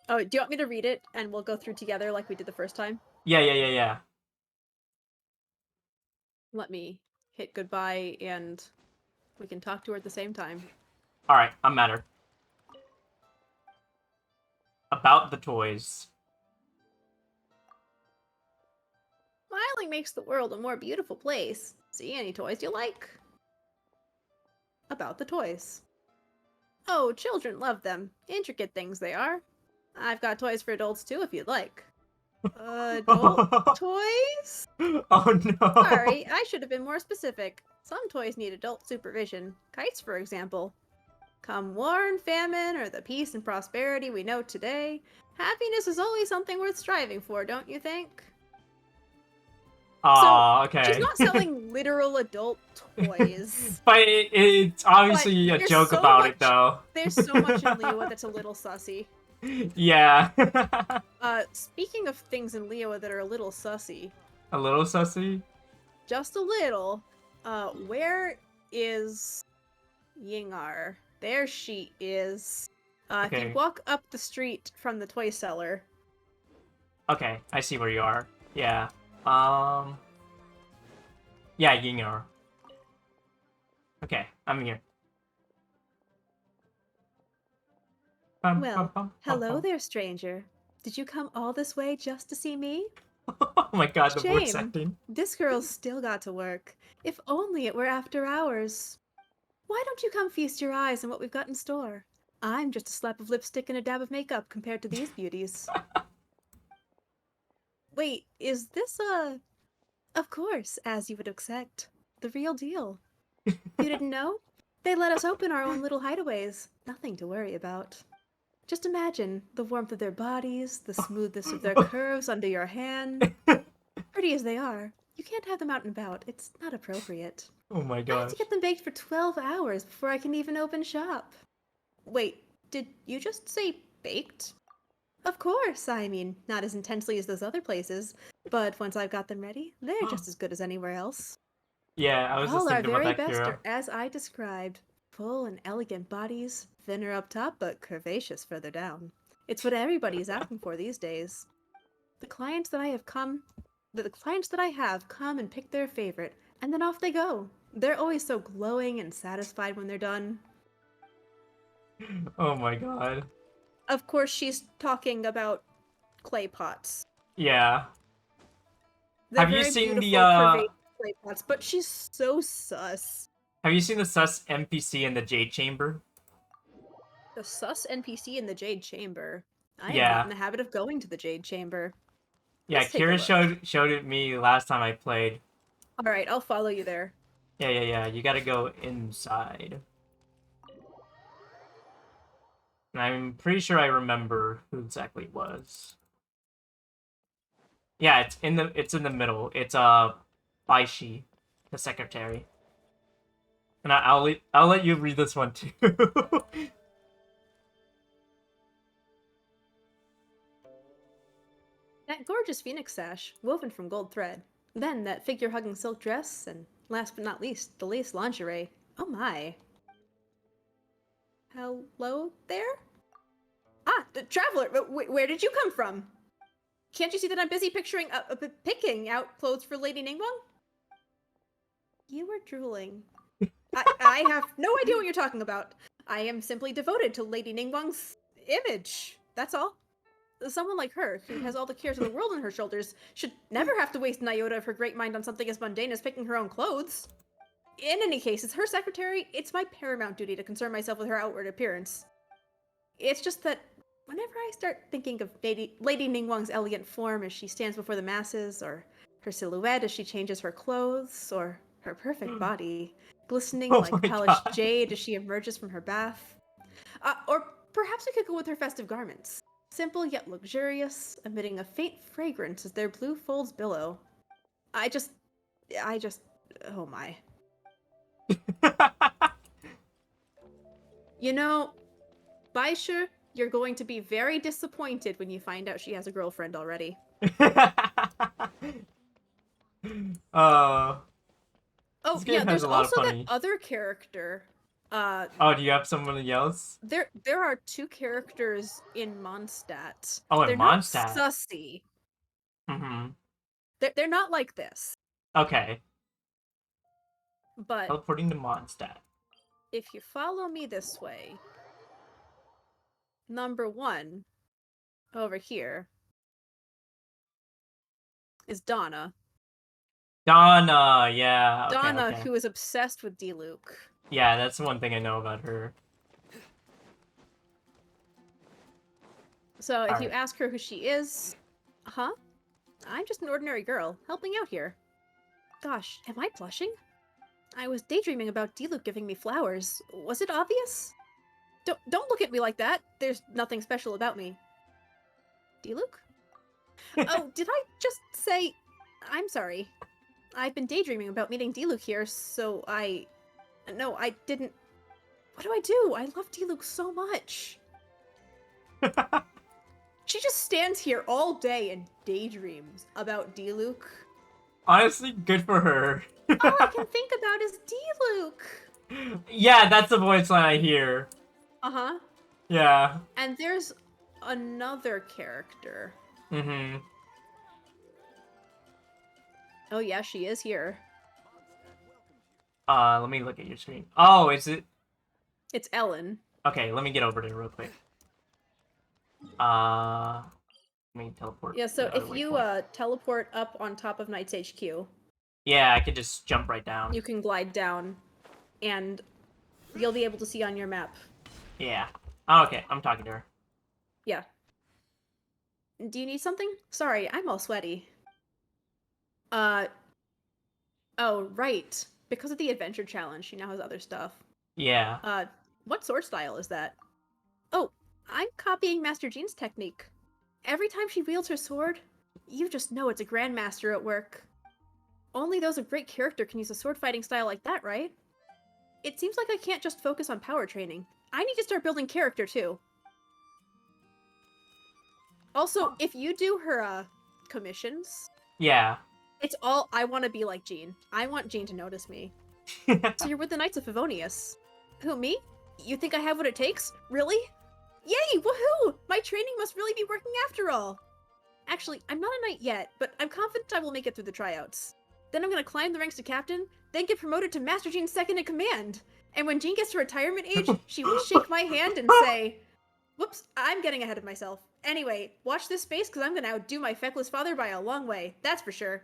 oh, do you want me to read it and we'll go through together like we did the first time? Yeah. Let me hit goodbye and we can talk to her at the same time. Alright, I'm at her. About the toys. Smiling makes the world a more beautiful place. See any toys you like? About the toys. Oh, children love them. Intricate things they are. I've got toys for adults too if you'd like. Adult toys? Oh no. Sorry, I should have been more specific. Some toys need adult supervision. Kites, for example. Come war and famine, or the peace and prosperity we know today, happiness is always something worth striving for, don't you think? Aw, okay. She's not selling literal adult toys. But it's obviously But a there's joke so about much- it, though. There's so much in Liyue that's a little sussy. Yeah. Speaking of things in Liyue that are a little sussy, A little sussy? just a little, where is Yingar? There she is. If Okay. you walk up the street from the toy seller, Okay, I see where you are. Yeah. Yeah, Yinger. Okay, I'm here. well, hello there, stranger. Did you come all this way just to see me? Oh my god, the voice Shame. acting. This girl's still got to work. If only it were after hours. Why don't you come feast your eyes on what we've got in store? I'm just a slap of lipstick and a dab of makeup compared to these beauties. Wait, is this a... Of course, as you would expect. The real deal. You didn't know? They let us open our own little hideaways. Nothing to worry about. Just imagine the warmth of their bodies, the smoothness of their curves under your hand. Pretty as they are, you can't have them out and about. It's not appropriate. Oh my I have gosh. to get them baked for 12 hours before I can even open shop. Wait, did you just say baked? Of course, I mean, not as intensely as those other places, but once I've got them ready, they're just as good as anywhere else. Yeah, I was just All our thinking about very that, best Kira. are as I described. Full and elegant bodies, thinner up top but curvaceous further down. It's what everybody is asking for these days. The clients that I have come and pick their favorite, and then off they go. They're always so glowing and satisfied when they're done. Oh my god. Of course, she's talking about clay pots. Yeah. They're Have you very seen the, beautiful, curvaceous clay pots, but she's so sus. Have you seen the sus NPC in the Jade Chamber? The sus NPC in the Jade Chamber. I am Yeah. not in the habit of going to the Jade Chamber. Yeah, Let's take a Kira look. showed it me last time I played. Alright, I'll follow you there. Yeah. You gotta go inside. And I'm pretty sure I remember who exactly it was. Yeah, it's in the middle. It's Baishi, the secretary. And I'll let you read this one too. That gorgeous phoenix sash, woven from gold thread. Then that figure-hugging silk dress, and last but not least, the lace lingerie. Oh my. Hello there? Ah, the traveler! Where did you come from? Can't you see that I'm busy picking out clothes for Lady Ningguang? You were drooling. I have no idea what you're talking about. I am simply devoted to Lady Ningguang's image. That's all. Someone like her, who has all the cares of the world on her shoulders, should never have to waste an iota of her great mind on something as mundane as picking her own clothes. In any case, as her secretary, it's my paramount duty to concern myself with her outward appearance. It's just that whenever I start thinking of Lady Ningguang's elegant form as she stands before the masses, or her silhouette as she changes her clothes, or her perfect body, glistening Oh like my polished God. jade as she emerges from her bath. Or perhaps we could go with her festive garments. Simple yet luxurious, emitting a faint fragrance as their blue folds billow. I just, oh my. You know, Baisha, you're going to be very disappointed when you find out she has a girlfriend already. uh, Oh, this game yeah, has there's a lot of also that funny. other character. Oh, do you have someone else? There are two characters in Mondstadt. Oh, in They're Mondstadt. not sussy. Mm-hmm. They're not like this. Okay. But Teleporting to Mondstadt. if you follow me this way, number one, over here, is Donna. Donna, yeah. Okay, Donna, okay. who is obsessed with D-Luke. Yeah, that's one thing I know about her. So if you Alright. ask her who she is, huh? I'm just an ordinary girl, helping out here. Gosh, am I blushing? I was daydreaming about D-Luke giving me flowers. Was it obvious? Don't look at me like that. There's nothing special about me. D-Luke? Oh, did I just say... I'm sorry. I've been daydreaming about meeting D-Luke here, so I... No, I didn't... What do? I love D-Luke so much. She just stands here all day and daydreams about D-Luke. Honestly, good for her. All I can think about is D-Luke. Yeah, that's the voice line I hear. Uh-huh. Yeah. And there's another character. Mm-hmm. Oh yeah, she is here. Let me look at your screen. Oh, is it? It's Ellen. Okay, let me get over there real quick. Let me teleport. Yeah, so to the if other you waypoint. teleport up on top of Knight's HQ, Yeah, I could just jump right down. you can glide down, and you'll be able to see on your map. Yeah. Oh, okay, I'm talking to her. Yeah. Do you need something? Sorry, I'm all sweaty. Oh, right. Because of the adventure challenge, she now has other stuff. Yeah. What sword style is that? Oh, I'm copying Master Jean's technique. Every time she wields her sword, you just know it's a grandmaster at work. Only those of great character can use a sword fighting style like that, right? It seems like I can't just focus on power training. I need to start building character too. Also, if you do her commissions, Yeah. it's all I want to be like Jean. I want Jean to notice me. So you're with the Knights of Favonius. Who, me? You think I have what it takes? Really? Yay! Woohoo! My training must really be working after all! Actually, I'm not a knight yet, but I'm confident I will make it through the tryouts. Then I'm gonna climb the ranks to captain, then get promoted to Master Jean's second in command. And when Jean gets to retirement age, she will shake my hand and say, whoops, I'm getting ahead of myself. Anyway, watch this space because I'm gonna outdo my feckless father by a long way, that's for sure.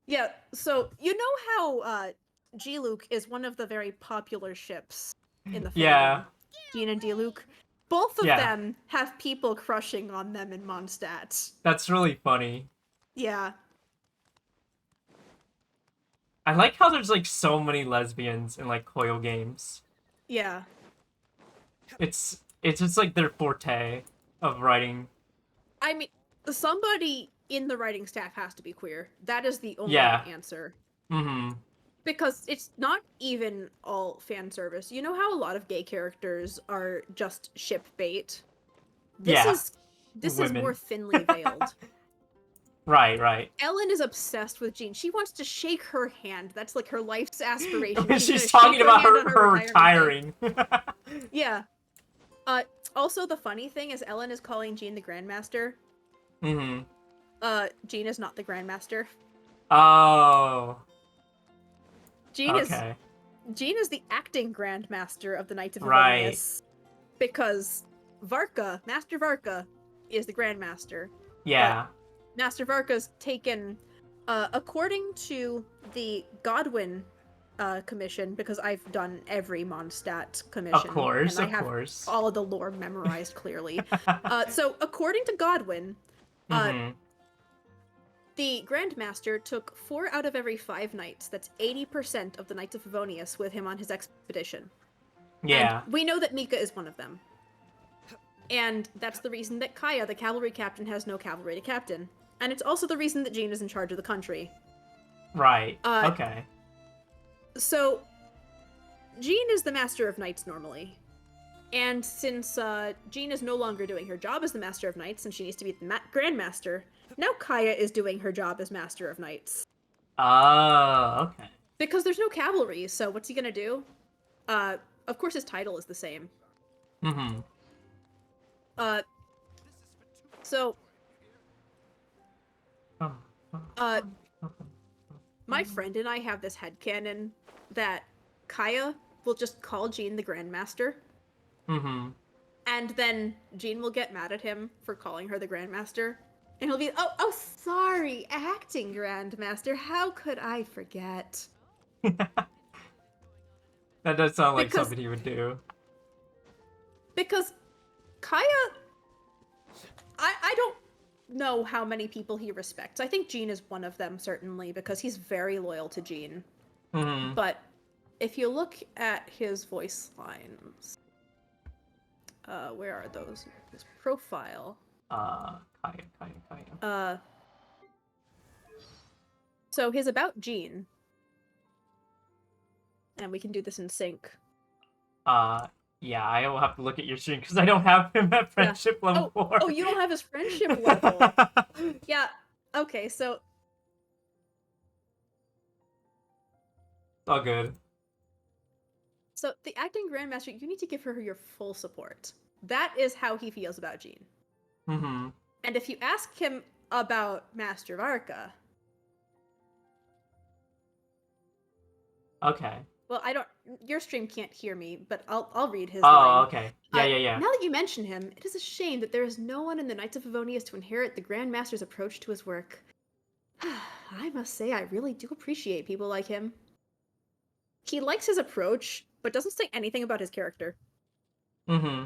Yeah, so you know how G-Luke is one of the very popular ships in the fandom. Yeah. Jean and D-Luke. Both of Yeah. them have people crushing on them in Mondstadt. That's really funny. Yeah. I like how there's like so many lesbians in like Koyo games. Yeah. It's just like their forte of writing. I mean, somebody in the writing staff has to be queer. That is the only Yeah. answer. Mm-hmm. Because it's not even all fan service. You know how a lot of gay characters are just ship bait? Yeah. This is Women. more thinly veiled. Right. Ellen is obsessed with Jean. She wants to shake her hand. That's like her life's aspiration. She's gonna talking shake about hand on her retirement day. retiring. Yeah. Also, the funny thing is Ellen is calling Jean the Grandmaster. Mm-hmm. Jean is not the Grandmaster. Oh. Jean Okay. is the acting Grandmaster of the Knights of Right. Favonius. Because Master Varka, is the Grandmaster. Yeah. Master Varka's taken, according to the Godwin commission, because I've done every Mondstadt commission. Of course, and I of have course. all of the lore memorized clearly. So according to Godwin, Mm-hmm. the Grandmaster took 4 out of every 5 knights, that's 80% of the Knights of Favonius, with him on his expedition. Yeah. And we know that Mika is one of them. And that's the reason that Kaya, the cavalry captain, has no cavalry to captain. And it's also the reason that Jean is in charge of the country. Right. Uh, Okay. So, Jean is the Master of Knights normally. And since Jean is no longer doing her job as the Master of Knights, and she needs to be the Grandmaster, now Kaya is doing her job as Master of Knights. Oh, okay. Because there's no cavalry, so what's he gonna do? Of course his title is the same. Mm-hmm. So, my friend and I have this headcanon that Kaya will just call Jean the Grandmaster, Mm-hmm. and then Jean will get mad at him for calling her the Grandmaster, and he'll be, oh, sorry, acting Grandmaster, how could I forget? That does sound like Because- something he would do. Because Kaya, I don't know how many people he respects. I think Jean is one of them, certainly, because he's very loyal to Jean. Mm-hmm. But if you look at his voice lines, where are those? His profile. Kaya. So his about Jean, and we can do this in sync. Yeah, I will have to look at your stream because I don't have him at friendship level 4. Oh, you don't have his friendship level. Yeah. Okay, so All good. So the acting Grandmaster, you need to give her your full support. That is how he feels about Jean. Mm-hmm. And if you ask him about Master Varka, Okay. well, your stream can't hear me, but I'll read his Oh, line. okay. Yeah. Now that you mention him, it is a shame that there is no one in the Knights of Favonius to inherit the Grandmaster's approach to his work. I must say, I really do appreciate people like him. He likes his approach, but doesn't say anything about his character. Mm-hmm.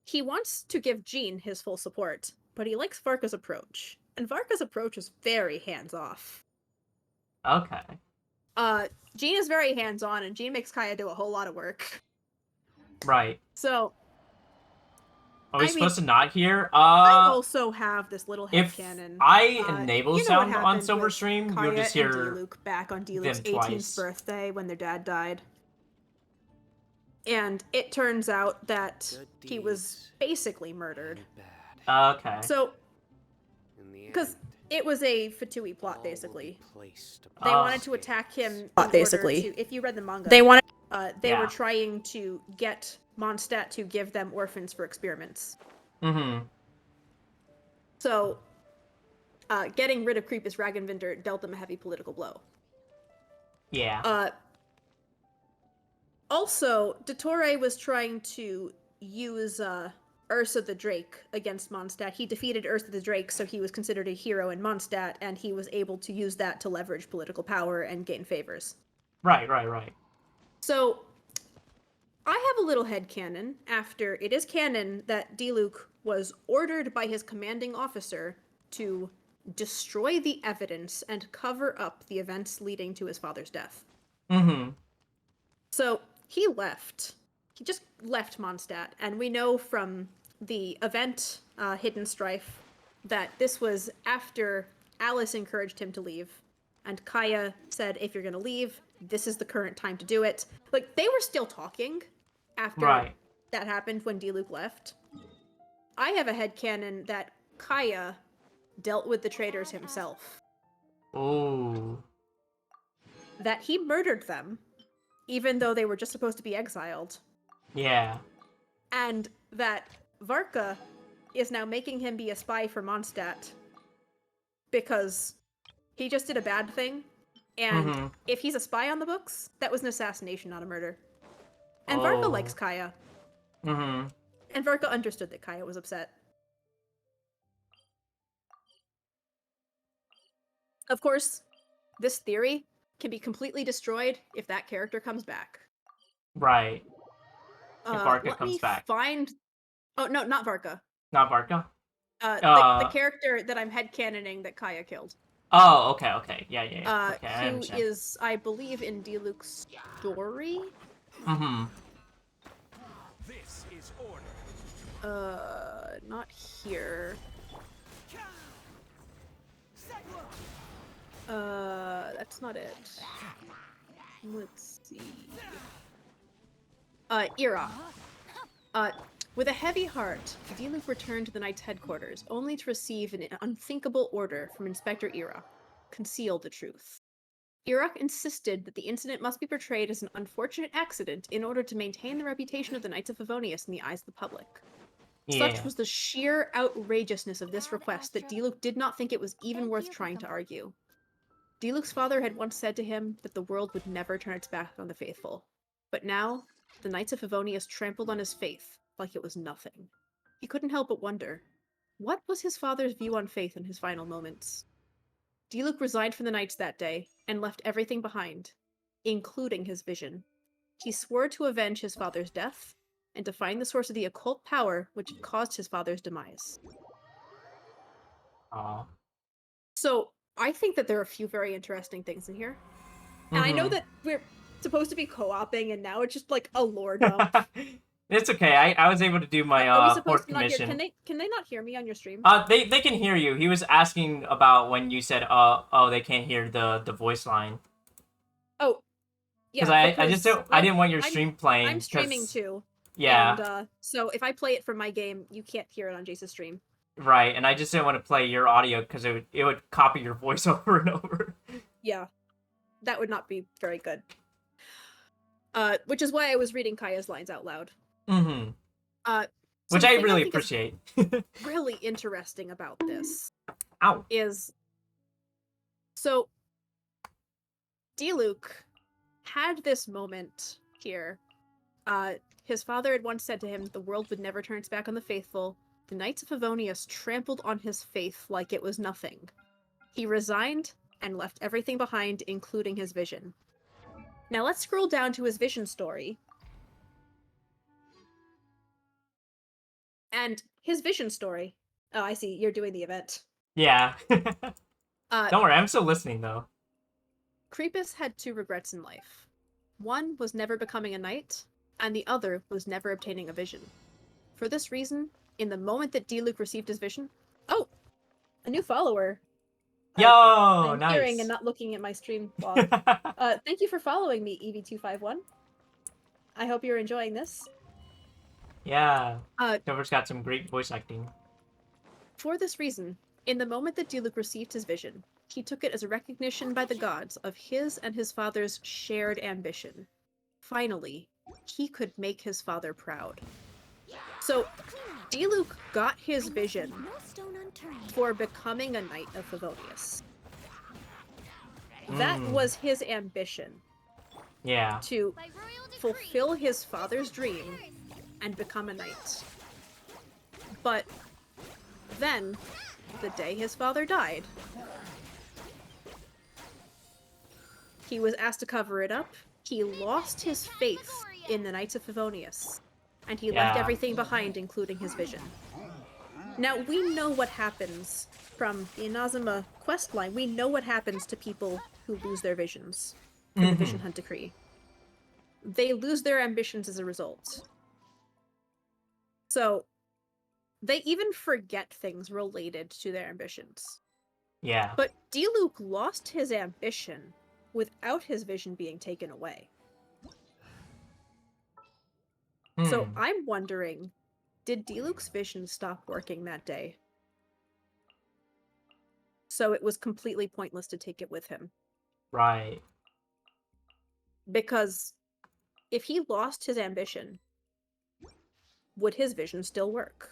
He wants to give Jean his full support, but he likes Varka's approach. And Varka's approach is very hands-off. Okay. Jean is very hands-on, and Jean makes Kaya do a whole lot of work. Right. So, Are we I supposed to not hear? I also have this little If headcanon. I enable you know what sound on happened Silver with Stream, Kaya you'll just and hear D-Luke back on D-Luke's them 18th twice. birthday when their dad died. And it turns out that Good he was deeds basically murdered. and bad. Okay. So, In the because end, it was a Fatui all plot, will be basically. placed They upon wanted to his attack him in gaze. basically. Order to, if you read the manga, They wanted. they Yeah. were trying to get Mondstadt to give them orphans for experiments. Mm-hmm. So, getting rid of Creepus Ragnvinder dealt them a heavy political blow. Yeah. Also, Dottore was trying to use Ursa the Drake against Mondstadt. He defeated Ursa the Drake, so he was considered a hero in Mondstadt, and he was able to use that to leverage political power and gain favors. Right. So, I have a little headcanon after it is canon that Diluc was ordered by his commanding officer to destroy the evidence and cover up the events leading to his father's death. Mm-hmm. So he left. He just left Mondstadt, and we know from the event Hidden Strife that this was after Alice encouraged him to leave, and Kaya said, if you're going to leave, this is the current time to do it. Like, they were still talking after that happened when Diluc left. I have a headcanon that Kaya dealt with the traitors himself. Oh. That he murdered them, even though they were just supposed to be exiled. Yeah. And that Varka is now making him be a spy for Mondstadt because he just did a bad thing. And if he's a spy on the books, that was an assassination, not a murder. And Varka likes Kaya. Mm-hmm. And Varka understood that Kaya was upset. Of course, this theory can be completely destroyed if that character comes back. Right. If Varka let comes me back. find... Oh, no, not Varka. Not Varka? The character that I'm headcanoning that Kaya killed. Oh, okay. Yeah. Okay, I who understand. is, I believe, in Diluc's story? Mm-hmm. This is order. Not here. That's not it. Let's see. Ira. With a heavy heart, Diluc returned to the Knight's headquarters, only to receive an unthinkable order from Inspector Ira. Conceal the truth. Ira insisted that the incident must be portrayed as an unfortunate accident in order to maintain the reputation of the Knights of Favonius in the eyes of the public. Yeah. Such was the sheer outrageousness of this request that Diluc did not think it was even worth trying to argue. Diluc's father had once said to him that the world would never turn its back on the faithful. But now, the Knights of Favonius trampled on his faith like it was nothing. He couldn't help but wonder, what was his father's view on faith in his final moments? Diluc resigned from the Knights that day and left everything behind, including his vision. He swore to avenge his father's death and to find the source of the occult power which had caused his father's demise. Aw. So, I think that there are a few very interesting things in here. And I know that we're supposed to be co-oping, and now it's just like a lore dump. It's okay. I was able to do my Are we supposed Horde to not hear? commission. Can they not hear me on your stream? They can hear you. He was asking about when you said oh they can't hear the voice line. Oh, yeah. Because I didn't want your stream playing. I'm streaming too. Yeah. And so if I play it from my game, you can't hear it on Jace's stream. Right, and I just didn't want to play your audio because it would copy your voice over and over. Yeah, that would not be very good. Which is why I was reading Kaya's lines out loud. Mm-hmm. Which Something I really think is appreciate. really interesting about this Ow. is so Diluc had this moment here. His father had once said to him, the world would never turn its back on the faithful. The Knights of Favonius trampled on his faith like it was nothing. He resigned and left everything behind, including his vision. Now let's scroll down to his vision story. And his vision story... Oh, I see. You're doing the event. Yeah. Don't worry, I'm still listening, though. Creepus had two regrets in life. One was never becoming a knight, and the other was never obtaining a vision. For this reason, in the moment that Diluc received his vision... Oh! A new follower! Yo, I'm nice. hearing and not looking at my stream log. Thank you for following me, EV251. I hope you're enjoying this. Yeah. Dover's got some great voice acting. For this reason, in the moment that Diluc received his vision, he took it as a recognition by the gods of his and his father's shared ambition. Finally, he could make his father proud. So, Diluc got his vision for becoming a Knight of Favonius. That was his ambition. Yeah. To fulfill his father's dream and become a knight. But then, the day his father died, he was asked to cover it up. He lost his faith in the Knights of Favonius, and he left everything behind, including his vision. Now, we know what happens from the Inazuma questline. We know what happens to people who lose their visions from the Vision Hunt Decree. They lose their ambitions as a result. So, they even forget things related to their ambitions. Yeah. But Diluc lost his ambition without his vision being taken away. So I'm wondering, did Diluc's vision stop working that day? So it was completely pointless to take it with him. Right. Because if he lost his ambition, would his vision still work?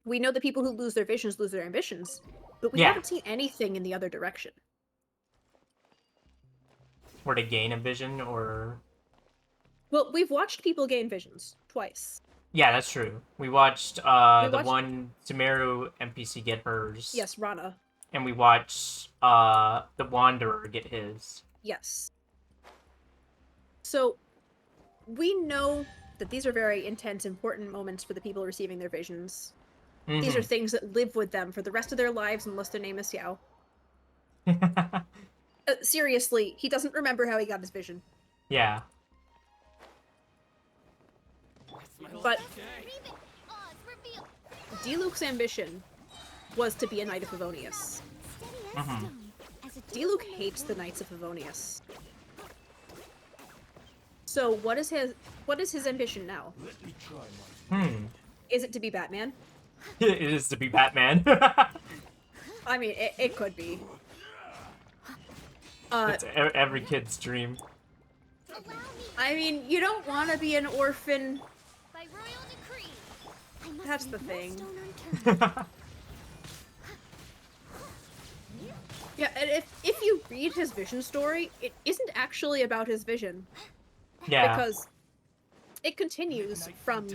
We know that people who lose their visions lose their ambitions, but we haven't seen anything in the other direction. Or to gain a vision, or... Well, we've watched people gain visions twice. Yeah, that's true. We watched the one Sumeru NPC get hers. Yes, Rana. And we watched the Wanderer get his. Yes. So, we know that these are very intense, important moments for the people receiving their visions. These are things that live with them for the rest of their lives unless their name is Xiao. Seriously, he doesn't remember how he got his vision. Yeah. But Diluc's ambition was to be a Knight of Favonius. Diluc hates the Knights of Favonius. So what is his ambition now? Is it to be Batman? It is to be Batman. I mean, it could be. It's every kid's dream. I mean, you don't want to be an orphan. By royal decree, I must That's leave the no thing. stone unturned. Yeah, and if you read his vision story, it isn't actually about his vision. Yeah. Because it continues from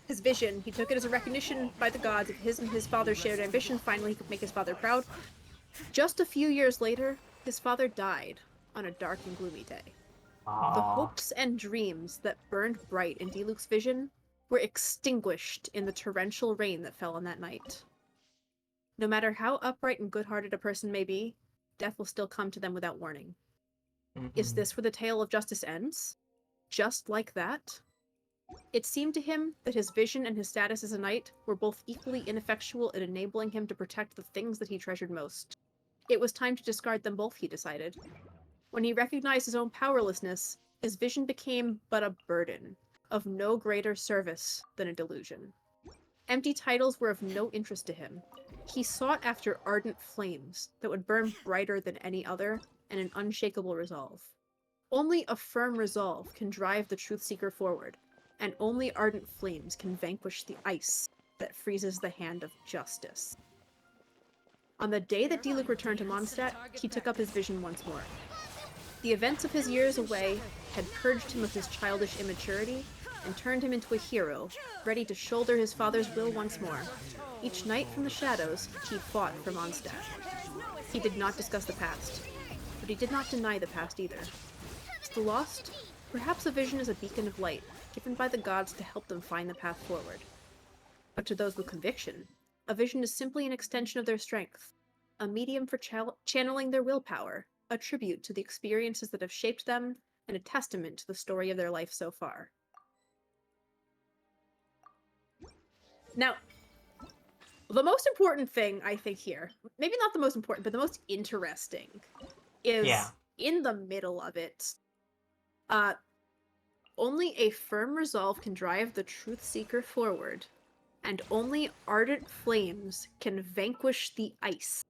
his vision. He took it as a recognition by the gods of his and his father's shared ambition. Finally, he could make his father proud. Just a few years later, his father died on a dark and gloomy day. The hopes and dreams that burned bright in Diluc's vision were extinguished in the torrential rain that fell on that night. No matter how upright and good-hearted a person may be, death will still come to them without warning. Is this where the tale of justice ends? Just like that? It seemed to him that his vision and his status as a knight were both equally ineffectual in enabling him to protect the things that he treasured most. It was time to discard them both, he decided. When he recognized his own powerlessness, his vision became but a burden, of no greater service than a delusion. Empty titles were of no interest to him. He sought after ardent flames that would burn brighter than any other, and an unshakable resolve. Only a firm resolve can drive the truth seeker forward, and only ardent flames can vanquish the ice that freezes the hand of justice. On the day that Diluc returned to Mondstadt, he took up his vision once more. The events of his years away had purged him of his childish immaturity and turned him into a hero, ready to shoulder his father's will once more. Each night from the shadows, he fought for Mondstadt. He did not discuss the past, but he did not deny the past either. To the lost, perhaps a vision is a beacon of light, given by the gods to help them find the path forward. But to those with conviction, a vision is simply an extension of their strength, a medium for channeling their willpower, a tribute to the experiences that have shaped them, and a testament to the story of their life so far. Now, the most important thing, I think, here, maybe not the most important, but the most interesting, is in the middle of it. Only a firm resolve can drive the truth seeker forward, and only ardent flames can vanquish the ice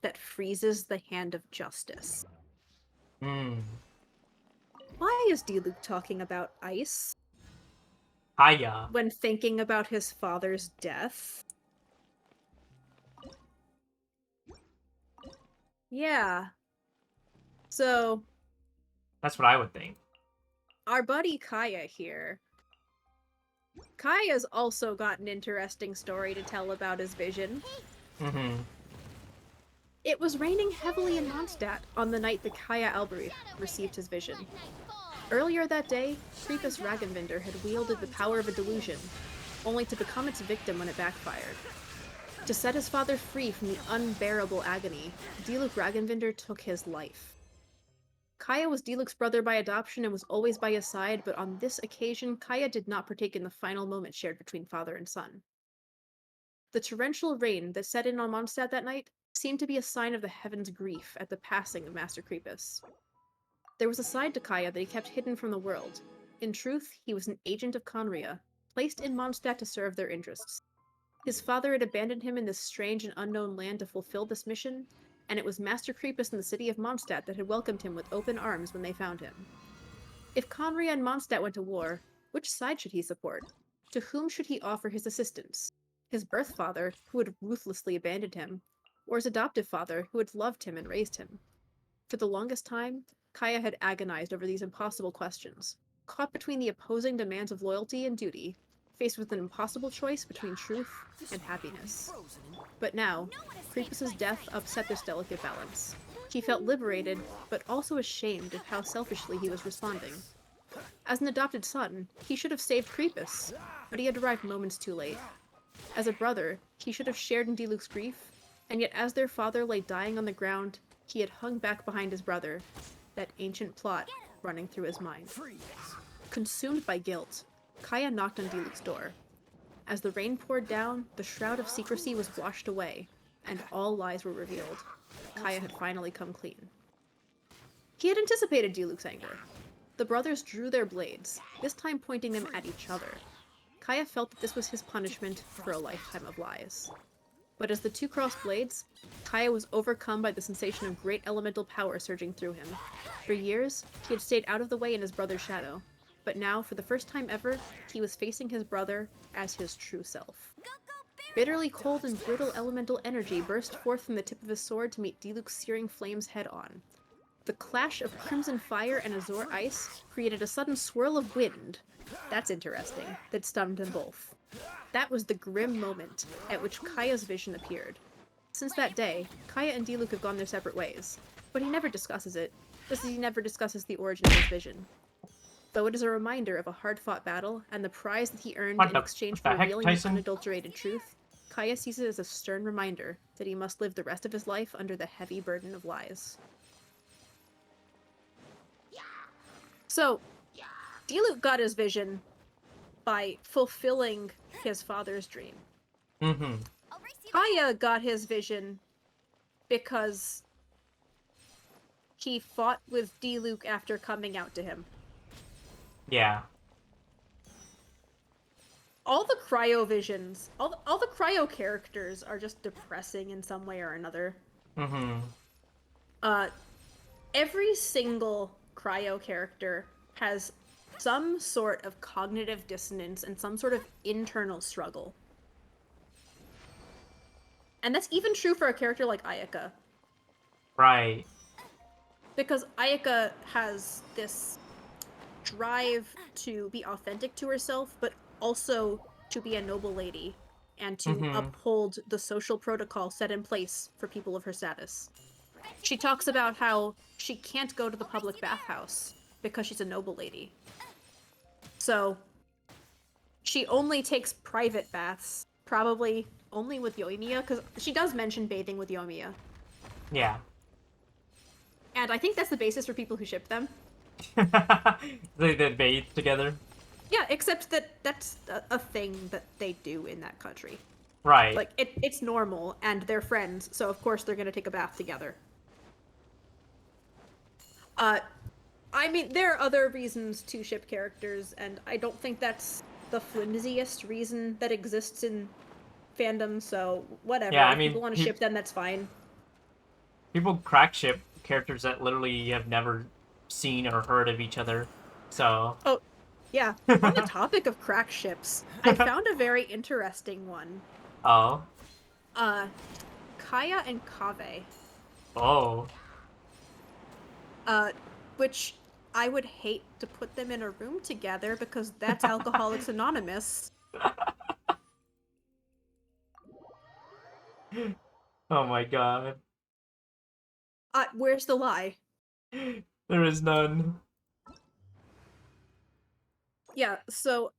that freezes the hand of justice. Why is Diluc talking about ice? Hiya. When thinking about his father's death? Yeah. So... That's what I would think. Our buddy Kaya here. Kaya's also got an interesting story to tell about his vision. It was raining heavily in Mondstadt on the night that Kaya Alberich received his vision. Earlier that day, Creepus Ragenvinder had wielded the power of a delusion, only to become its victim when it backfired. To set his father free from the unbearable agony, Diluc Ragenvinder took his life. Kaya was Diluc's brother by adoption and was always by his side, but on this occasion, Kaya did not partake in the final moment shared between father and son. The torrential rain that set in on Mondstadt that night seemed to be a sign of the heavens' grief at the passing of Master Creepus. There was a side to Kaya that he kept hidden from the world. In truth, he was an agent of Conria, placed in Mondstadt to serve their interests. His father had abandoned him in this strange and unknown land to fulfill this mission, and it was Master Creepus in the city of Mondstadt that had welcomed him with open arms when they found him. If Conria and Mondstadt went to war, which side should he support? To whom should he offer his assistance? His birth father, who had ruthlessly abandoned him, or his adoptive father, who had loved him and raised him? For the longest time, Kaya had agonized over these impossible questions, caught between the opposing demands of loyalty and duty, faced with an impossible choice between truth and happiness. But now, Creepus's death upset this delicate balance. He felt liberated, but also ashamed of how selfishly he was responding. As an adopted son, he should have saved Creepus, but he had arrived moments too late. As a brother, he should have shared in Diluc's grief, and yet as their father lay dying on the ground, he had hung back behind his brother, that ancient plot running through his mind. Consumed by guilt, Kaya knocked on Diluc's door. As the rain poured down, the shroud of secrecy was washed away, and all lies were revealed. Kaya had finally come clean. He had anticipated Diluc's anger. The brothers drew their blades, this time pointing them at each other. Kaya felt that this was his punishment for a lifetime of lies. But as the two crossed blades, Kaya was overcome by the sensation of great elemental power surging through him. For years, he had stayed out of the way in his brother's shadow, but now, for the first time ever, he was facing his brother as his true self. Bitterly cold and brittle elemental energy burst forth from the tip of his sword to meet Diluc's searing flames head-on. The clash of crimson fire and azure ice created a sudden swirl of wind. That's interesting, that stunned them both. That was the grim moment at which Kaya's vision appeared. Since that day, Kaya and Diluc have gone their separate ways, but he never discusses it, just as he never discusses the origin of his vision. Though it is a reminder of a hard-fought battle and the prize that he earned in exchange for revealing the unadulterated truth, Kaya sees it as a stern reminder that he must live the rest of his life under the heavy burden of lies. So, Diluc got his vision by fulfilling his father's dream. Mm-hmm. Kaya got his vision because he fought with Diluc after coming out to him. Yeah. All the cryo visions, all the cryo characters are just depressing in some way or another. Mm-hmm. Every single cryo character has some sort of cognitive dissonance and some sort of internal struggle. And that's even true for a character like Ayaka. Right. Because Ayaka has this drive to be authentic to herself, but also to be a noble lady and to uphold the social protocol set in place for people of her status. She talks about how she can't go to the public bathhouse because she's a noble lady. So, she only takes private baths, probably only with Yoimiya, because she does mention bathing with Yoimiya. Yeah. And I think that's the basis for people who ship them. They bathe together. Yeah, except that that's a thing that they do in that country. Right. Like, it's normal, and they're friends, so of course they're gonna take a bath together. I mean, there are other reasons to ship characters, and I don't think that's the flimsiest reason that exists in fandom, so whatever. Yeah, I if mean, people want to ship them, that's fine. People crack ship characters that literally have never seen or heard of each other, so... Oh, yeah. On the topic of crack ships, I found a very interesting one. Oh. Kaya and Kave. Oh. Which I would hate to put them in a room together because that's Alcoholics Anonymous. Oh my god. Where's the lie? There is none. Yeah, so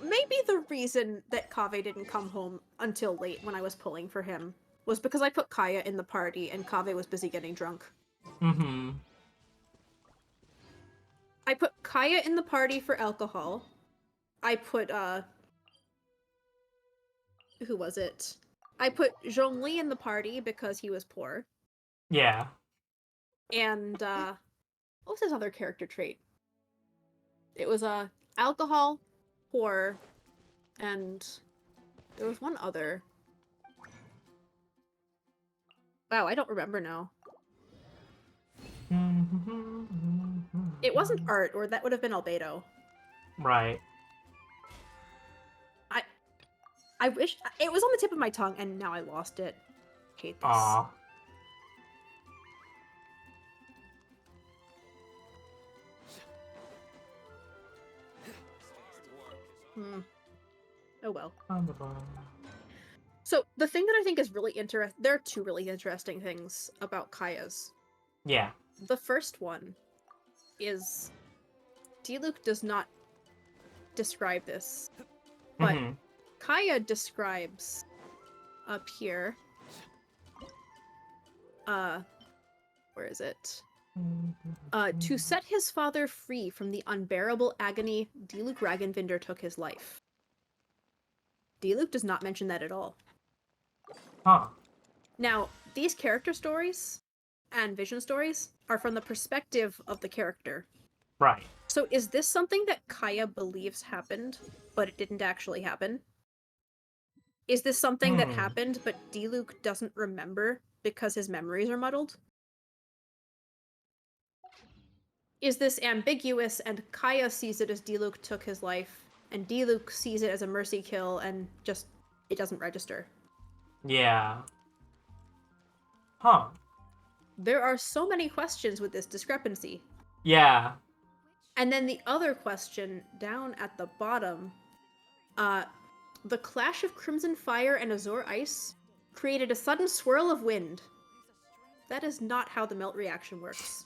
maybe the reason that Kaveh didn't come home until late when I was pulling for him was because I put Kaya in the party and Kaveh was busy getting drunk. Mm-hmm. I put Kaya in the party for alcohol. I put, who was it? I put Zhongli in the party because he was poor. Yeah. And, what was his other character trait? It was, alcohol, poor, and there was one other. Wow, I don't remember now. It wasn't art, or that would have been Albedo. Right. I wish it was on the tip of my tongue, and now I lost it. Hate this. Aw. Oh well. On the bottom. So the thing that I think is really interesting, there are two really interesting things about Kaya's. Yeah. The first one is Diluc does not describe this, but Mhm. Kaya describes up here. Where is it? To set his father free from the unbearable agony, Diluc Ragenvinder took his life. Diluc does not mention that at all. Huh. Now, these character stories and vision stories are from the perspective of the character. Right. So is this something that Kaya believes happened, but it didn't actually happen? Is this something that happened, but Diluc doesn't remember because his memories are muddled? Is this ambiguous and Kaya sees it as Diluc took his life, and Diluc sees it as a mercy kill and just, it doesn't register? Yeah. Huh. There are so many questions with this discrepancy. Yeah. And then the other question down at the bottom, the clash of Crimson Fire and Azure Ice created a sudden swirl of wind. That is not how the melt reaction works.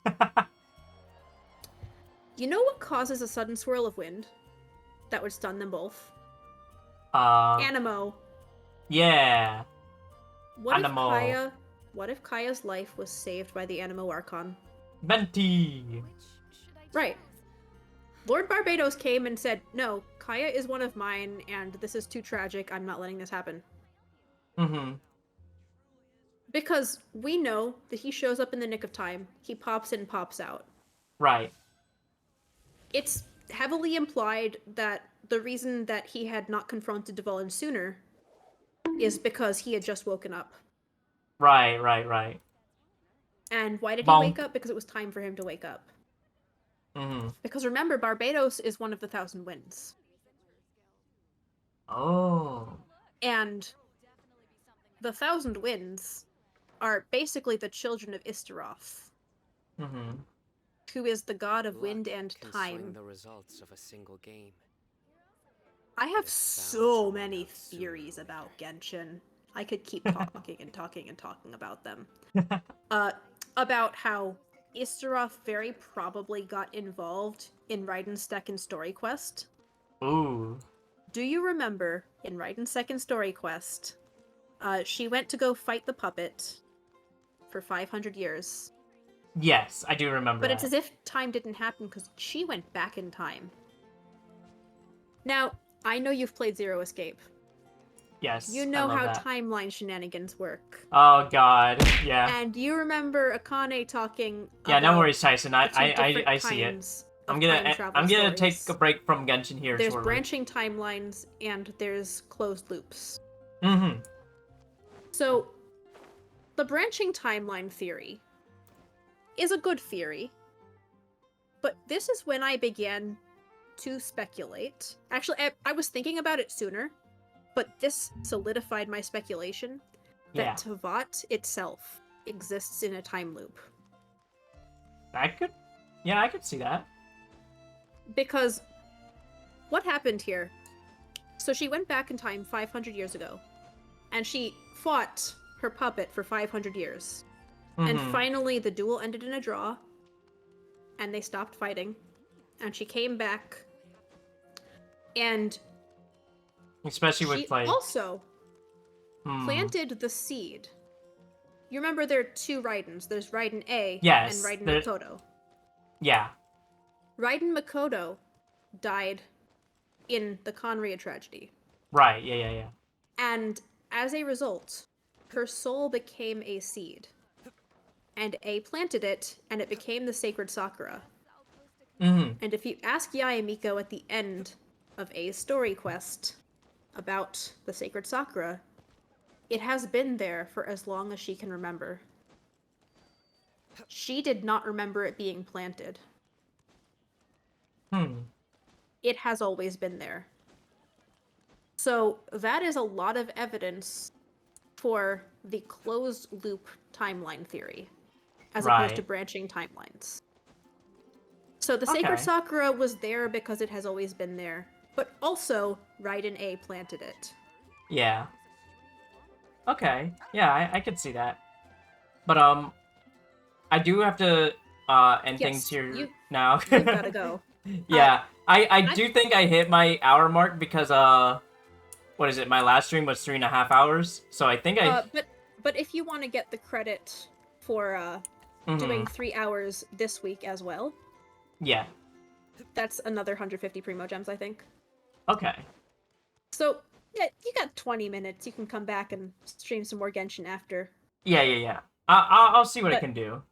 You know what causes a sudden swirl of wind that would stun them both? Animo. Yeah. Animo. What if Kaya's life was saved by the Animo Archon? Venti. Right. Lord Barbados came and said, no, Kaya is one of mine, and this is too tragic, I'm not letting this happen. Mm-hmm. Because we know that he shows up in the nick of time, he pops in, pops out. Right. It's heavily implied that the reason that he had not confronted Dvalin sooner is because he had just woken up. Right. And why did he Bonk. wake up? Because it was time for him to wake up. Mm-hmm. Because remember, Barbados is one of the Thousand Winds. Oh. And the Thousand Winds are basically the children of Istaroth, Mm-hmm. who is the god of wind Luck and can swing time. the results of a single game. I have This so bound to many run out sooner theories or about later. Genshin. I could keep talking and talking and talking about them. About how Istaroth very probably got involved in Raiden's second story quest. Ooh. Do you remember in Raiden's second story quest, she went to go fight the puppet for 500 years. Yes, I do remember But that. it's as if time didn't happen because she went back in time. Now, I know you've played Zero Escape. Yes. You I know love how that. timeline shenanigans work. Oh god. Yeah. And you remember Akane talking Yeah, about no worries, Tyson. the two different I see it. kinds I'm of gonna time travel take stories. a break from Genshin here There's shortly. branching timelines and there's closed loops. Mm-hmm. So, the branching timeline theory is a good theory, but this is when I began to speculate. Actually, I was thinking about it sooner, but this solidified my speculation that Yeah. Tavat itself exists in a time loop. I could see that. Because what happened here? So she went back in time 500 years ago, and she fought her puppet for 500 years. And Mhm. finally, the duel ended in a draw, and they stopped fighting. And she came back, and Especially she with like, also hmm. planted the seed. You remember there are two Raidens. There's Raiden A and Yes, Raiden there- Makoto. Yeah. Raiden Makoto died in the Conria tragedy. Right. Yeah. And as a result, her soul became a seed. And A planted it, and it became the sacred Sakura. Mhm. And if you ask Yae Miko at the end of A's story quest about the sacred Sakura, it has been there for as long as she can remember. She did not remember it being planted. It has always been there. So that is a lot of evidence for the closed loop timeline theory, as opposed to Right. branching timelines. So the Sacred Okay. Sakura was there because it has always been there, but also Raiden A planted it. Yeah. Okay. Yeah, I could see that. But I do have to end Yes, things here you- now. You've gotta go. Yeah. I do think I hit my hour mark because what is it? My last stream was 3.5 hours, so I think I. But if you want to get the credit for doing Mhm. 3 hours this week as well, Yeah. that's another 150 Primo Gems, I think. Okay. So, yeah, you got 20 minutes. You can come back and stream some more Genshin after. Yeah. I'll see what I But- can do.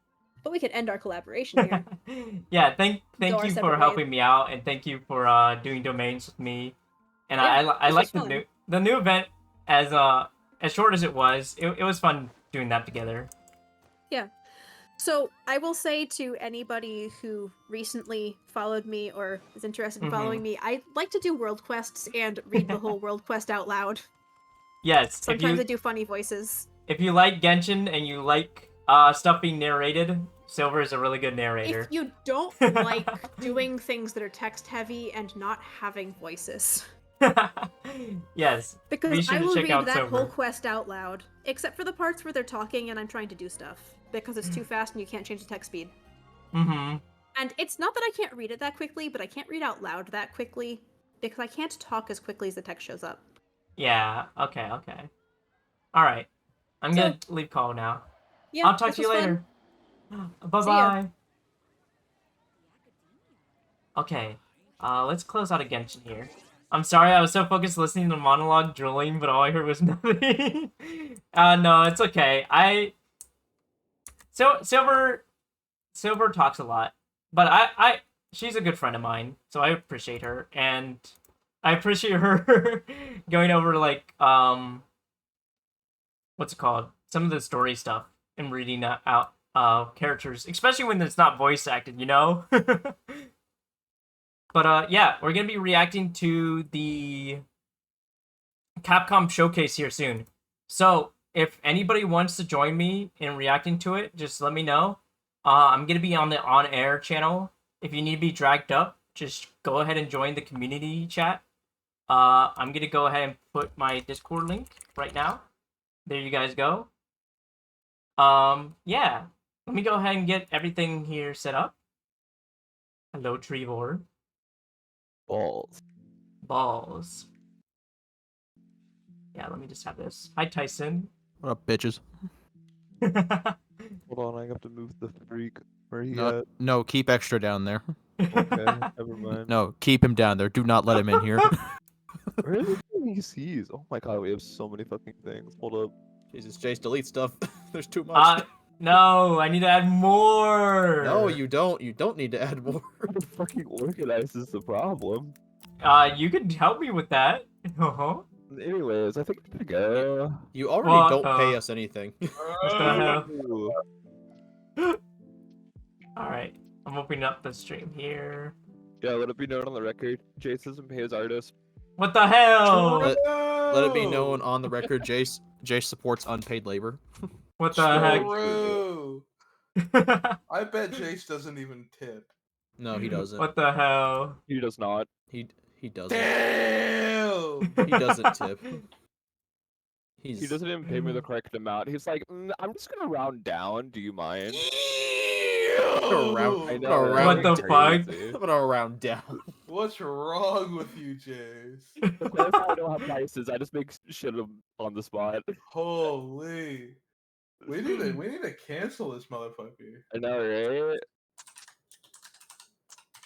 But we could end our collaboration here. Yeah, thank Go our you for separate helping ways. me out, and thank you for doing domains with me. And Yeah, I this like was the new event as short as it was. It was fun doing that together. Yeah. So I will say to anybody who recently followed me or is interested in following me, I like to do world quests and read the whole world quest out loud. Yes, Sometimes I do funny voices. if you like Genshin and you like stuff being narrated, Silver is a really good narrator. If you don't like doing things that are text heavy and not having voices. Yes. Because be sure I to will check read out that Silver. whole quest out loud, except for the parts where they're talking and I'm trying to do stuff, because it's too fast and you can't change the text speed. Mm-hmm. And it's not that I can't read it that quickly, but I can't read out loud that quickly, because I can't talk as quickly as the text shows up. Yeah, okay. Alright. I'm gonna leave call now. Yeah, I'll talk this to you was later. Bye-bye. ya. Okay. Let's close out a Genshin here. I'm sorry, I was so focused listening to monologue drilling, but all I heard was nothing. No, it's okay. Silver talks a lot, but she's a good friend of mine, so I appreciate her, and I appreciate her going over like what's it called? Some of the story stuff and reading out characters, especially when it's not voice acted, you know? But yeah, we're gonna be reacting to the Capcom showcase here soon. So if anybody wants to join me in reacting to it, just let me know. I'm gonna be on the on-air channel. If you need to be dragged up, just go ahead and join the community chat. I'm gonna go ahead and put my Discord link right now. There you guys go. Yeah. Let me go ahead and get everything here set up. Hello, Trevor. Balls. Yeah, let me just have this. Hi, Tyson. What up, bitches? Hold on, I have to move the freak. Where he No, at? no, keep extra down there. Okay, never mind. No, keep him down there. Do not let him in here. Where are the PCs? Oh my god, we have so many fucking things. Hold up. Jesus, Jace, delete stuff. There's too much. No, I need to add more. No, you don't. You don't need to add more. Fucking organized is the problem. You could help me with that. Uh-huh. Anyways, I think I'm gonna go. You already don't What pay the- us anything. What the hell? Ooh. Alright, I'm opening up the stream here. Yeah, let it be known on the record. Jace doesn't pay his artist. What the hell? Let it be known on the record, Jace supports unpaid labor. What the heck? True. I bet Jace doesn't even tip. No, he doesn't. What the hell? He does not. He doesn't. Damn! He doesn't tip. He doesn't even pay me the correct amount. He's like, I'm just gonna round down. Do you mind? What the fuck? I'm gonna round down. What's wrong with you, Jace? That's how I don't have prices. I just make shit on the spot. Holy. We need to cancel this motherfucker. I know, right?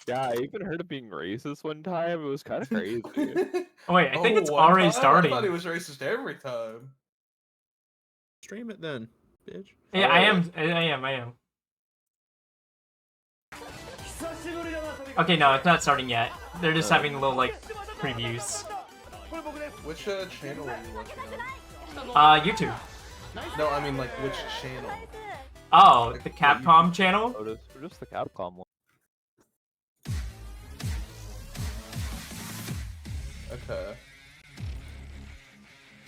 Yeah, I even heard of being racist one time. It was kind of crazy. Oh, wait, I think it's one already time? starting. I thought he was racist every time. Stream it then, bitch. Yeah, I am. Okay, no, it's not starting yet. They're just having little, like, previews. Which channel are you watching on? YouTube. No, I mean, like, which channel? Oh, the Capcom channel? Oh, just the Capcom one. Okay.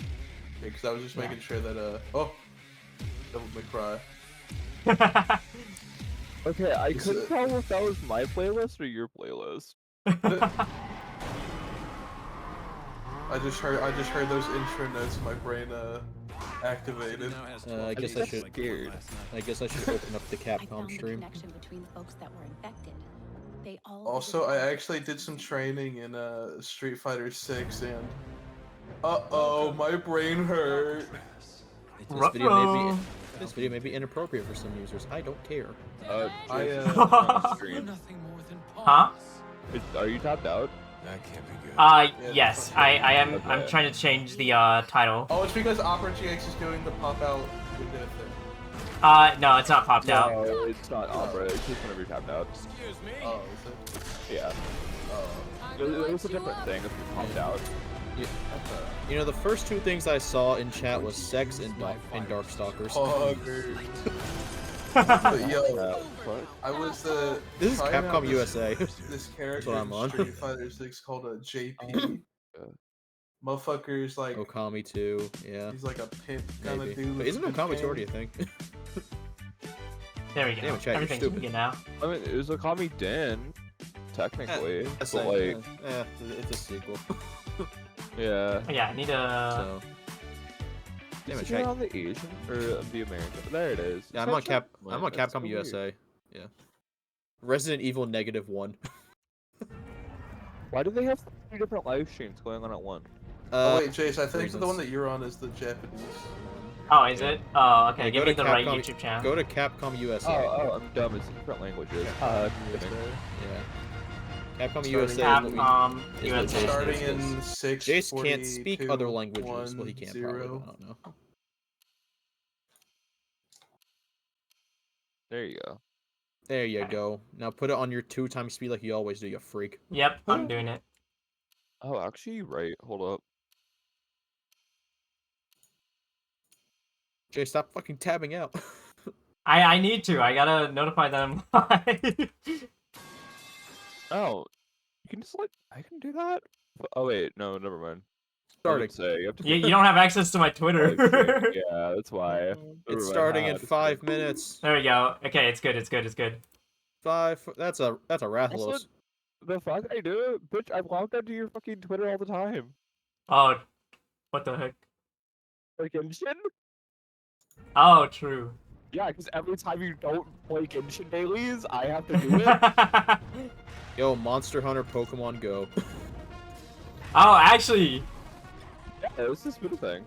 Yeah, because I was just making sure that, oh! Devil May Cry. Okay, I couldn't tell if that was my playlist or your playlist. I just heard those intro notes. My brain activated. I guess I should. I guess I should open up the Capcom stream. Also, I actually did some training in Street Fighter 6, and uh-oh, my brain hurt. This video may be inappropriate for some users. I don't care. Huh? Are you tapped out? That can't be good. Yes, I am. Okay. I'm trying to change the title. Oh, it's because Opera GX is doing the pop out window thing. No, it's not popped out. No, it's not Opera. It's just whenever you're tapped out. Excuse me. Oh, is it? Yeah. It was a different thing if you popped out. Yeah. You know, the first two things I saw in chat was sex and Darkstalkers. But yo, I was This is Capcom USA. This character I'm on. in Street Fighter 6 called a JP. Motherfucker's like Okami too, yeah. He's like a pimp kind of dude. But isn't Okami already a thing? There we go. Damn, chat, Everything's good now. I mean, it was Okami Den, technically. That's but like, like, it's a sequel. yeah. Yeah, I need a. So. Damn it, Is it on the Asian or the American? There it is. Yeah, I'm on Capcom USA. Yeah. Resident Evil -1. Why do they have 3 different live streams going on at once? Oh wait, Jace, I think the one that you're on is the Japanese. Oh, is it? Oh, okay. Yeah, Give me the right YouTube channel. Go to Capcom USA. Oh, I'm dumb. It's different languages. Yeah. Capcom USA. Capcom USA. Starting in 6. Jace can't speak other languages. Well, he can't. 0. Probably. I don't know. There you go. There you go. Now put it on your 2x speed like you always do, you freak. Yep, I'm doing it. Oh, actually, right. Hold up. Jay, stop fucking tabbing out. I need to. I gotta notify them. Oh, you can just I can do that? Oh, wait. No, never mind. Starting. Say, you, have to you don't have access to my Twitter. Yeah, that's why. It's starting in 5 minutes. There we go. Okay, it's good. It's good. It's good. 5. That's a Rathalos. The fuck I do it? Bitch, I'm logged onto your fucking Twitter all the time. Oh, what the heck? Like Genshin? Oh, true. Yeah, because every time you don't play Genshin dailies, I have to do it. Yo, Monster Hunter Pokemon Go. Oh, actually. Yeah, this has been a thing.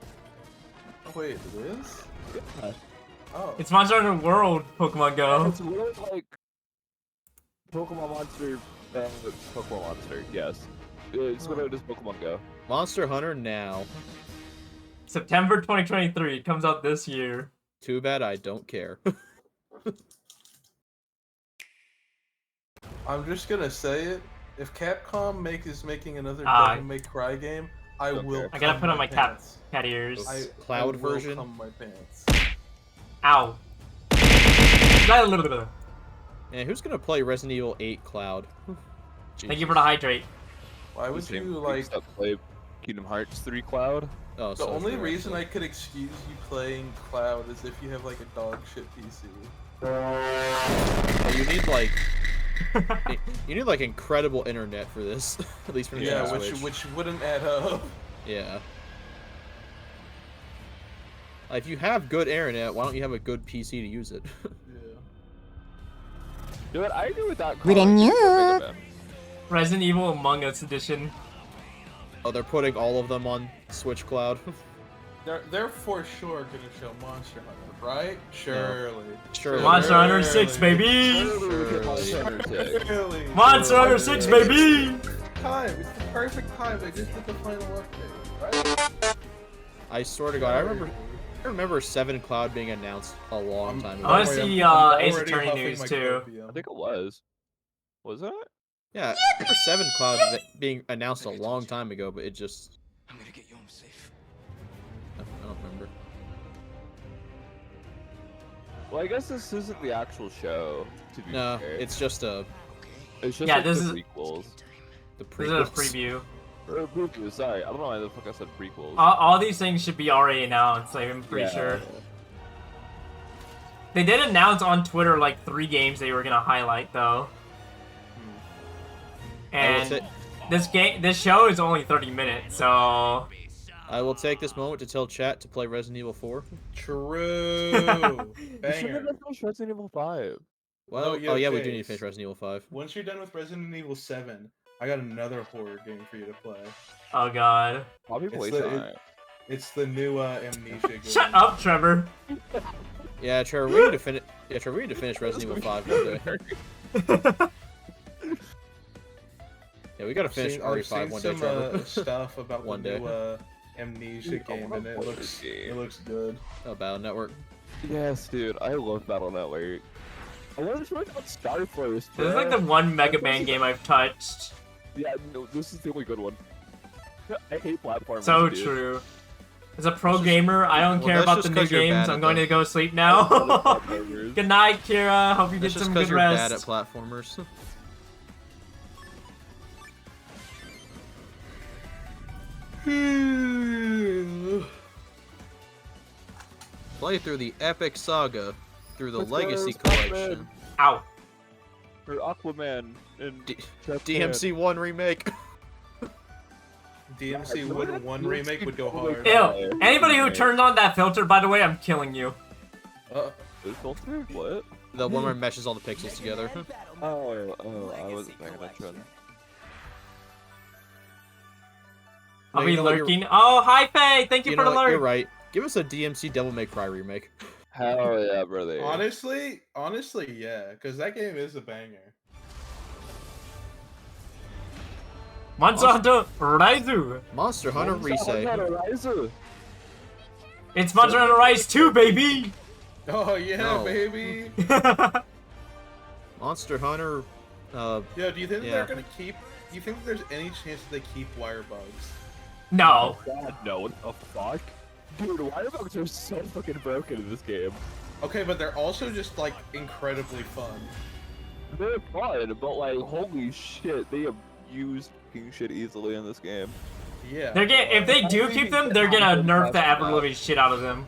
Oh, wait, it is? Yeah. Oh. It's Monster Hunter World Pokemon Go. It's literally like Pokemon Monster, yes. It's what it is Pokemon Go. Monster Hunter now. September 2023. It comes out this year. Too bad I don't care. I'm just gonna say it. If Capcom is making another Devil May Cry game, I will. I gotta put on my cat ears. Cloud I version. will cum my pants. Ow. Man, who's gonna play Resident Evil 8 Cloud? Thank you for the hydrate. Why would you like play Kingdom Hearts 3 Cloud? Oh, the only reason I could excuse you playing Cloud is if you have like a dog shit PC. Oh, you need like you need like incredible internet for this. At least for the which wouldn't add up. Yeah. If you have good internet, why don't you have a good PC to use it? Dude, I agree with that. Resident Evil Among Us edition. Oh, they're putting all of them on Switch Cloud. They're for sure gonna show Monster Hunter, right? Surely. Surely. Monster Hunter 6, baby! Surely. Monster Hunter 6, baby! Time. It's the perfect time. They just did the final update, right? I swear to God, I remember 7 Cloud being announced a long time ago. I want to see Ace Attorney news too. I think it was. Was it? Yeah, I remember 7 Cloud being announced a long time ago, but it just... I'm gonna get you home safe. I don't remember. Well, I guess this isn't the actual show, to be No, fair. it's just a... It's just Yeah, like this the is- prequels. The This is a prequels. preview. Or previews, sorry. I don't know why the fuck I said prequels. All these things should be already announced, like, I'm pretty sure. They did announce on Twitter like 3 games they were gonna highlight though. And this show is only 30 minutes, so I will take this moment to tell chat to play Resident Evil 4. True. You should Banger. have finished Resident Evil 5. Well, No, oh yeah, we do Chase. need to finish Resident Evil 5. Once you're done with Resident Evil 7, I got another horror game for you to play. oh god. Probably It's play the- time. It's the new Amnesia game. Shut up, Trevor. Yeah, Trevor, we need to finish. Yeah, Trevor, we need to finish Resident Evil 5 one day. Yeah, we gotta finish I've RE5 seen one day, some Trevor. stuff about One the day. new Amnesia game, and it looks good. Oh, Battle Network. Yes, dude. I love Battle Network. I wanted to talk about Starforce. This is like the one Mega Man game I've touched. Yeah, no, this is the only good one. I hate platformers. So dude. true. As a pro gamer, I don't Well, care that's about just the new 'cause you're bad games. at I'm going them. to go sleep I now. love platformers. Good night, Kira. Hope you That's get just some because good you're bad at rest. platformers. Play through the epic saga through the Let's go, Legacy Spider-Man. Collection. Ow. Or Aquaman and DMC1 remake. DMC Wood 1 remake would go hard. Ew. Anybody who turned on that filter, by the way, I'm killing you. This filter? What? The one where it meshes all the pixels together. Oh, I wasn't paying attention. I'll No, be you know what, you're- lurking. Oh, hi, Faye. Thank you, for know the what, lurk. You're right. Give us a DMC Devil May Cry remake. Hell yeah, brother. Honestly, yeah, because that game is a banger. Monster Hunter Rise. Monster Hunter Risei. It's Monster Hunter Rise 2, baby. Oh yeah, No. baby. Monster Hunter. Yo, do you think that Yeah. they're gonna keep? Do you think that there's any chance that they keep wire bugs? No. God, no, what the fuck? Dude, wirebugs are so fucking broken in this game. Okay, but they're also just like incredibly fun. They're fun, but like, holy shit, they abuse fucking shit easily in this game. Yeah. They're gonna, if they do keep them, they're gonna nerf the ever living shit out of them.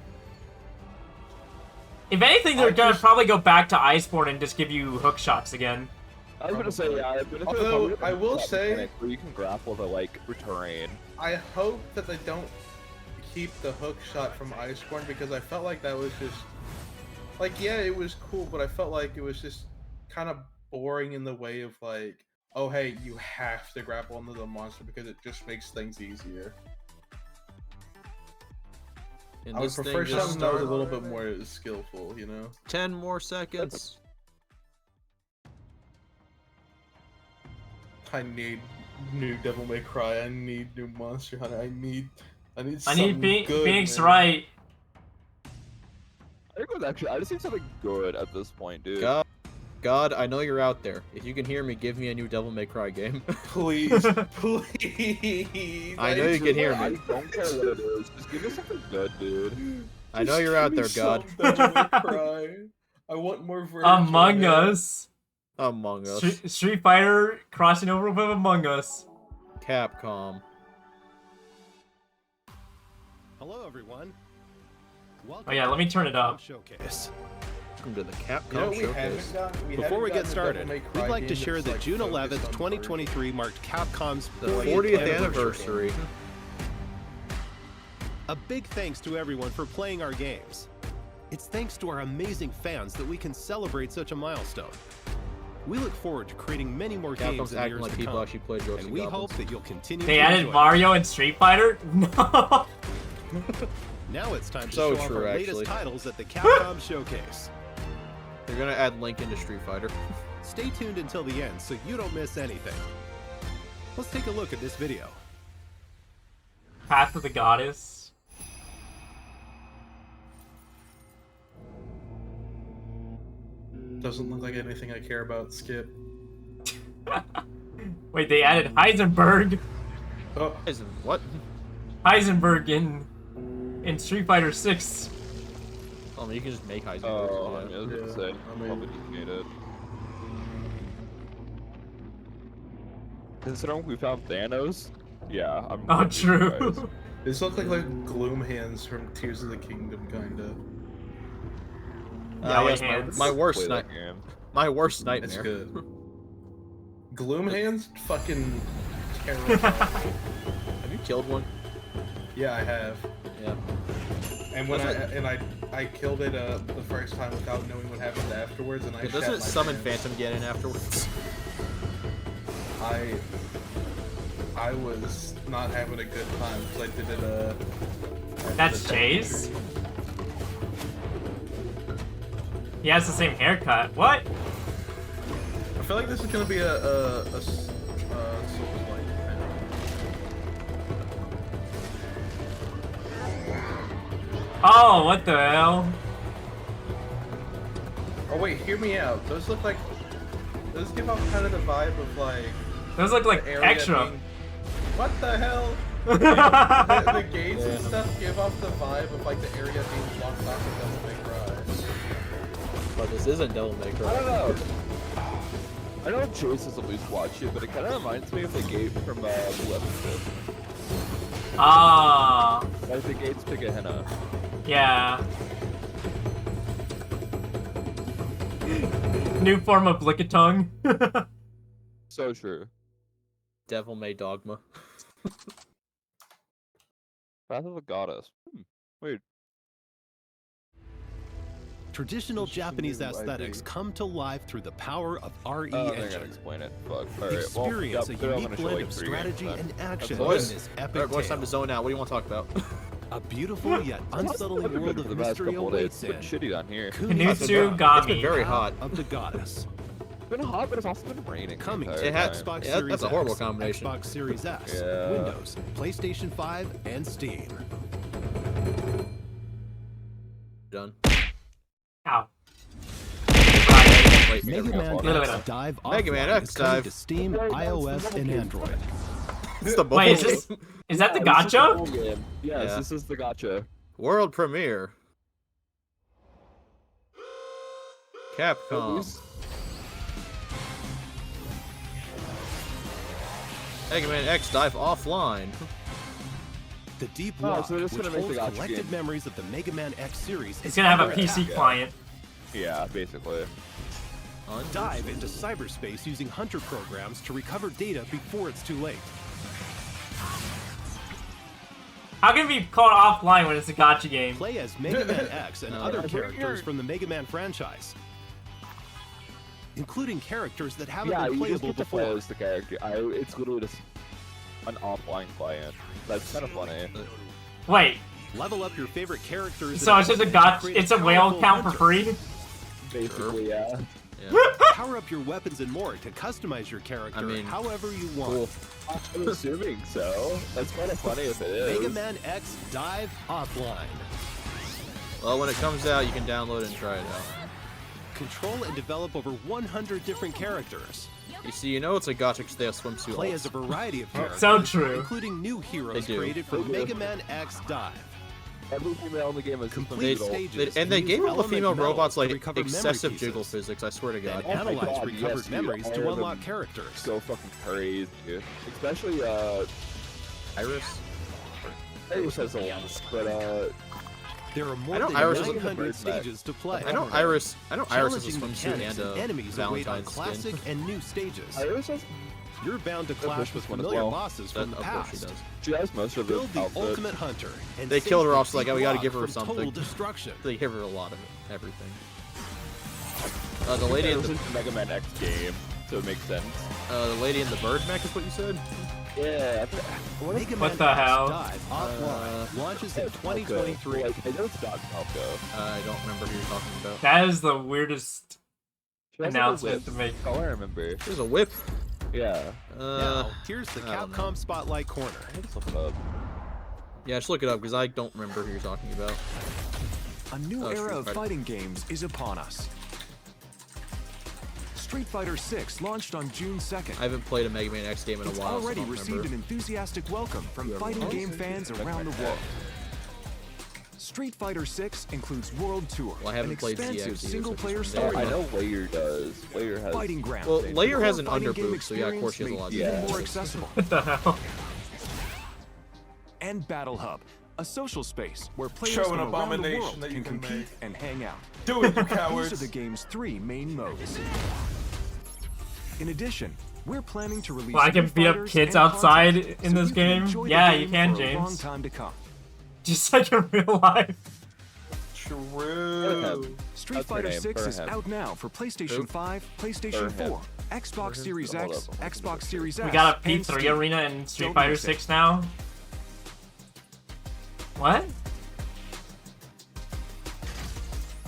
If anything, they're gonna probably go back to Iceborne and just give you hook shots again. I was gonna say, yeah, but it's Although, I will say- where you can grapple the like terrain. I hope that they don't keep the hook shot from Iceborne because I felt like that was just like, yeah, it was cool, but I felt like it was just kind of boring in the way of like, oh hey, you have to grapple onto the monster because it just makes things easier. And I would this thing prefer just something that was a started. little bit more skillful, you know? 10 more seconds. I need new Devil May Cry. I need new Monster Hunter. I need I need something good, Phoenix man. Wright. I think it was actually, I just need something good at this point, dude. God, I know you're out there. If you can hear me, give me a new Devil May Cry game. Please, please. I know you can hear I me. don't care what it is. Just give me something good, dude. I know you're out there, Give me God. some Devil May Cry. I want more versions. Among man. Us. Among Us. Street Fighter crossing over with Among Us. Capcom. Hello, everyone. Oh yeah, let me turn it up. Showcase. Welcome to the Capcom You know what we Showcase. haven't gotten? Before we get haven't gotten a started, Devil May Cry we'd like to game share that's, that like, June focused 11th, on 2023 marked Capcom's The 40th anniversary. A big thanks to everyone for playing our games. It's thanks to our amazing fans that we can celebrate such a milestone. We look forward to creating many more games in years to come, and we hope that you'll continue They to added enjoy Mario and Street Fighter? No! Now it's time to So show off true, our actually. latest titles at the Capcom Showcase. They're gonna add Link into Street Fighter. Stay tuned until the end so you don't miss anything. Let's take a look at this video. Path of the Goddess. Doesn't look like anything I care about. Skip. Wait, they added Heisenberg. Oh, what? Heisenberg in Street Fighter 6. Oh, I mean, you can just make Heisenberg. Oh, I was gonna say, I mean- probably just made it. Considering we found Thanos, yeah, I'm. Oh, really surprised. true. these look like Gloom hands from Tears of the Kingdom, kinda. Yeah, yes, hands. my worst Play night. that game. My worst It's nightmare. good. Gloom hands, fucking terrible. Have you killed one? Yeah, I have. Yeah. And when I killed it the first time without knowing what happened afterwards, and I It shat doesn't my summon pants. Phantom Ganon afterwards. I was not having a good time because I did it. after That's the- Jay's? He has the same haircut. What? I feel like this is gonna be a Souls-like. Oh, what the hell? Oh wait, hear me out. Those look like. Those give off kind of the vibe of like. Those look like the area extra. being- What the hell? the gates and stuff give off the vibe of like the area being blocked off of Devil May Cry. But this isn't Devil May Cry. I don't know. I know Chase has at least watched it, but it kind of reminds me of the gate from Blue Episode. Ah, Like the gates to Gehenna. yeah. New form of Lickitung. So true. Devil May Dogma. Path of the Goddess. Wait. Traditional Japanese aesthetics come to life through the power of RE Oh, they're gonna Engine. explain it. Fuck. Alright, Experience well, a they're unique gonna show blend like of 3 strategy games, and then. action in Boys, this Alright, epic boys, time to tale. zone out. What do you want to talk about? A beautiful yet unsettling I've been world for of the past mystery couple days. awaits It's in been shitty down here. Kunitsu It's been Gami. very hot. of the Goddess. It's been hot, but it's also been raining. the Coming entire to It had- time. Xbox yeah, Series that's a horrible X, combination. Xbox Series S, Yeah. Windows, PlayStation 5, and Steam. Done. Ow. Wait, Mega there we Man go. X Dive Mega Man Offline X is coming Dive. to Steam, iOS, and Android. This is the Wait, is mobile this game. is that the Yeah, this is gacha? full game. Yes, Yeah. this is the gacha. World premiere. Capcom. Mega Man X Dive Offline. The Deep Oh, Lock, so they're just which gonna make the holds gotcha collected game. memories of the Mega Man X series, It's gonna have a under PC attack. client. Yeah, basically. Dive into cyberspace using hunter programs to recover data before it's too late. How can it be called offline when it's a gacha game? Play as Mega Man X and other I've heard characters your- from the Mega Man franchise, including characters that haven't Yeah, been you just playable get to play before. as the character. It's literally just an offline client. That's kind of funny. Wait, Level up your favorite characters. so and it's just a abilities to gacha? create It's a whale powerful count for hunter. free? Basically, yeah. Power up your weapons and more to customize your character I mean, however you want. Cool. I'm assuming so. That's kind of funny if it is. Mega Man X Dive Offline. Well, when it comes out, you can download it and try it out. Control and develop over 100 different characters. You see, you know it's a gacha because they have swimsuit. Play alts. as a variety of characters, So true. including new heroes They do. created for They do. Mega Man X Dive. Every female in the game is Complete digital. stages. And they use gave all the element female metal robots to like recover memory excessive pieces. jiggle physics. I swear to Then God. Oh my analyze God, recovered yes, memories you to are unlock the- characters. So fucking crazy. Especially, Iris. Iris has a lot, but, There are more I know than Iris is a 900 bird back. stages to play. I know Iris. I know Iris is a Challenging swimsuit mechanics and a enemies await on Valentine's classic skin. and new stages. Iris has you're bound to Push clash with this one as familiar well. bosses from the Of course she past. does. She has most of the Build the outfits. ultimate hunter. And They save killed her the off, so like, oh, we gotta block give her from something. Total destruction. They give her a lot of everything. The lady in This the is the Mega Man X game, so it makes sense. the lady in the bird mech is what you said. Yeah. Mega What Man the X hell? Dive Offline launches in 2023. Like, I know it's not Falco. I don't remember who you're talking about. That is the weirdest She has, like, a announcement whip. to make. Oh, I remember. There's a whip. Yeah. Now, here's the I don't know. Capcom Spotlight Corner. Let's look it up. Yeah, just look it up because I don't remember who you're talking about. A new Oh, era Street of Fighter. fighting games is upon us. Street Fighter 6 launched on June 2nd. I haven't played a Mega Man X game in a It's while. so I already don't received remember. an enthusiastic welcome from Whoever fighting it was. game fans around the world. Street Fighter 6 includes World Tour, Well, I haven't an played expansive ZX either, single-player so story I mode. know Layer does. Layer has. Fighting Ground. Well, Layer has an Fighting game underboob, so yeah, of course she has a lot. experience made Yeah. even more accessible. What the hell? And Battle Hub, a social space where players Show from an around the abomination world that you can can compete make. and hang out. Do it, you These cowards. are the game's 3 main modes. In addition, we're planning to release Well, I can new beat up fighters kids and outside content in so this you can game? enjoy the Yeah, you game can, for a long James. time to come. Just like in real life. True. Street That's her Fighter name, 6 is Burham. out now for PlayStation Who? 5, PlayStation Burham. 4, Xbox Series Hold X, up, I'm looking Xbox at Series S, We got a and P3 Steam. arena in Street Don't Fighter miss it. 6 now. What?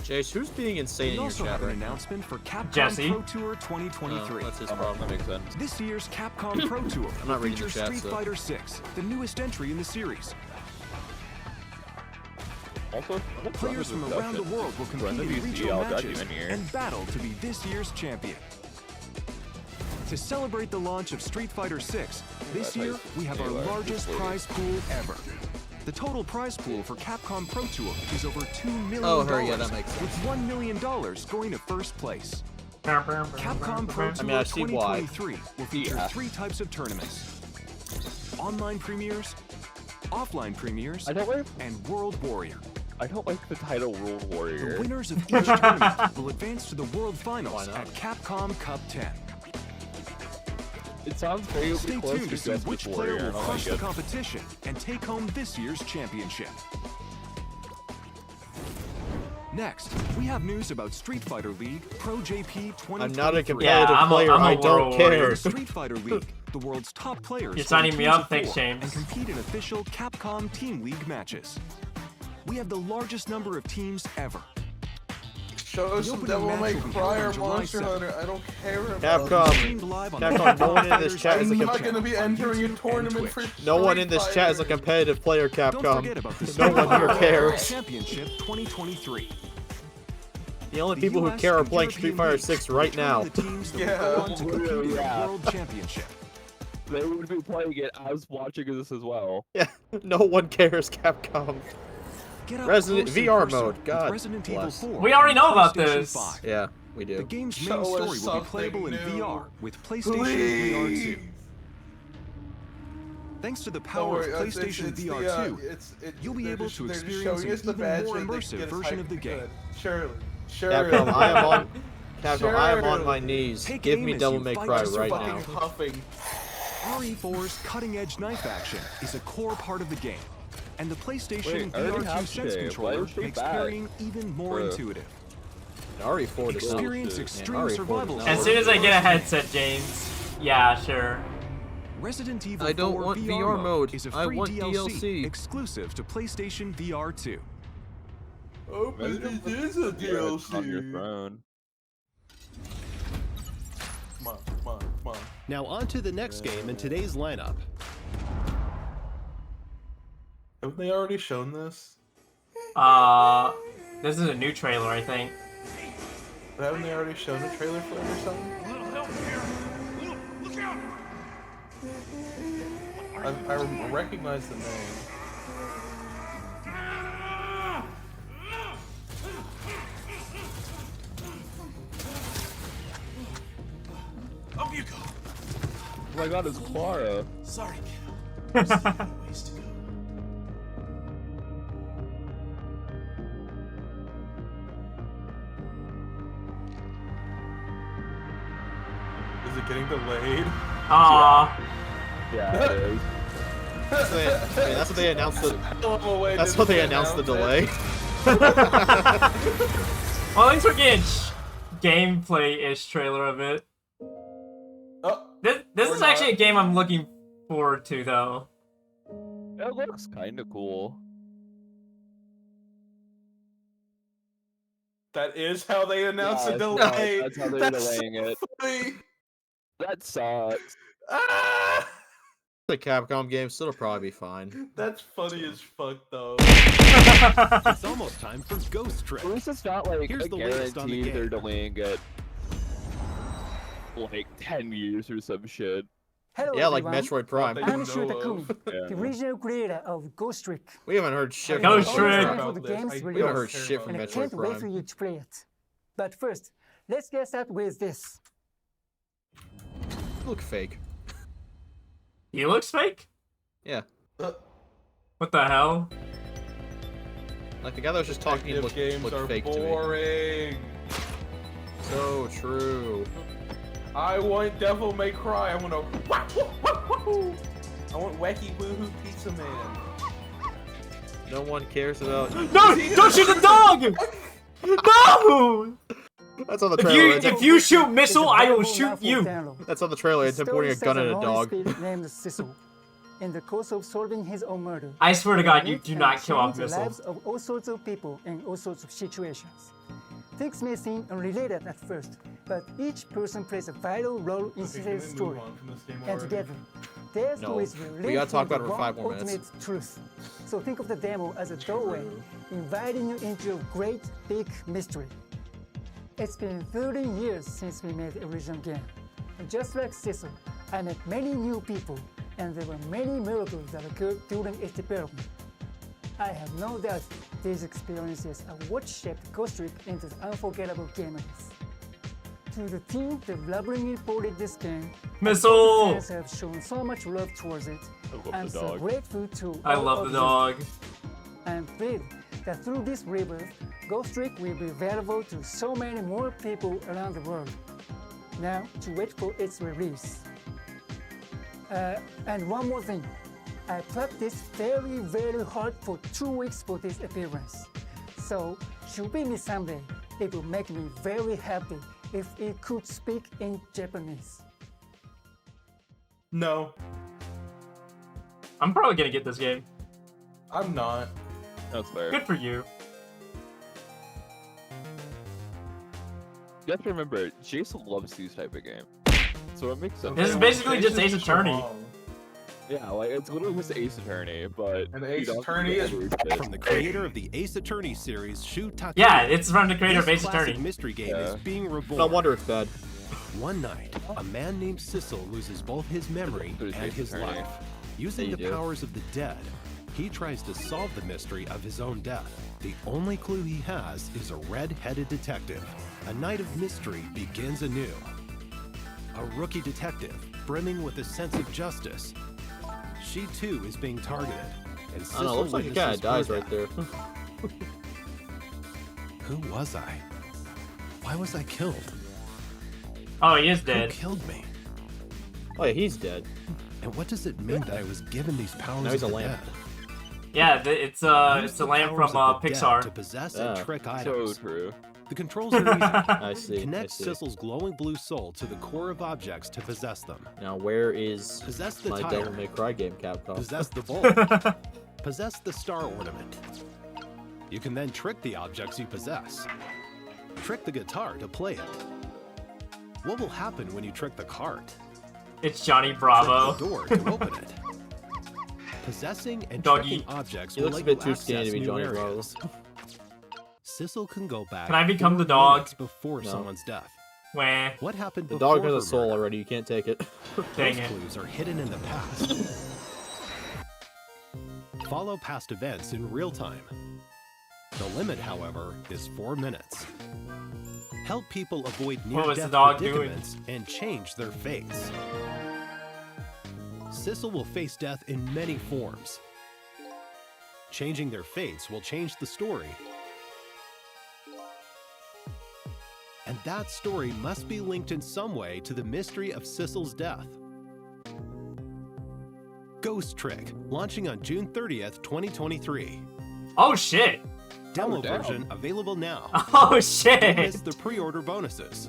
Jace, who's being insane We in your also chat have an right now? announcement for Capcom Jesse. Pro Tour 2023. Oh, that's his Oh, problem. that makes sense. This year's Capcom Pro Tour I'm not will reading the feature chat, Street so- Fighter 6, the newest entry in the series. Also, Players from around the world will compete in regional matches and battle to be this year's champion. To celebrate the launch of Street Fighter 6, this year we have our largest prize pool ever. The total prize pool for Capcom Pro Tour is over $2 million, Oh, her, yeah, that makes sense. with $1 million going to first place. Capcom Pro Tour I see why. 2023 will feature 3 types of tournaments: online premieres, offline premieres, and World Warrior. I don't like the title World Warrior. The winners of each tournament will advance to the World Finals at Capcom Cup 10. It sounds very Stay close tuned to see Justice which Warrior. player will I don't crush like the it. competition and take home this year's championship. Next, we have news about Street Fighter League Pro JP 2023. I'm not a competitive Yeah, player. I'm a I don't World care. Warrior. Street Fighter League, the world's top players You're form signing me teams up, of thanks, 4 James. and compete in official Capcom Team League matches. We have the largest number of teams ever. Show us The some opening Devil match May will be Cry held or on July Monster 7th. Hunter. I don't care about Capcom. Streamed live on the Capcom, no one in Fighters this chat is a I'm not competitive. gonna be entering a tournament Twitch. for No one Street in this chat is a Fighter. competitive player, Don't forget Capcom. about the No Street one here Fighter cares. Championship 2023. The only The people who US care are and playing European Street Fighter leagues 6 will right determine now. the teams that will Yeah. go on to compete in the Yeah. World Championship. They would be playing it. I was watching this as well. Yeah, no one cares, Capcom. Get up Resident close and VR personal mode, with God Resident Evil bless. 4 We already know on about PlayStation this. 5. Yeah, we The do. game's main Show us story will be something playable in new. VR with PlayStation Please. VR 2. Thanks to the Don't power worry, of PlayStation it's VR the, 2, you'll be able to they're just experience showing an us the even badge more that they immersive get us version of hyped the game. good. Surely. Capcom, I am on. Capcom, I am on Surely. my knees. Take Give aim me as Devil you May fight Cry to right survive. now. Huffing. RE4's cutting-edge knife action is a core part of the game, and the PlayStation Wait, I already VR2 have Sense Jay. Why controller is she makes back? carrying even more Bruh. intuitive. RE4 does not. Experience Man, extreme RE4 survival. does not. As soon as I get a headset, James. Yeah, sure. Resident Evil I don't 4 want VR VR mode. is a I free want DLC DLC. exclusive to PlayStation VR 2. Oh, but it is a On your DLC. throne. Come on, come on, come on. Now on to the next game in today's lineup. Haven't they already shown this? This is a new trailer, I think. But haven't they already shown a trailer for it or something? I recognize the name. Up you go. Oh my god, it's Clara. Sorry, kid. Still got a ways to go. Is it getting delayed? Aww. Yeah, it is. That's what they announced. That's what they announced the delay. Well, at least we're getting gameplay-ish trailer of it. This is actually a game I'm looking forward to, though. It looks kind of cool. That is how they announce the delay. That's how they're delaying it. Funny. That sucks. Ah! The Capcom game, so it'll probably be fine. That's funny as fuck, though. It's almost time for Ghost Trick. At least it's not like Here's a the latest on the guarantee they're game. delaying it like 10 years or some shit. Hello, Yeah, like everyone. Metroid Prime. I'm Shu Takumi, Yeah. the original creator of Ghost Trick. We haven't heard shit from Ghost Metroid Trick. Prime. For the game's We haven't release, heard shit from and I Metroid can't wait for Prime. you to play it. But first, let's get started with this. Look fake. He looks fake? Yeah. What the hell? Like the guy that was just talking looked games are fake to me. boring. So true. I want Devil May Cry. I want a. I want Wacky Woohoo Pizza Man. No one cares about. No! Don't shoot the dog! No! That's on the trailer. If you shoot missile, I will shoot you. That's on the trailer. It's him pointing a gun at a dog. Named Cecil. In the course of solving his own murder, I swear to God, you do and not kill off changing the Missile. lives of all sorts of people in all sorts of situations. Things may seem unrelated at first, but each person plays a vital role in Cecil's story. And together, their stories will we gotta lead talk to about it the for 5 one more minutes. ultimate truth. So think of the demo as a doorway, inviting you into a great big mystery. It's been 30 years since we made the original game. And just like Cecil, I met many new people, and there were many miracles that occurred during its development. I have no doubt these experiences are what shaped Ghost Trick into the unforgettable game it is. To the team that lovingly ported this game, Missile! fans have shown so much love towards it. I'm so dog. grateful to I all love of the you. dog. I'm thrilled that through this rebirth, Ghost Trick will be available to so many more people around the world. Now, to wait for its release. And one more thing. I practiced very, very hard for 2 weeks for this appearance. So, should we meet someday, it will make me very happy if it could speak in Japanese. No, I'm probably gonna get this game. I'm not. That's fair. Good for you. You have to remember, Jason loves these type of games. So it makes sense. This is basically just Ace Attorney. Yeah, like it's literally just Ace Attorney, but And Ace Attorney is From the creator of the Ace Attorney series, Shu Takumi. Yeah, it's from the creator of This Ace classic Attorney. mystery game is being reborn. No wonder it's bad. One night, a man named Cecil loses both his memory There's and Ace his Attorney. life. Using Yeah, the you do. powers of the dead, he tries to solve the mystery of his own death. The only clue he has is a red-headed detective. A night of mystery begins anew. A rookie detective, brimming with a sense of justice. She too is being targeted, and I Cecil don't know, looks like he kinda witnesses dies her right there. death. Who was I? Why was I killed? Oh, he is Who dead. killed me? Oh yeah, he's dead. And what does it mean that I was given these powers Now he's of a the lamp. dead? Yeah, it's the lamp Powers from of the dead Pixar. To possess Yeah. and trick so items. true. The controls are easy. I see. Connect I see. Cecil's glowing blue soul to the core of objects to possess them. Now where is Possess the my tire. Devil May Cry game, Capcom? Possess the bowl. Possess the star ornament. You can then trick the objects you possess. Trick the guitar to play it. What will happen when you trick the cart? It's Johnny Bravo. Trick the door to open it. Possessing and Doggy. tricking objects He will looks a let bit you too skinny access to be new Johnny areas. Cecil can go back. Can I become 4 the dog? minutes before No. someone's death. Wah. What happened The before dog has her a soul murder? already. You can't take it. Dang Those it. clues are hidden in the past. Follow past events in real time. The limit, however, is 4 minutes. Help people avoid What was the near-death dog doing? predicaments and change their fates. Cecil will face death in many forms. Changing their fates will change the story. And that story must be linked in some way to the mystery of Cecil's death. Ghost Trick, launching on June 30th, 2023. Oh shit! Demo version available now. Oh shit! Don't miss the pre-order bonuses.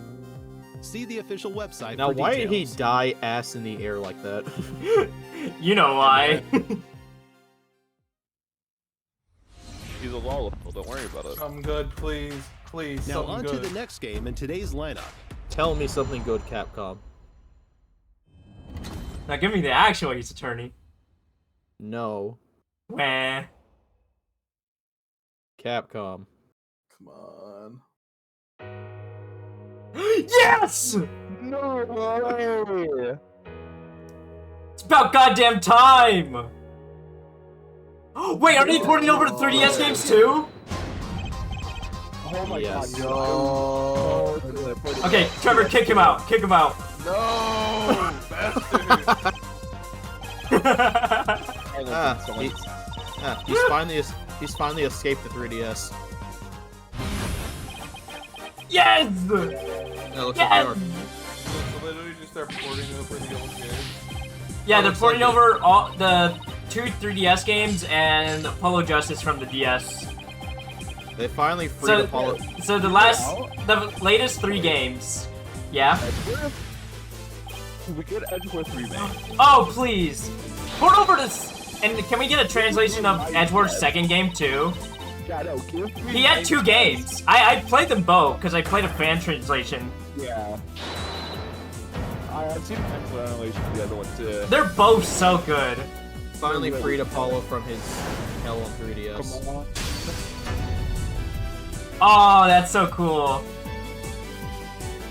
See the official website Now, for why did he details. die ass in the air like that? You know why. He's a lawless, don't worry about it. I'm good, please. Please, Now something on good. to the next game in today's lineup. Tell me something good, Capcom. Now give me the actual Ace Attorney. No. Wah. Capcom. Come on. Yes! No way! It's about goddamn time! Wait, are they porting over to 3DS games too? Oh my Yes. god, no! Okay, Trevor, kick him out. Kick him out. No! Bastard! He's finally escaped the 3DS. Yes! That looks Yes! like So literally just start porting over the old games. Yeah, they're looks porting like it. over all the 2 3DS games and Apollo Justice from the DS. They finally freed Apollo. So the latest 3 games. Yeah. We get Edgeworth remake. Oh please, port over this. And can we get a translation of Edgeworth's second game too? Yeah, no, give me He had 2 games. I played them both because I played a fan translation. Yeah. I've seen the translation of the other one too. They're both so good. Finally freed Apollo from his hell on 3DS. Come on. Oh, that's so cool.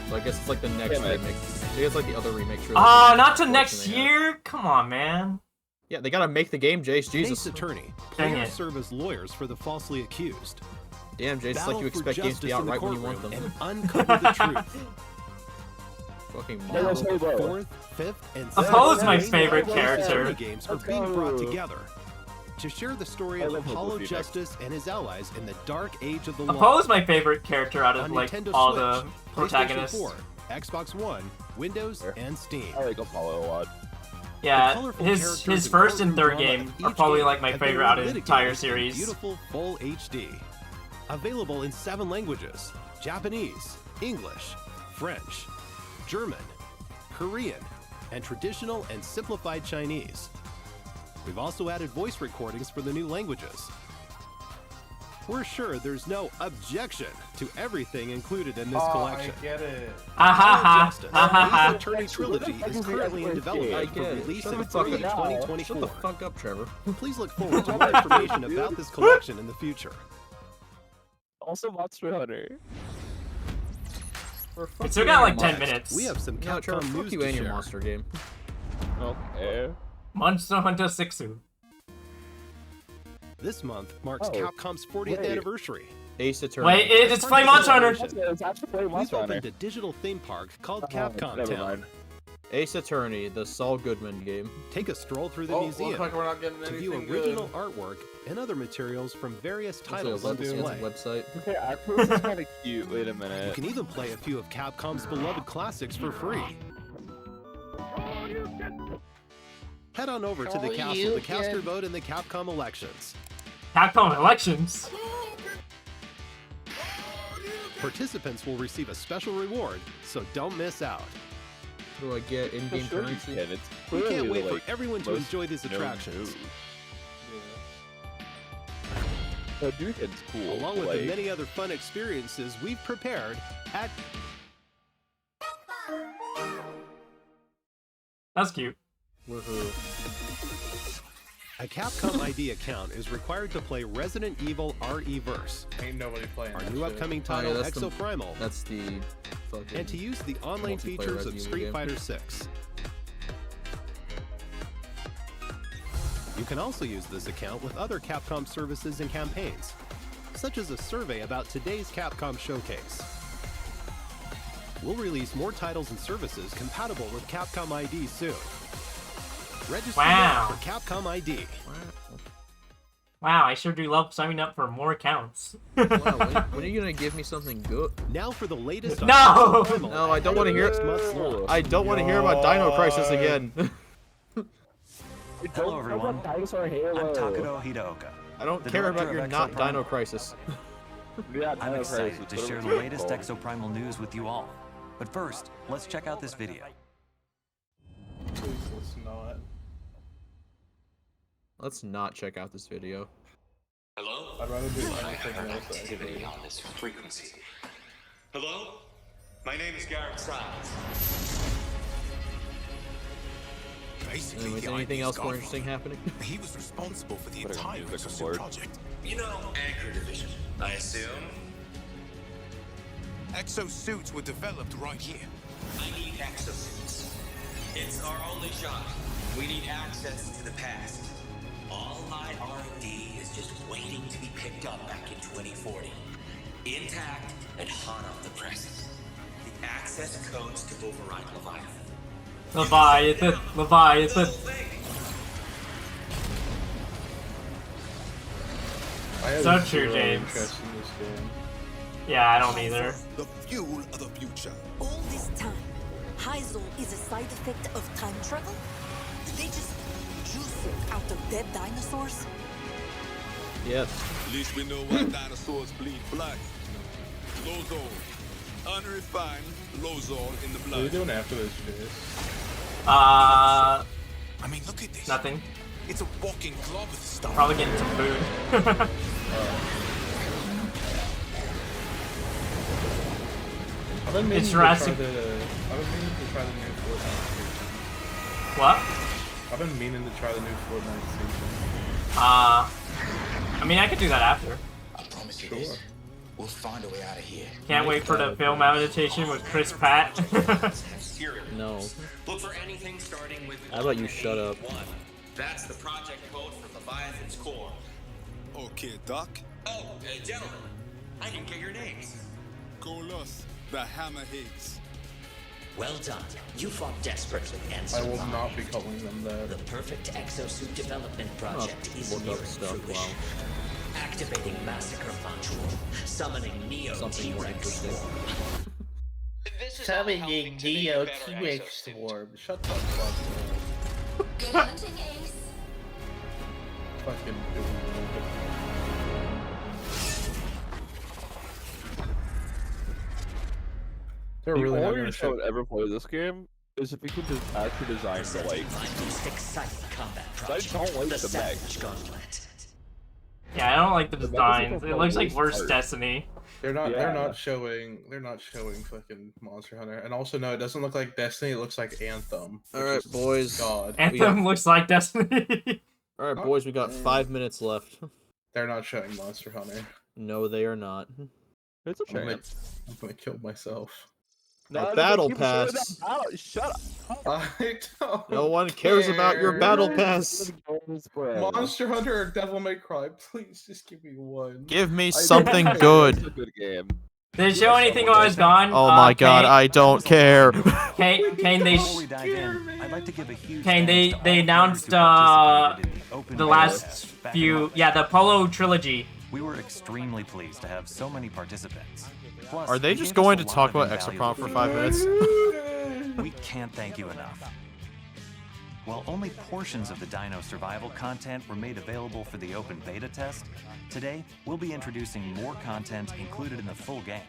So I guess it's like the next remake. I guess it's like the other remake trilogy. Oh, not till next year? Come on, man. Yeah, they gotta make the game, Jace. Jesus. Ace Attorney. Dang Players it. serve as lawyers for the falsely accused. Damn, Jace, it's like you Battle for expect games to be justice out in the right when you want courtroom them. and uncover the truth. Fucking Yeah, that's Marvel. right, bro. 4th, 5th, and Apollo's 7th my main favorite Battle Royale character. games are Let's being brought go. together to share the story I of love Apollo Phoenix. Justice and his allies in the dark age of the law. Apollo's my favorite character out of On like Nintendo all Switch, the protagonists. PlayStation 4, Xbox One, Windows, and Steam. I like Apollo a lot. The Yeah, colorful his characters first and courtroom third drama game of are each probably game like my have been favorite out of the litigated entire in series. Beautiful full HD. Available in 7 languages: Japanese, English, French, German, Korean, and traditional and simplified Chinese. We've also added voice recordings for the new languages. We're sure there's no objection to everything included in this collection. I get it. Ha Justice, ha ha. Ace Attorney Trilogy is currently in development for release in early 2024. Shut the fuck up, Trevor. Please look forward to more information about this collection in the future. Also Monster Hunter. It's still got like 10 minutes. We have some No, Trevor, Capcom fuck news you to and your share. monster game. Okay. Monster Hunter 6. This month marks Oh, Capcom's 40th wait. anniversary. Ace Attorney. Wait, it's playing Monster Hunter. It's actually playing We've Monster Hunter. opened a digital theme park called Capcom Never Town. mind. Ace Attorney, the Saul Goodman game. Take a stroll through the Oh, museum looks like we're not getting to view anything original good. artwork and other materials from various It's like titles a on display. website. Okay, actually, this is kind of cute. Wait a You minute. can even play a few of Capcom's beloved classics for free. Head on over to the castle to cast your vote in the Capcom elections. Capcom Elections. Participants will receive a special reward, so don't miss out. What do I get? In-game Sure you currency? can. It's We clearly can't wait like for everyone to most enjoy these known attractions, move. So Dukin's cool. along with like, the many other fun experiences we've prepared at That's cute. Woohoo. A Capcom ID account is required to play Resident Evil RE-verse, Ain't nobody playing our that new shit. upcoming Oh, yeah, title that's the- Exoprimal, That's the fucking... and to use the online multiplayer features of Resident Evil Street game. Fighter 6. You can also use this account with other Capcom services and campaigns, such as a survey about today's Capcom showcase. We'll release more titles and services compatible with Capcom ID soon. Register now Wow. for Capcom ID. Wow, I sure do love signing up for more accounts. Wow, when are you gonna give me something good? Now for the latest on No! Exoprimal No, I don't want to hear next month's launch. I don't want to hear about Dino Crisis again. Hello everyone, I'm Takedo Hideoka. I don't the care director about your of not Exoprimal. Dino Crisis. Yeah, I'm Dino excited Crisis, to whatever share the it's latest called. Exoprimal news with you all. But first, let's check out this video. Please, let's not. Let's not check out this video. Hello? I'd rather do I have anything heard else. activity on this frequency. Hello? My name is Garrett Sides. Basically, Anyways, the anything idea's else more gone interesting from him. happening? He was responsible for the Put it on entire music Exosuit board. project. You know, Anchor Division, I assume? Exosuits were developed right here. I need exosuits. It's our only shot. We need access to the past. All my R&D is just waiting to be picked up back in 2040. Intact and hot off the presses. The access codes to override Leviathan. Leviathan. I have So true, zero James. interest in this game. Yeah, I don't either. The fuel of the future. All this time, Heisel is a side effect of time travel? Did they just juice it out of dead dinosaurs? Yes. At least we know why dinosaurs bleed blood. Lozol. Unrefined Lozol in the What are you blood. doing after this, Chase? I mean, look at this. Nothing. It's a walking glob of stuff. Probably getting some food. I've been meaning It's to try Jurassic. the new Fortnite season. What? I've been meaning to try the new Fortnite season. I mean, I could do that after. I promise you this. We'll find a way out of here. Can't wait for the film adaptation with Chris Pratt. No. Look for anything starting with How about you shut up? 1. That's the project code for Leviathan's core. Okay, Doc. Oh, gentlemen, I didn't get your names. Golos, the Hammerheads. Well done. You fought desperately and I will survived. not be calling them that. The perfect exosuit development project is look up nearing stuff, fruition. Activating massacre module. Summoning Neo Something more T-Rex interesting. swarm. Summoning Neo T-Rex Swarm. Shut the fuck up. Good hunting, Ace. Fucking They're The really not only gonna reason I show. would ever play this game is if you could just actually design the like. My most exciting combat I project. don't like the the Savage mech. Gauntlet. Yeah, I don't like the The designs. Mexico It looks like Police worse art. Destiny. They're not Yeah. showing fucking Monster Hunter. And also no, it doesn't look like Destiny, it looks like Anthem. which Alright, is boys. God. Anthem looks like Destiny. Alright, boys, we got 5 minutes left. They're not showing Monster Hunter. No, they are not. It's a I'm gonna, chance. I'm gonna kill myself. A battle pass. Shut up. I don't No one cares about your care. battle pass. Monster Hunter or Devil May Cry, please just give me one. Give me I something don't good. It's a good game. Did it show anything while I was gone? Oh my god, I don't care. Kane, they Before we dive in, I'd like to give a huge Kane, thanks to they all announced players who participated in open the beta last tests back in few, August. yeah, the Polo trilogy. We were extremely pleased to have so many participants. Plus, Are they it just gave us going a to lot talk of about invaluable Exoprom for 5 minutes? We can't thank you enough. While only portions of the Dino Survival content were made available for the open beta test, today we'll be introducing more content included in the full game.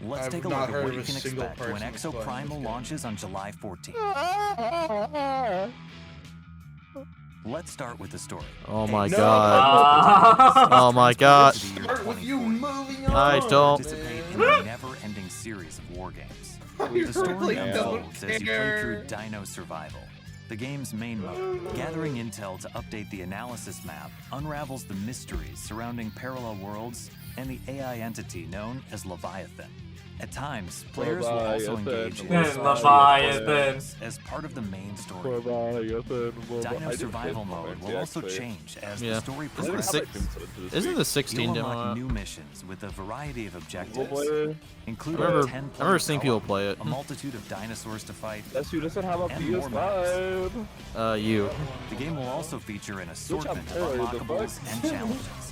Let's I've take a not look at heard what of you a can single expect when person that's playing this Exoprimal game. launches on July 14th. Let's start with the story. Oh my No. god. Oh my god. Start with you moving on. I don't. Participate in a never-ending series of war games. The story really unfolds don't as you play through care. Dino Survival. The game's main mode, gathering intel to update the analysis map, unravels the mysteries surrounding parallel worlds and the AI entity known as Leviathan. At times, players will also engage in Leviathan. as part of the main story. Dino Survival mode will also change as the story progresses. Isn't the 16 You'll demo unlock out? new missions with a variety of objectives, I including remember- 10 I remember seeing people play it. a multitude of dinosaurs to fight, Yes, you doesn't have a and more maps. PS5. You. The game will also feature an assortment of player, the unlockables and challenges.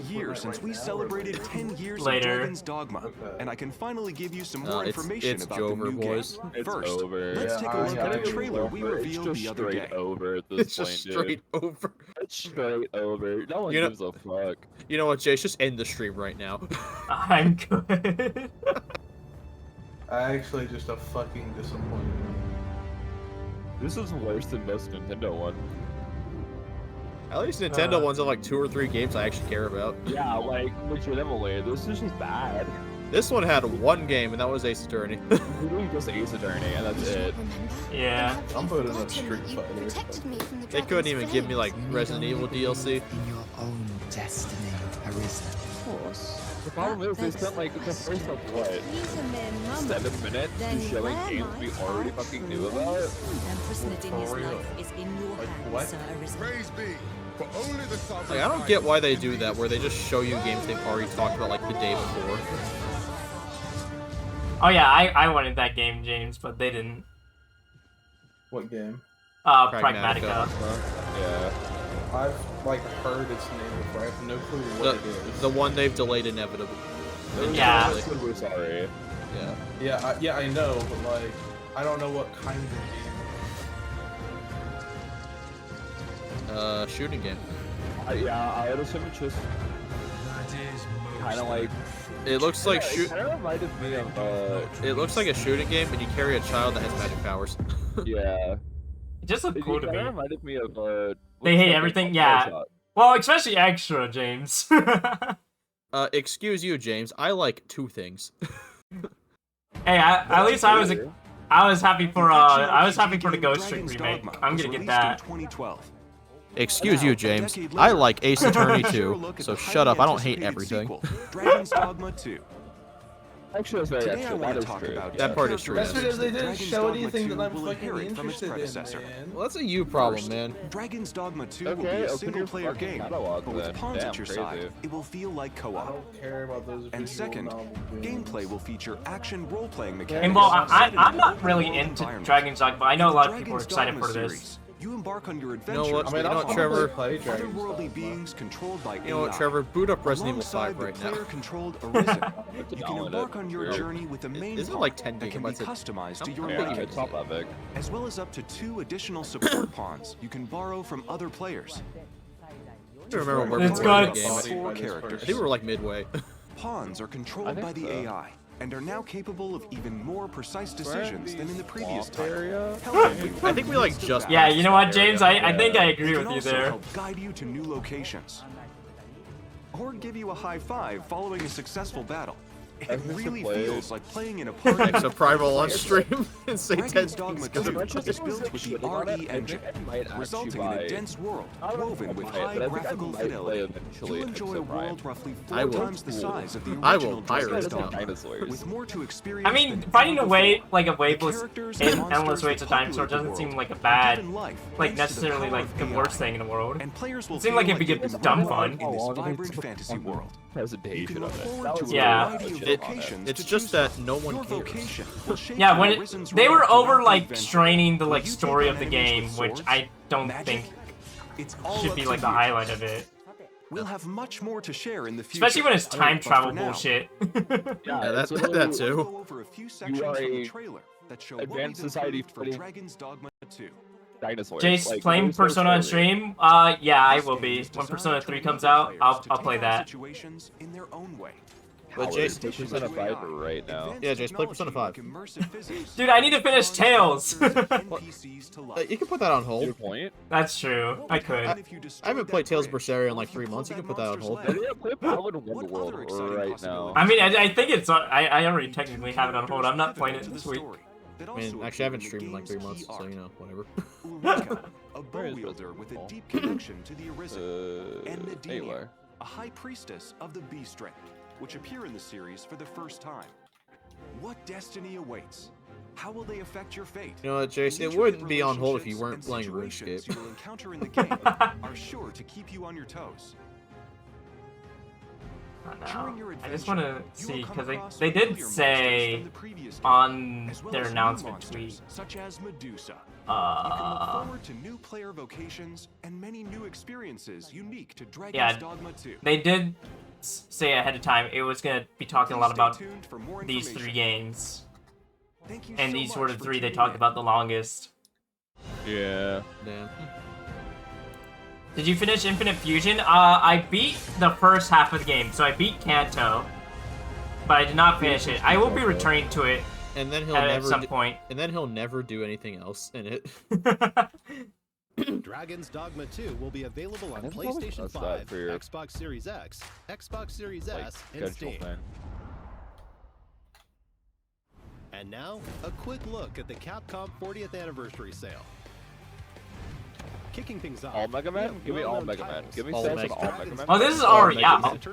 year since we celebrated 10 years Later. of Dragon's Dogma, and I can finally give you some more information it's about Jover, the new boys. game. It's First, over. let's take a look at the trailer we It's revealed just the other straight day. over at this It's point, just straight over. It's straight over. No one You know- gives a fuck. You know what, Jay? Just end the stream right now. I'm good. I actually just a fucking disappointment. This is worse than most Nintendo ones. At least Nintendo ones have like 2 or 3 games I actually care about. Yeah, like legitimately, this is just bad. This one had 1 game, and that was Ace Attorney. Literally just Ace Attorney, and that's it. Yeah. I'm voting on Street Fighter. They couldn't even give me like Resident Evil DLC. In your own destiny, Arisen. Of course. The problem is they spent like the first like what 7 minutes to showing games we already fucking knew about. Empress Nadinia's life is in your hands, Sir Arisen. Praise be. For only the Like, I don't get why they do that, where they just show you games they've already talked about like the day before. Oh yeah, I wanted that game, James, but they didn't. What game? Pragmatica. Yeah. I've like heard its name before. I have no clue what it is. The one they've delayed inevitably. Yeah. We're sorry. Yeah. Yeah, I know, but like, I don't know what kind of game. Shooting game. Yeah, I would assume it's just kind of like. It looks like shoot. It kind of reminded me of. It looks like a shooting game, and you carry a child that has magic powers. Yeah. It just looked cool to me. It reminded me of. They hate everything, yeah. Well, especially extra, James. Excuse you, James. I like 2 things. Hey, at least I was happy for the Ghost Trick remake. I'm gonna get that. Excuse you, James. I like Ace Attorney too. So shut up. I don't hate everything. Dragon's Dogma 2. Actually, that's very actually, that is true. That part is true. That's because they didn't Dragon's show Dogma anything 2 that I'm will fucking inherit from its interested in, predecessor. man. Well, that's a you problem, man. Dragon's Dogma 2 will be Okay, a open your single-player fucking game, catalog but with then. pawns Damn, at your crazy. side, it will feel like I co-op. don't care about those And visual second, novel games. gameplay will feature action role-playing mechanics. And well, set in I'm an not really open-world into environment. Dragon's Dogma, but I know a lot of people are Dragon's excited Dogma for this. series, you embark on your You adventures. know what? I mean, You know I'll what, Trevor? play Dragon's Otherworldly Dogma. beings controlled by You know what, AI. Trevor? Boot up Resident Evil 5 Alongside right the now. player-controlled Arisen, you can embark on your Sure. journey with a main Isn't it pawn like 10 that can be gigabytes? customized to your Yeah, liking, it's top epic. as well as up to 2 additional support pawns you can borrow from other players. I don't remember where It's we were in good. the game. I 4 characters. think we were like midway. Pawns are I controlled think by the so. AI and are now capable of even more precise decisions than in the previous Swamp title. area? helping you I think we like just. Yeah, you know what, James? I think I It agree can with you also there. help guide you to new locations. Or give you a high five following a successful battle. It I've never really played. feels like playing in a party. Exo Primal on stream and say 10 Dragon's things Dogma because 2 of is built with the RE engine, resulting in a dense world woven with high graphical fidelity. You'll enjoy a world roughly 4 times the size of the I original will pirate Dragon's it now. Dogma, with more to experience. I mean, than finding a ever way, before. like a The waveless characters and and endless monsters ways that of dinosaur populate the doesn't seem world like a are bad, given life like thanks to the necessarily power like of the AI. worst thing in the world. And players will It seemed feel like it'd be you've good been dumb born fun. in this vibrant fantasy world. You Presentation can look of it. forward That to was a Yeah. variety of It- vocations it's to just choose that from. no one Your cares. vocation will shape Yeah, your when Arisen's they road were throughout over the like adventure. straining the Will like you take story on of the enemies game, with which swords, I don't magic? think It's all should up be to like the you. highlight of it. We'll have much more to share in the future. Especially when it's time But for travel now, bullshit. Yeah, that's it's that literally- too. We'll go over a few sections are from the a trailer that show what advanced we've society improved for fighting Dragon's Dogma 2. Dinosaurs. Jace like, playing those are Persona on scary. stream? Yeah, I will be. When Persona 3 comes out, I'll play that. Situations in their own way. But Howard, Jace, play Persona 5 right now. Yeah, Jace, play Persona 5. Dude, I need to finish Tales. You can put that on hold. Good point. That's true. I could. I haven't played Tales of Berseria in like 3 months. You can put that on hold. I need to play Paladin Wonderworld right now. I mean, I think it's. I already technically have it on hold. I'm not playing it this week. I mean, actually, I haven't streamed in like 3 months, so you know, whatever. Ulrika, a bow wielder with a deep connection to the Arisen, and Nadinia, Aylar. a high priestess of the Bee Strength, which appear in the series for the first time. What destiny awaits? How will they affect your fate? You know what, Jace? The It wouldn't be on hold if relationships you weren't and playing situations RuneScape. you will encounter in the game are sure to keep you on your toes. During your I just want to adventure, you will see come because across they did familiar monsters say from the previous game, on as well their as new announcement monsters, tweet. such as Medusa. You can look Uh, forward to new player vocations and many new experiences unique to Dragon's yeah, Dogma 2. they did say ahead of time it was gonna be talking a lot Please about stay tuned for more these 3 information. games, Thank you and so these were the much for 3 they tuning talked in. about the longest. Yeah. Damn. Did you finish Infinite Fusion? I beat the first half of the game, so I beat Kanto, but I did not finish it. I will be returning to it And then he'll at some point. And then he'll never do anything else in it. Dragon's Dogma 2 will be available on PlayStation 5, Xbox Series X, Xbox Series S, and Steam. And now, a quick look at the Capcom 40th Anniversary Sale. Kicking things off. All Mega Man? Give me all Mega Man. Give me sales of all Mega Man. Oh, this is already out.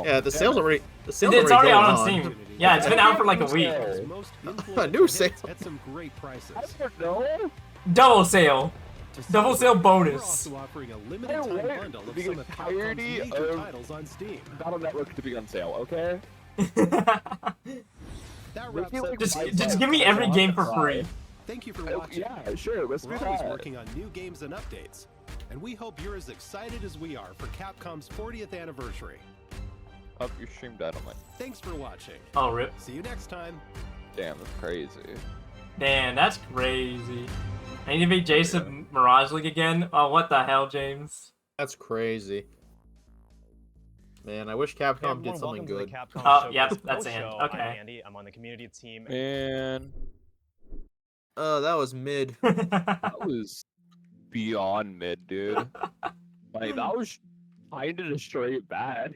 Yeah, the sale's already. It's already out on Steam. Yeah, it's been out for like a week. A new sale. At some great prices. Double sale. Double sale bonus. Also offering a limited time bundle of some of Capcom's major titles on Steam. Battle Network to be on sale, okay? That wraps up. Just give me every game for free. Thank you for watching. Yeah, sure. Let's do We're always that. working on new games and updates, and we hope you're as excited as we are for Capcom's 40th anniversary. Oh, your stream died on my. Thanks for watching. Oh, rip. See you next time. Damn, that's crazy. Man, that's crazy. I need to beat Jason Mirage League again? Oh, what the hell, James? That's crazy. Man, I wish Capcom did something good. Oh, yep, that's the end. I'm Okay. Andy. I'm on the community team. Man. That was mid. That was beyond mid, dude. Like, that was kind of a straight bad.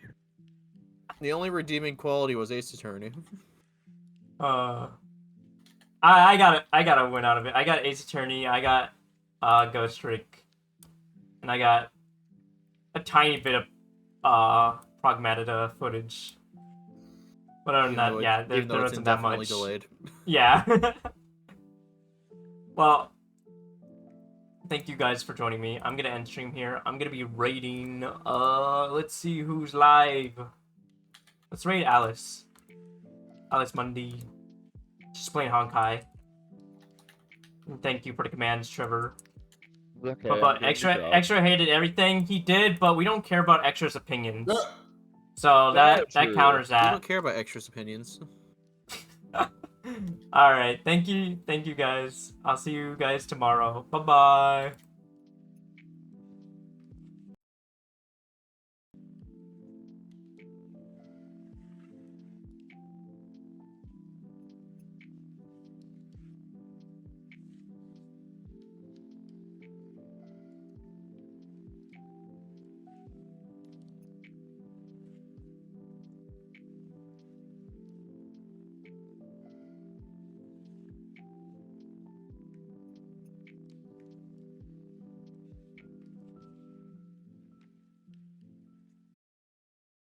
The only redeeming quality was Ace Attorney. I got a win out of it. I got Ace Attorney, I got Ghost Trick, and I got a tiny bit of Pragmatita footage. But other than that, yeah, there wasn't that much. Delayed. Yeah. Well, thank you guys for joining me. I'm gonna end stream here. I'm gonna be raiding, let's see who's live. Let's raid Alice. Alice Mundy. She's playing Honkai. And thank you for the commands, Trevor. Okay, but Extra hated everything he did, but we don't care about Extra's opinions. So that counters that. We don't care about Extra's opinions. Alright, thank you guys. I'll see you guys tomorrow. Bye-bye.